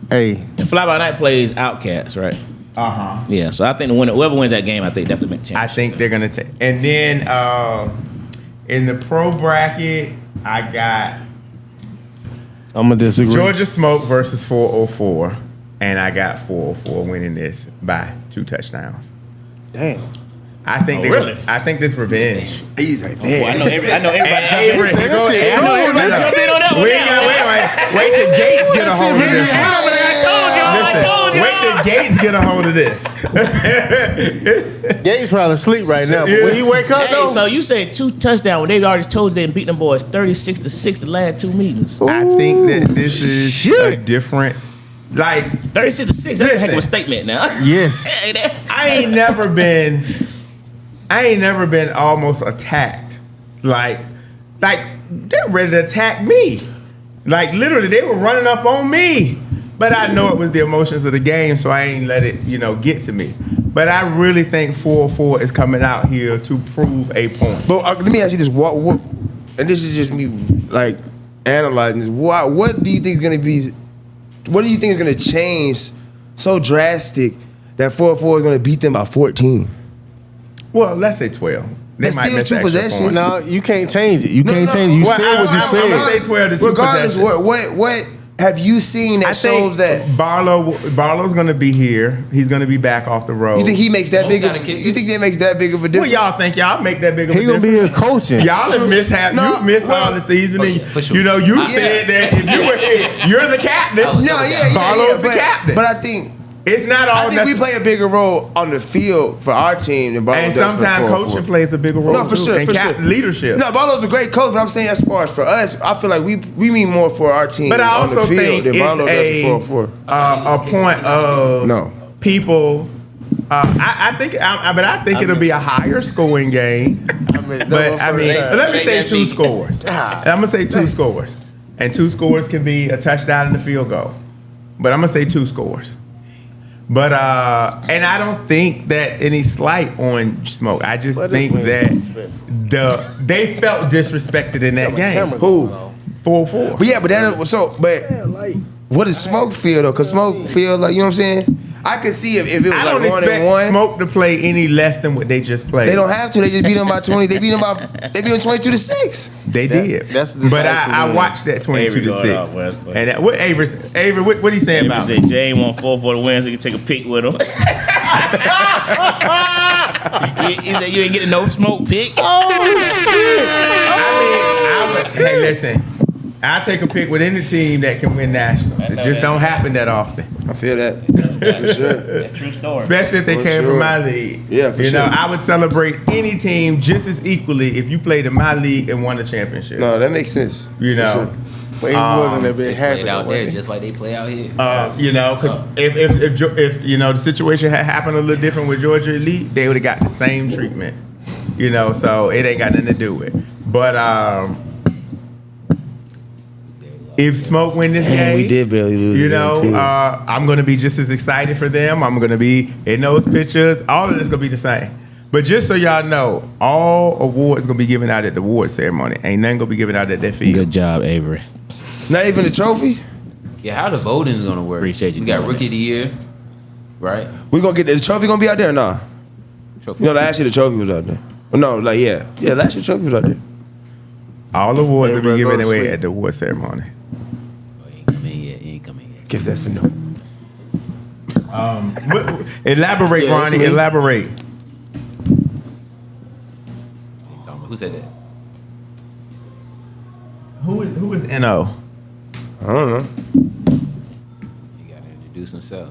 Hey, And Fly By Night plays Outcast, right? Yeah, so I think whoever wins that game, I think definitely make the I championship. think they're gonna take. And then in the pro bracket, I got I'm gonna disagree. Georgia Smoke versus 404, and I got 404 winning this by 2 touchdowns. Damn. I think really? I think this revenge. He's like, Well, I know everybody. Hey, Avery, Say that go shit. ahead. I know everybody jumped in on that one We now. ain't got wait till Gates get a hold of this. Wait till Gates get a hold of this. Gates probably asleep right now. But when he wake up, Hey, though, so you said 2 touchdowns when they already told you they beat them boys 36-6 the last 2 meetings. I think that this is shit. a different, like, 36-6. That's a heck of a Listen. statement now. yes. Hey, that- I ain't never been almost attacked. Like they're ready to attack me. Like literally, they were running up on me. But I know it was the emotions of the game, so I ain't let it, get to me. But I really think 4-4 is coming out here to prove a point. But let me ask you this: what? And this is just me, like analyzing this. What do you think is gonna be? What do you think is gonna change so drastic that 4-4 is gonna beat them by 14? Well, let's say 12. They That's might still miss 2 extra possessions. points. No, you can't change it. You No, can't no. change it. You Well, said what you I'm gonna said. say 12 to 2 Regardless, possessions. what have you seen that I think shows that? Barlow's going to be here. He's going to be back off the road. You think he makes that Smoke big? gotta kick You it. think that makes that big of a Well, difference? y'all think y'all make that big of a He gonna be difference? here coaching. Y'all have missed No, you've missed all the season, Oh, and yeah, for sure. you said that if you were you're the captain. Oh, No, yeah, Barlow's the but, captain. But I think It's not all. I think we play a bigger role on the field for our team than Barlow and does for sometimes 4-4. coaching plays a bigger role. No, for too, sure, and for captain sure. leadership. No, Barlow's a great coach, but I'm saying as far as for us, I feel like we mean more for our team But I on the also field think than Barlow does it's for 4-4. a point of No. people. I think it'll be a higher scoring game. But I mean, let me say 2 scores. I'm gonna say 2 scores, and 2 scores can be a touchdown and a field goal. But I'm gonna say 2 scores. But and I don't think that any slight on Smoke. I just think that they felt disrespected in that game. Who? 4-4. But yeah, but what does Smoke feel though? Cause Smoke feel like, you know what I'm saying? I could see if it was I like don't 1-1. expect Smoke to play any less than what they just played. They don't have to. They just beat them by 20. They beat them 22-6. They did. that's the but decisive I win. watched that 22 Avery to going 6. off, man. And that, what Avery, what he saying Avery about? said Jay want 4-4 to win, so you can take a pick with him. he said you ain't getting no smoke pick. I would. Hey, listen. I take a pick with any team that can win nationals. It know just that. don't happen that often, I feel that for sure. That's true story. especially if they For came sure. from my league. Yeah, for you know, sure. I would celebrate any team just as equally if you played in my league and won a championship. No, that makes sense. You For know. sure. But he wasn't that They big happy. played out though, there was he? just like they play out here. You know, because if you know the situation had happened a little different with Georgia Elite, they would have got the same treatment. You know, so it ain't got nothing to do with. But if Smoke win this Damn, game, we did barely lose. you the game, know, too. I'm gonna be just as excited for them. I'm gonna be in those pictures. All of this gonna be the same. But just so y'all know, all awards gonna be given out at the award ceremony. Ain't nothing gonna be given out at that field. Good job, Avery. Not even the trophy. Yeah, how the voting is gonna work? Appreciate you We got doing rookie of the year, right? We gonna get the trophy. Gonna be out there or nah? Trophy. You know, last year the trophy was out there. No, last year the trophy was out there. All awards will be Everybody go given to away sleep. at the award ceremony. Oh, he ain't come in yet. He ain't come in yet. Guess that's a no. Elaborate, Yeah, that's Ronnie. me. Elaborate. Who said that? Who is NO? I don't know. He got to introduce himself.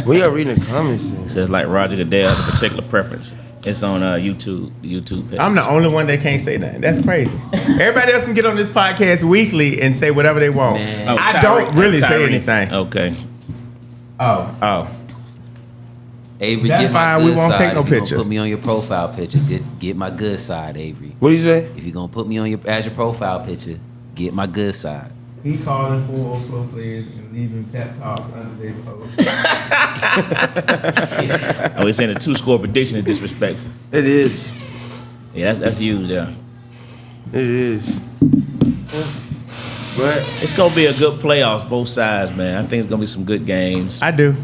We are reading the comments. It says like Roger Goodell has a particular preference. It's on YouTube, the YouTube page. I'm the only one that can't say nothing. That's crazy. Everybody else can get on this podcast weekly and say whatever they want. Man. Oh, I Tyree- don't really say Tyree. anything. Okay. Oh. Avery, That's get my fine, good we won't side. take no If you gonna pictures. Put me on your profile picture. Get my good side, Avery. What did you say? If you're gonna put me on your profile picture, get my good side. He calling for flow players and leaving pep talks under their post. Oh, he's saying a 2-score prediction is disrespectful. It is. Yeah, that's used there. It is. But It's gonna be a good playoffs, both sides, man. I think it's gonna be some good games. I do.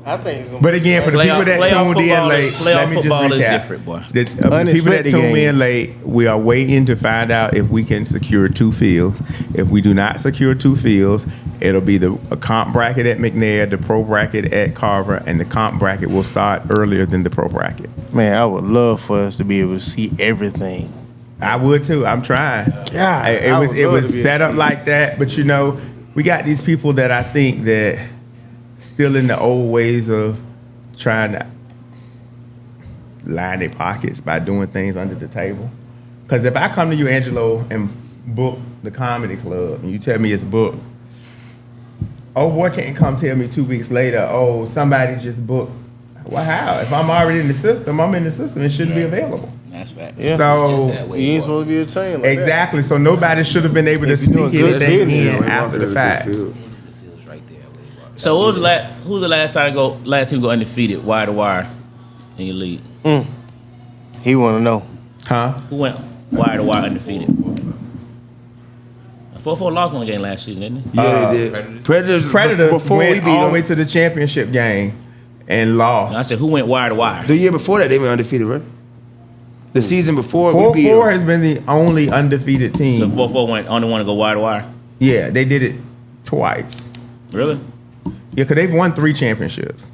I think it's gonna But again, for the people that tuned in late, let me just football is recap. different, boy. The people that Unexpected tuned game. in late, we are waiting to find out if we can secure 2 fields. If we do not secure 2 fields, it'll be a comp bracket at McNair, the pro bracket at Carver, and the comp bracket will start earlier than the pro bracket. Man, I would love for us to be able to see everything. I would too. I'm trying. Yeah, It was set up like that, but you know, we got these people that I think that still in the old ways of trying to line their pockets by doing things under the table. Because if I come to you, Angelo, and book the comedy club, and you tell me it's booked, oh boy can't come tell me 2 weeks later, oh, somebody just booked. Well, how? If I'm already in the system, I'm in the system. It shouldn't be available. That's fact. Yeah. So Just that way, You ain't boy. supposed to be a team like exactly. So nobody should have been able to If you doing sneak good anything business, in after the fact. The field's right there. Where you are. So who's the last time last team go undefeated wire to wire in your league? that. He want to know. Huh? Who went wire to wire undefeated? 4-4 lost one game last season, didn't it? yeah, they did. Predators before we went beat all the them. way to the championship game and lost. I said who went wire to wire? The year before that, they went undefeated, right? The season before, we beat 4-4 them. has been the only undefeated So team. 4-4 went only one to go wire to wire. Yeah, they did it twice. Really? Yeah, because they've won 3 championships.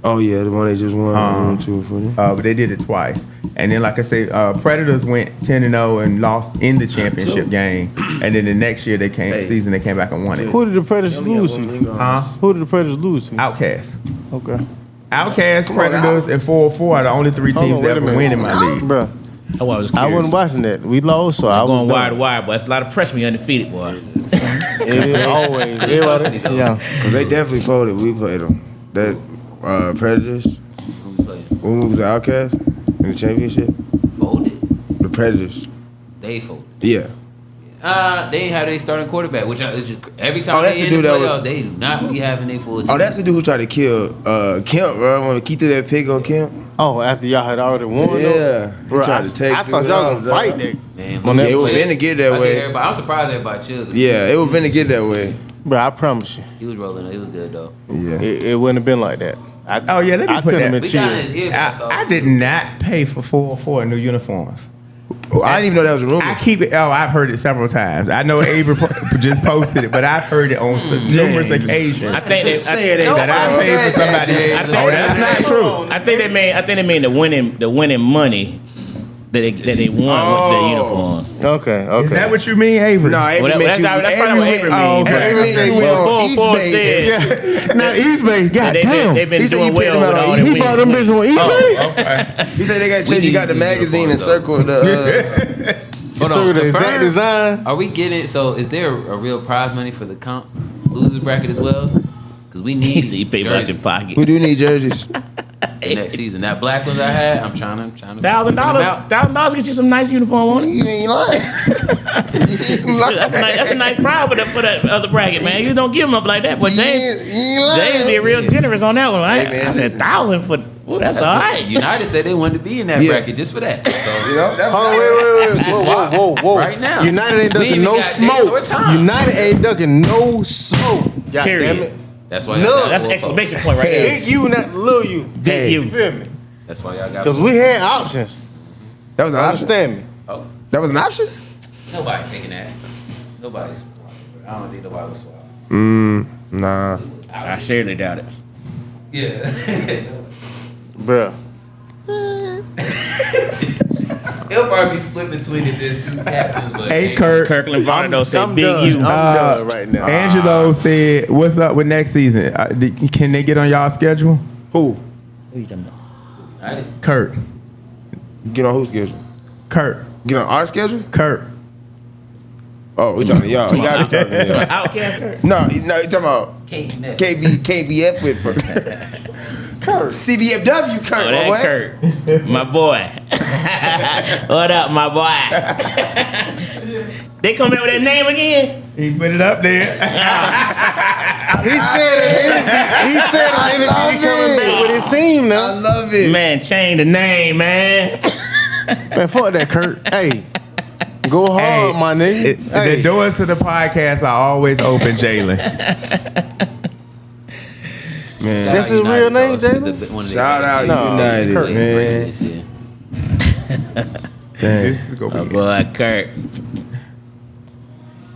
Oh yeah, the one they just won. 1, 2, 3. But they did it twice. And then, like I say, Predators went 10-0 and lost in the championship game. And then the next year they came back and won it. Who did the Predators lose to? Huh? Who did the Predators lose to? Outcast. Okay. Outcast, Predators, and 4-4 are the only 3 Hold teams on, that wait a ever minute. win in my league. Bruh, Oh, I was I curious. wasn't watching that. We lost, so I was Going wire to done. wire, but that's a lot of pressure when you're undefeated, boy. It is always. Everybody, yeah. Because they definitely folded. We played them. That Predators, Who we playing? when we was the Outcast in the championship, Folded. the Predators. They folded. Yeah. They ain't have their starting quarterback, which is just, every time Oh, that's they the in the dude that playoffs, was- they do not be having their full team. Oh, that's the dude who tried to kill Kemp, bro. When he threw that pig on Kemp. Oh, after y'all had already won? though? Yeah. He Bro, tried to take I thought people y'all out, gonna fight dog. that. Man, On that Yeah, it was play. been to get that I think way. I'm surprised everybody chilled. Yeah, it was been to get that way. Bro, I promise you, He was rolling. It was good though. Yeah. it wouldn't have been like that. Oh, yeah, let me I put couldn't have that. been We got chill. his ear. That's all. I did not pay for 4-4 new uniforms. Oh, I didn't even know that was a rumor. I keep it. Oh, I've heard it several times. I know Avery just posted it, but I've heard it on numerous occasions. I think they Say it ain't That I paid for somebody. I think- Oh, that's not true. I think they mean the winning money that they won went to their uniform. Okay, okay. Is that what you mean, Avery? No, Avery Well, meant that's you. probably what Avery Oh, means. okay. Avery meant you went on East Four Bay. said Not East Bay. God they've damn. been He said doing you paid well them out with on all East their He bought them wins. bitches on East Bay. Okay. He said they got We said you got need the these magazine and uniforms, circle the. Hold So on, the exact confirm. design. Are we getting? So is there a real prize money for the comp losers bracket as well? Because we He need said he paid out jerseys your pocket. We do need jerseys. next season. That black ones I had, I'm trying to $1,000 out. $1,000 get you some nice uniform on it. You ain't lying. That's a nice prize for that other bracket, man. You don't give them up like that, but You ain't lying. James be real generous on that one. Hey, man, I said listen. 1,000 for. Ooh, that's all right. United said they wanted to be in that Yeah. bracket just for that. So You know, that Hold on, wait. That's why. Whoa. Right now. United ain't We ducking even no got dates or smoke. time. United ain't ducking no smoke. God Period. damn it. that's why No, y'all got That's an full exclamation point right there. Big you, not little you. Big Hey. you. You feel me? vote. That's why y'all got. Because full we vote. had options. That was an option. Understand me? Oh, That was an option. nobody taking that. Nobody's. I don't think nobody was swap. Nah. I surely doubt it. Yeah. Bruh. It'll probably be split between if there's two captains. But Hey, Kurt. Kirkland Varnado said I'm big done. you. I'm done right now. Angelo said, "What's up with next season? Can they get on y'all schedule?" Who? Who you talking about? I didn't. Kurt. Get on whose schedule? Kurt. Get on our schedule? Kurt. Oh, we talking to y'all. You gotta be talking to y'all. Outcast Kirk. No, you talking about Can't mess. KBF with Kurt. CBFW Kurt, Oh, my boy. that Kurt. My boy. What up, my boy? They come back with that name again. He put it up there. He said it. He coming back with his team I now. love it. Man, change the name, man. Man, fuck that, Kurt. Hey, go hard, my nigga. Hey. The doors to the podcast are always open, Jalen. Man, That's his real name, Jalen? shout out No, United, Kurt, man. Damn. This is gonna be Boy, Kurt.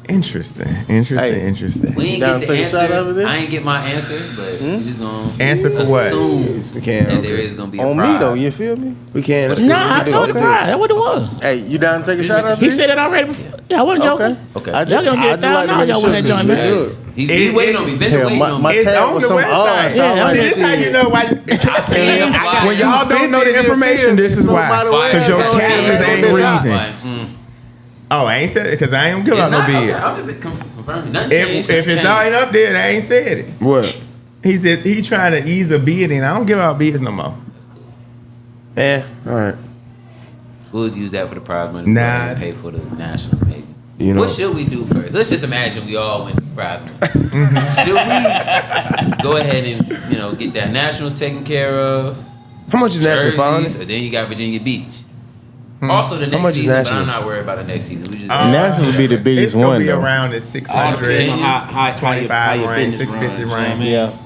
interesting. Interesting. We ain't Down get to the take a shot out of answer. this? I ain't get my answer, but we just gonna Answer for what? assume We can. that there is gonna be a On prize. me though, you feel me? We can. That's Nah, cool. I We can told do the it. prize. That's what it was. Hey, you down to take a shot out of He this? said it already before. Yeah, I wasn't joking. Okay. I Y'all gonna get $1,000. Y'all win that joint, man. Good. He's waiting on me. Been Hell, waiting my on me. It's tab on was the some website. odds. Yeah, I'm like, This how you know why. I When y'all don't know the information, this is why. Because your catalyst ain't reason. Oh, I ain't said it because I ain't give out no bids. I'm just confirming. Nothing changed. If it's already up there, I ain't said it. What? He said he trying to ease a bid, and I don't give out bids no more. Yeah. All right. We'll use that for the prize money. Nah. And pay for the national, maybe. You know. What should we do first? Let's just imagine we all win the prize money. Should we go ahead and get that nationals taken care of? How much is national Jerseys, finals? or then you got Virginia Beach. Also the How next much is season, but I'm nationals? not worried about the next season. We just Nationals will be the biggest It's gonna one, be though. around the 600, How 25 range, 650 range. Yeah.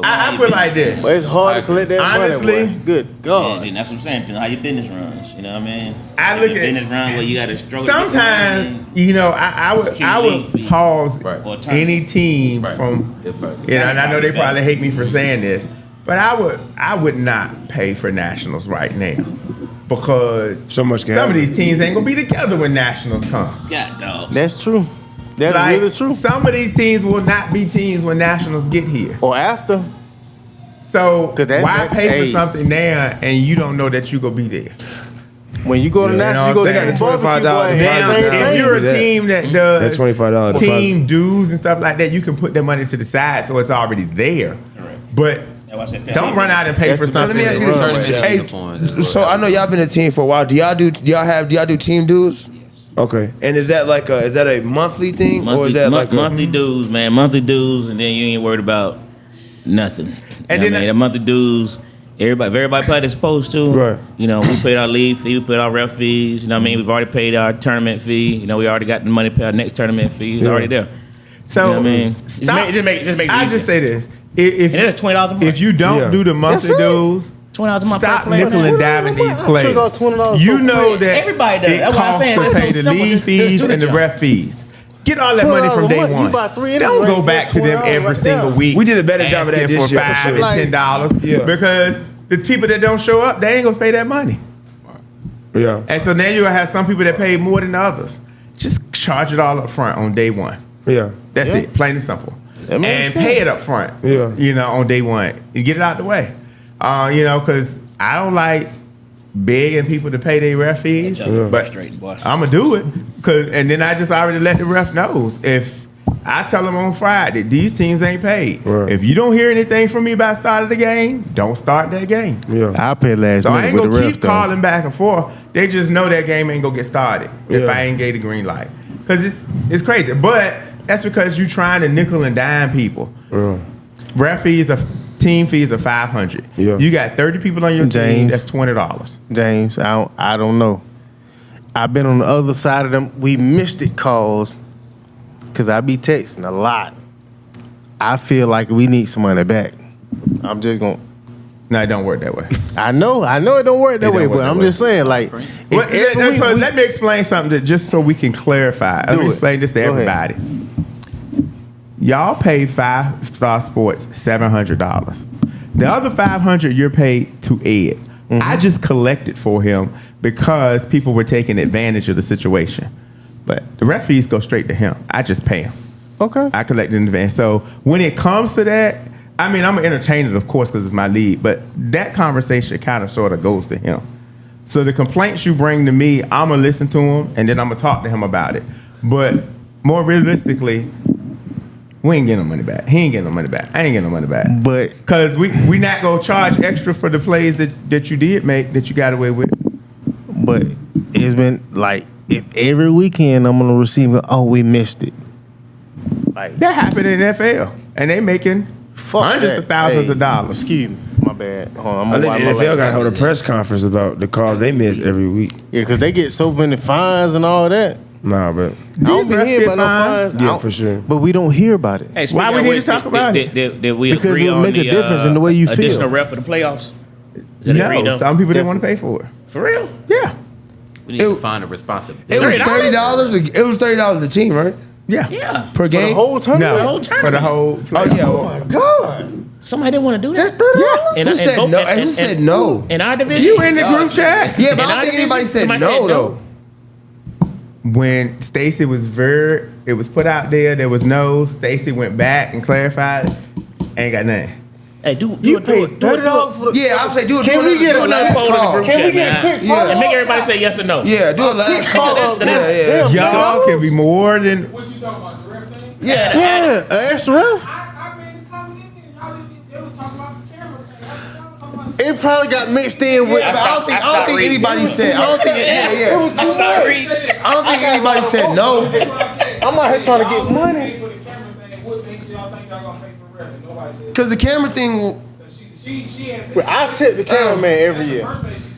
I put like this. But it's hard to collect that Honestly, money, boy. Good God. Yeah, that's what I'm saying. How your business runs, you know what I mean? I If look your at- business runs where you got to struggle. to get the Sometimes, money. I would pause Right. Or turn. any team Right. from, Yeah, right. and I know they probably hate me for saying this, but I would not pay for nationals right now because So much can some of happen. these teams ain't gonna be together when nationals come. God, dog. That's true. That's Like, really true. some of these teams will not be teams when nationals get here. Or after. So 'Cause why pay hey. for something now and you don't know that you gonna be there? When you go to You know national, you what go I'm to saying? the barbecue, $25 boy. Now, Everything if you're a that. team that does That's $25 team dues and stuff like that, you can put the money to the side so it's already there. But That's why I said don't run out and pay for That's So let something. me ask you that this. runs. Tournament Hey, uniforms is what so I know y'all been a team for a while. Do y'all do team dues? Okay. And is that like a monthly thing or is that like monthly dues, man? Monthly dues, and then you ain't worried about nothing. And And then the monthly dues, everybody paid their supposed to. Right. We paid our league fee, we paid our ref fees. You know what I mean? We've already paid our tournament fee. We already got the money to pay our next tournament fee. It's Yeah. already there. So You know what I mean? stop. It just makes it I easier. just say this: if And it's $20 a month. if you don't Yeah. do the monthly That's it. dues, $20 a month per stop player. nickel and diving these players. Took off $20 You so know quick. that Everybody does. it That's what I'm costs saying. to It's pay so the simple. league Just fees do the and the job. ref fees. Get all that money from $12 day a month, you one. buy three innings Don't go range, back to them $12 every right single there. week. We did a better job of that asking this for year, for $5 sure. and Like- $10 Yeah. because the people that don't show up, they ain't gonna pay that money. Yeah. And so now you're gonna have some people that pay more than others. Just charge it all up front on day one. Yeah. That's Yeah. it, plain and simple. That makes And sense. pay it up front. Yeah. On day one. You get it out the way. Because I don't like begging people to pay their ref fees. That job is But frustrating, boy. I'm gonna do it. And then I just already let the ref knows. If I tell them on Friday, these teams ain't paid. Right. If you don't hear anything from me by the start of the game, don't start that game. Yeah. I pay last So I minute ain't with the gonna ref, keep though. calling back and forth. They just know that game ain't gonna get started if Yeah. I ain't gave the green light. Cause it's crazy. But that's because you trying to nickel and dime people. Yeah. Ref fees are team fees are $500. Yeah. You got 30 people on your team. James. That's $20. James, I don't know. I've been on the other side of them. We missed it calls because I be texting a lot. I feel like we need some money back. I'm just going to. No, it don't work that way. I know it don't work that It way, don't work but that I'm way. just saying, like, Well, let me explain something just so we can clarify. Let Do me it. explain this to Go ahead. everybody. Y'all pay 5 Star Sports $700. The other $500 you're paid to Ed. Mm-hmm. I just collected for him because people were taking advantage of the situation. But the ref fees go straight to him. I just pay him. okay. I collect in advance. So when it comes to that, I mean, I'm going to entertain it, of course, because it's my league. But that conversation kind of sort of goes to him. So the complaints you bring to me, I'm going to listen to him, and then I'm going to talk to him about it. But more realistically, we ain't getting no money back. He ain't getting no money back. I ain't getting no money back. But Because we not going to charge extra for the plays that you did make that you got away with. But it's been like if every weekend I'm gonna receive it, oh, we missed it. Like That happened in NFL, and they making hundreds of thousands of dollars. Excuse me, my bad. Hold on, I'm I gonna think wipe the my NFL got to lap. hold a press conference about the calls they miss every week. Yeah, because they get so many fines and all that. Nah, but I don't be refs hearing get about no fines? fines. Yeah, I don't- for sure. But we don't hear about it. Hey, Why speaking we of need which, to talk about it? Did we Because agree it would on make a the difference in the way you feel. additional ref for the playoffs? Is that agreed No, on? some people didn't want to pay for it. For real? Yeah, We need to find a responsibility. It was $30? $30. It was $30 a team, right? yeah, Yeah. Per game. tournament. No, the whole for the whole. Oh playoff. yeah. well, God. Somebody didn't want to do that. Yeah. And- Who and said both- no? and- Who and- said no? In our division? You in the group chat? Yeah, but In I our don't think anybody division, said somebody no, said no. though. When Stacy was it was put out there was no. Stacy went back and clarified it. Ain't got nothing. Hey, do You it. paid $30 for the. Yeah, I'll say do it. Can we get do a another last poll in the call? group Can we chat, get a man. quick Yeah. follow? And make everybody say yes or no. Yeah, do a last call. That- Yeah, that- yeah. Y'all can be more than. What you talking about, the ref thing? Yeah. Yeah, an extra ref. I been coming in there. Y'all didn't, they was talking about the camera thing. That's what y'all was talking about. It probably got mixed in with. Yeah, but I don't think anybody said. I don't think. Yeah. It was too much. I don't think anybody said no. That's what I said. I'm out here trying to get Y'all money. pay for the camera thing. What things do y'all think y'all gonna pay for ref? And nobody said. Because the camera thing. She had. I tip the cameraman every year.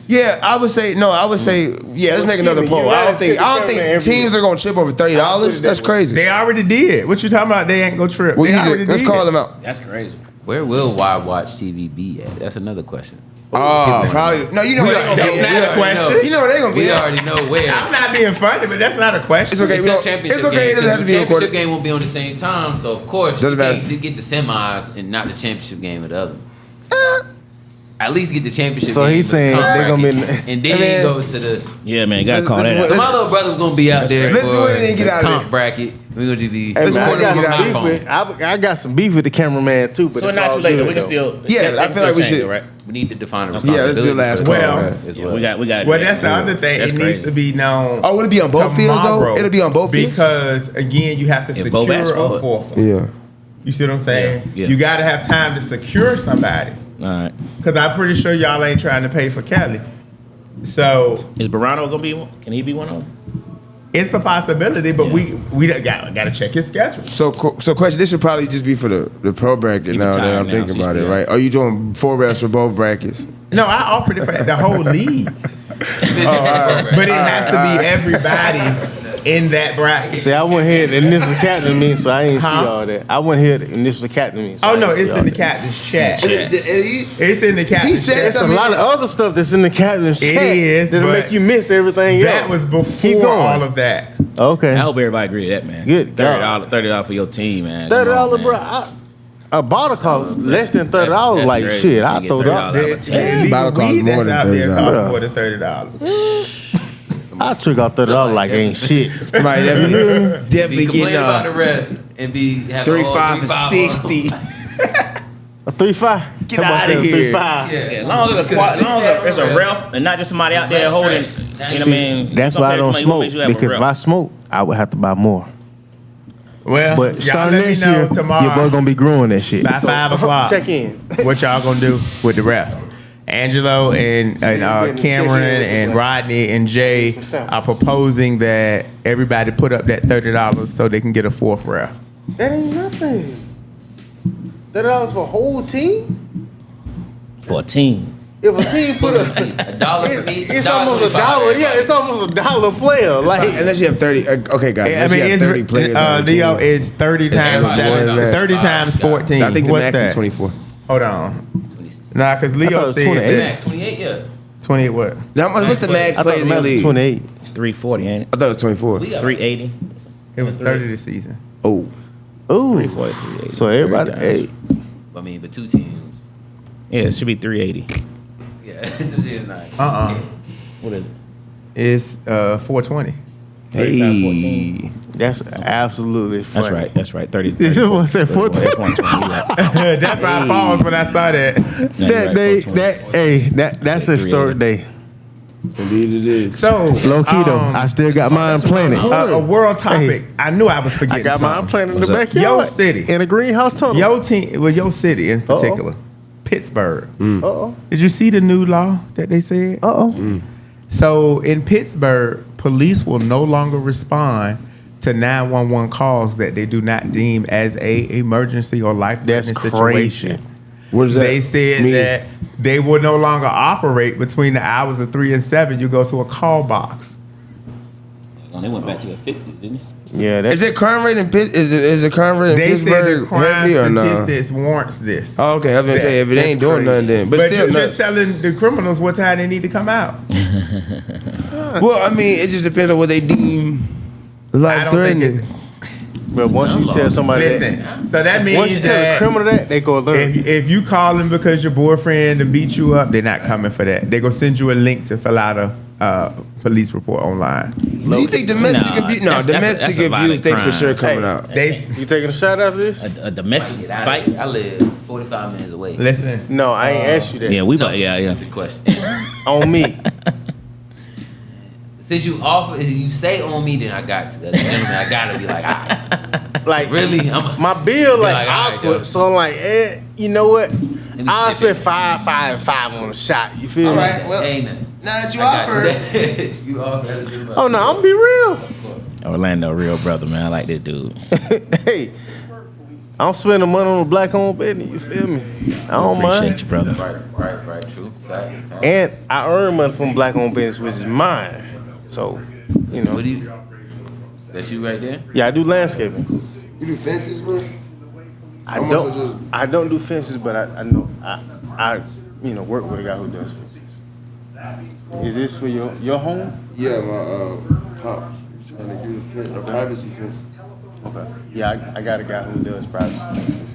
Yeah, I would say no. I would say yeah. Let's make another Excuse me, poll. you I don't gotta take think. I don't the think camera every teams year. are gonna chip over $30. That's crazy. They already did. What you talking about? They ain't gonna trip. We They need already to, let's did call it. them out. That's crazy. Where will Why Watch TV be at? That's another question. Oh, probably. No, you know where they're gonna That's be. not a already question. know. You know where they're gonna be. We at. already know where. I'm not being funny, but that's not a question. It's okay. we Except don't- championship It's okay. game, It doesn't have to 'cause be the championship recorded. game won't be on the same time, so of course Doesn't you matter. can't get the semis and not the championship game of the other. At least get the championship So game. he's of the saying comp they're gonna be in- bracket, and then Hey, man. go to the. Yeah, man, gotta call that Let's- out. So my little brother was gonna be out there Let's for go ahead and get the out of comp there. bracket. We're gonna be. Hey, Let's man, go I ahead and got get out some of beef with. I got some beef with the cameraman too, but So it's it's not all too late. good, We can though. still. Yeah, they I can feel like we still change should- it, right? We need to define a Yeah, let's do responsibility. last for call. the Well, ref as Yeah, well. we got. Well, that's the other thing. That's It crazy. needs to be known. Oh, would it be on both fields though? tomorrow. It'll be on both fields. Because again, you have to If both secure ask for a it. fourth one. Yeah. You see what I'm saying? Yeah. You got to have time to secure somebody. All right. Because I'm pretty sure y'all ain't trying to pay for Kelly. So Is Barano gonna be one? Can he be one of them? it's a possibility, but we got to check his schedule. So question. This should probably just be for the pro bracket Keep it now that timed I'm now, thinking so you about it, should be right? Are you doing 4 refs for both brackets? No, I offered it for the whole league. But it has to be everybody in that bracket. See, I went here the initial captain meeting, so I ain't see Huh? all that. I went here the initial captain meeting. So Oh I no, ain't see it's all in the that. captain's chat. Chat. It's in the captain's said chat. There's a lot of other stuff that's in the captain's It chat is, that'll but make you miss everything That else. was Keep before going. all of that. Okay. I hope everybody agree to that, man. Good God. $30 for your team, man. Come on, $30, man. bro. A bottle costs less than $30. That's Like crazy. shit, I You get throw that. $30 The out of a team. illegal Bottle costs weed more that's than out there $30. costs more than $30. I took out $30 like ain't shit. Right. Definitely Be getting complaining about the rest and be having 35 to 60. A 3-5. Get outta here. 3-5. Yeah, Yeah, as long as it's a ref and not just somebody out there Less holding. stress. You know what I mean? That's why I don't Somebody smoke makes you have a because if ref. I smoke, I would have to buy more. Well, But y'all starting let me next know year, tomorrow your boy gonna be growing that shit. by 5 o'clock. Check in. What y'all gonna do with the refs? Angelo and Cameron and Rodney and Jay Some samples. are proposing that everybody put up that $30 so they can get a fourth ref. That ain't nothing. $30 for a whole team? For a team. If a team put up, $1 for each. it's almost $1. Yeah, it's almost $1 a player. Like Unless you have 30. Okay, guys. I mean, you have 30 players on the Leo team. is 30 times Everybody that, got 30 $5. times 14. I think the What's max that? is 24. Hold on. Nah, because thought Leo it was said 28. that Max 28, yeah. 28 what? What's the max I thought players the in the max was league? 28. It's 340, ain't it? I thought it was 24. We got 380. It was 30 this season. Oh. Ooh. 340, 380. So everybody, 30 hey, times. I mean, but 2 teams. Yeah, it should be 380. Yeah, it's nice. What is it? It's 420. 30 times 14. that's absolutely funny. That's right. That's right. 30. Is it what I said, 30, 14? That's 120. Yeah. That's why I paused when I saw that. No, That you're right, day, 420. that's a historic day. Indeed it is. So, Low key though, I still got mine planted. a world topic. Hey, I knew I was forgetting I got mine something. planted in What's the up? backyard. Your city. In a greenhouse tunnel. Your team, well, your city in particular, Pittsburgh. Uh-oh. Did you see the new law that they said? Uh-oh. So in Pittsburgh, police will no longer respond to 911 calls that they do not deem as a emergency or life-threatening That's situation. crazy. What does that They said mean? that they will no longer operate between the hours of 3 and 7. You go to a call box. They went back to the 50s, didn't they? Yeah, that's Is it crime rate in is the crime rate in They said the Pittsburgh crime heavy or no? statistics warrants this. Oh, okay, I was gonna say if it That's ain't doing crazy. nothing, then. But But still, you're just telling the criminals what time they need to come out. well, I mean, it just depends on what they deem I life don't think it's. threatening. But once you tell somebody Listen, so that means once you tell a that criminal that, they go alert. if you call them because your boyfriend and beat you up, they're not coming for that. They're gonna send you a link to fill out a police report online. Do you think domestic Nah, abuse? No, that's domestic a abuse. violent They for crime. sure coming Hey. out. They You taking a shot after this? A domestic Get out of fight? here. I live 45 minutes away. listen. No, I ain't asked you that. Yeah, we No, about, yeah. that's the question. On me. Since you offer, if you say on me, then I got to. As a gentleman, I gotta be like, Like really? my bill like like, all right, awkward, yo. so I'm like, you know what? me I'll tip spend it. five on a shot. You feel All me? right. Well, ain't nothing. now that you I got offer, you. You offer as a gentleman. Oh no, I'm gonna be real. Orlando, real brother, man. I like this dude. Hey, I'm spending money on a black owned business. You feel me? I don't Appreciate mind. you, brother. Right. True. Fact. And I earn money from black owned business, which is mine. So, you know, What do you? That's you right there. yeah, I do landscaping. you do fences, bro. I How much don't. are those? I don't do fences, but I know I work with a guy who does fences. Is this for your home? Yeah, my pops trying to do the fence, a privacy fence. Okay. Yeah, I got a guy who does private fences.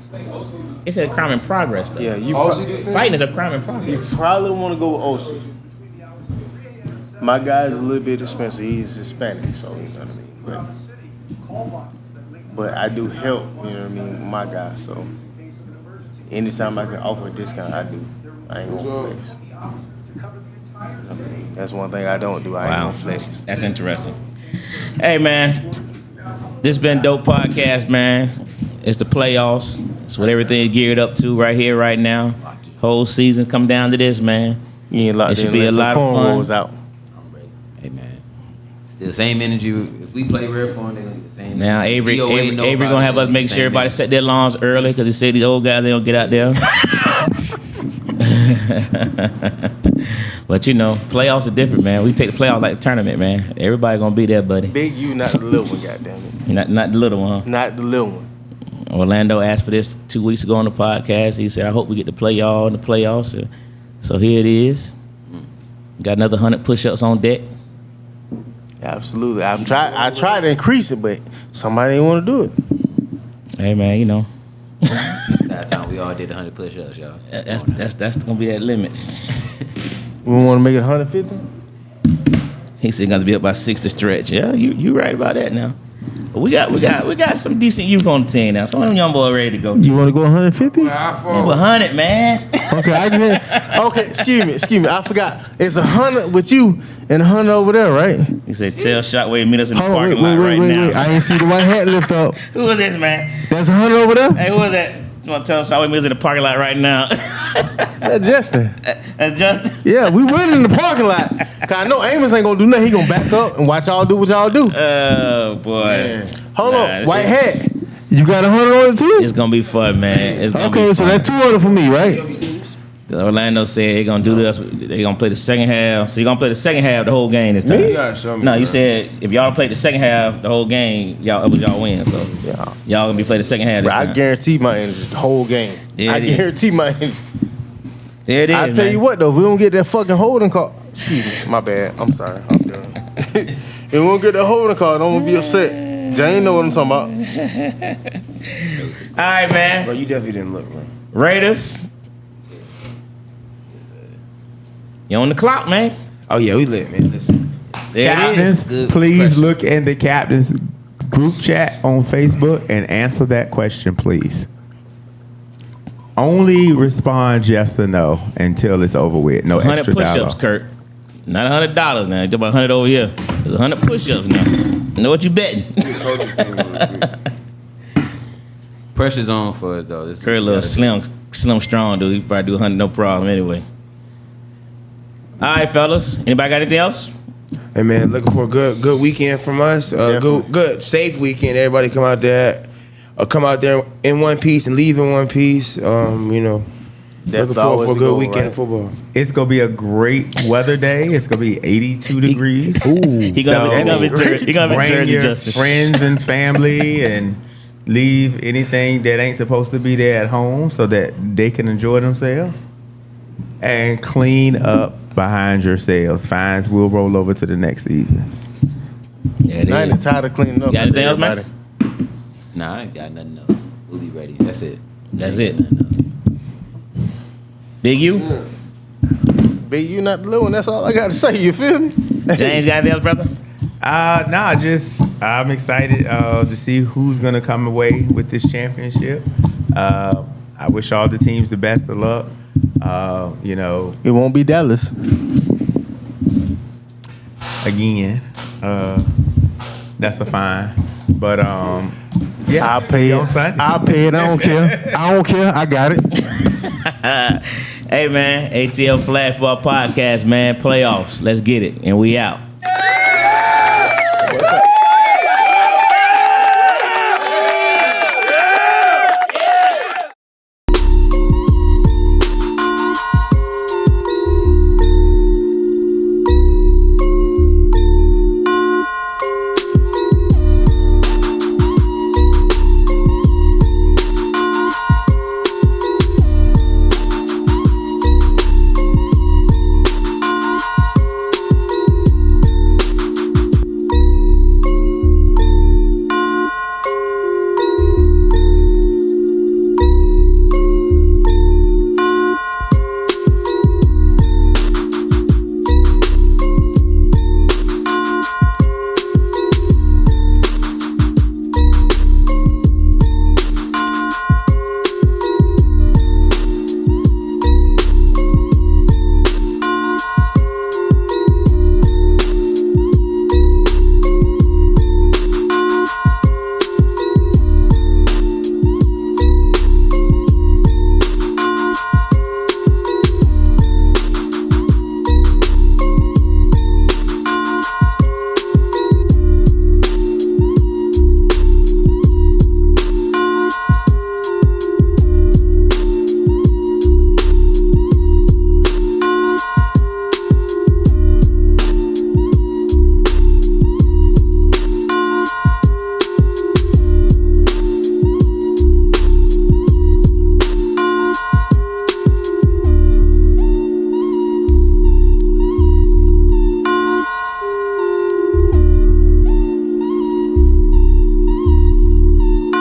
It's a crime in progress, though. Yeah, you Also do fence? Fighting is a crime in you progress. probably want to go with OC. My guy's a little bit expensive. He's Hispanic, so you know what I mean. But I do help, you know what I mean, with my guy. So anytime I can offer a discount, I do. I ain't gonna flex. That's one thing I don't do. I ain't Wow. gonna flex. That's interesting. Hey, man. This been Dope Podcast, man. It's the playoffs. It's what everything geared up to right here, right now. Whole season come down to this, man. You ain't locked It should in be a unless lot of the fun. cornrows out. I'm ready. Hey, man. Still same energy. If we play real for them, they're gonna get the same. Now, Avery gonna have us make sure everybody set their alarms early because he said these old guys, they don't get out there. But, you know, playoffs are different, man. We take the playoffs like a tournament, man. Everybody gonna be there, buddy. Big U, not the little one, goddammit. Not the little one, huh? Not the little one. Orlando asked for this 2 weeks ago on the podcast. He said, I hope we get to play y'all in the playoffs. So here it is. Got another 100 push-ups on deck. Absolutely. I tried to increase it, but somebody didn't want to do it. Hey, man, you know, That time we all did 100 push-ups, y'all. that's gonna be that limit. We want to make it 150? He said gonna be up by 6 to stretch. Yeah, you right about that now. But we got some decent youth on the team now. Some of them young boys ready to go. You want to go 150? Yeah, 100, man. Okay, okay, excuse me. I forgot. It's 100 with you and 100 over there, right? He said, tell Shockwave meet us in the Hold on, parking lot right now. I ain't see the white hat lift up. Who is this, man? That's 100 over there? Hey, who is that? You want to tell Shockwave meet us in the parking lot right now? That's Justin. That's Justin. Yeah, we went in the parking lot. Cause I know Amos ain't gonna do nothing. He gonna back up and watch y'all do what y'all do. Oh, boy. Hold Nah, on, white hat. You got 100 on it too? It's gonna be fun, man. It's gonna Okay, be so fun. that's 200 for me, right? Orlando said they're gonna do this. They're gonna play the second half. So you're gonna play the second half the whole game this time. You gotta show me, No, you bro. said if y'all played the second half the whole game, y'all win. So Yeah. y'all gonna be playing the second half this Bro, I time. guarantee my energy the whole game. Yeah, I it is. guarantee my energy. There it is. I tell man. you what though, if we don't get that fucking holding call. Excuse me, my bad. I'm sorry. I'm done. If we don't get that holding call, I'm gonna be upset. Jane know what I'm talking about. All right, man. Bro, you definitely didn't look, bro. Raiders. You on the clock, man. Oh yeah, we lit, man. Listen. There it Captains, is. Good please question. look in the captain's group chat on Facebook and answer that question, please. Only respond yes or no until it's over with. No It's 100 extra push-ups, dialogue. Kurt. Not $100 now. It's about 100 over here. There's 100 push-ups now. You know what you betting? Coaches thing real quick. Pressure's on for us though. This Kurt a little slim strong dude. He probably do 100 no problem anyway. All right, fellas. Anybody got anything else? Hey man, looking for a good weekend from us. Good safe weekend. Everybody come out there in one piece and leave in one piece. Looking forward for a good weekend of football. It's gonna be a great weather day. It's gonna be 82 degrees. He gonna be bring Jersey your Justice. friends and family and leave anything that ain't supposed to be there at home so that they can enjoy themselves. And clean up behind yourselves. Fines will roll over to the next season. Yeah, it I is. ain't tired of cleaning up. Got anything else, everybody. man? Nah, I ain't got nothing else. We'll be ready. That's it. That's it. Big U? Big, you not the little one. That's all I got to say. You feel me? James, got anything else, brother? I'm excited to see who's gonna come away with this championship. I wish all the teams the best of luck. It won't be Dallas. Again, that's a fine. But yeah, I'll pay on it. Sunday. I'll pay it. I don't care. I don't care. I got it. Hey, man, ATL Flag Football Podcast, man. Playoffs. Let's get it. And we out.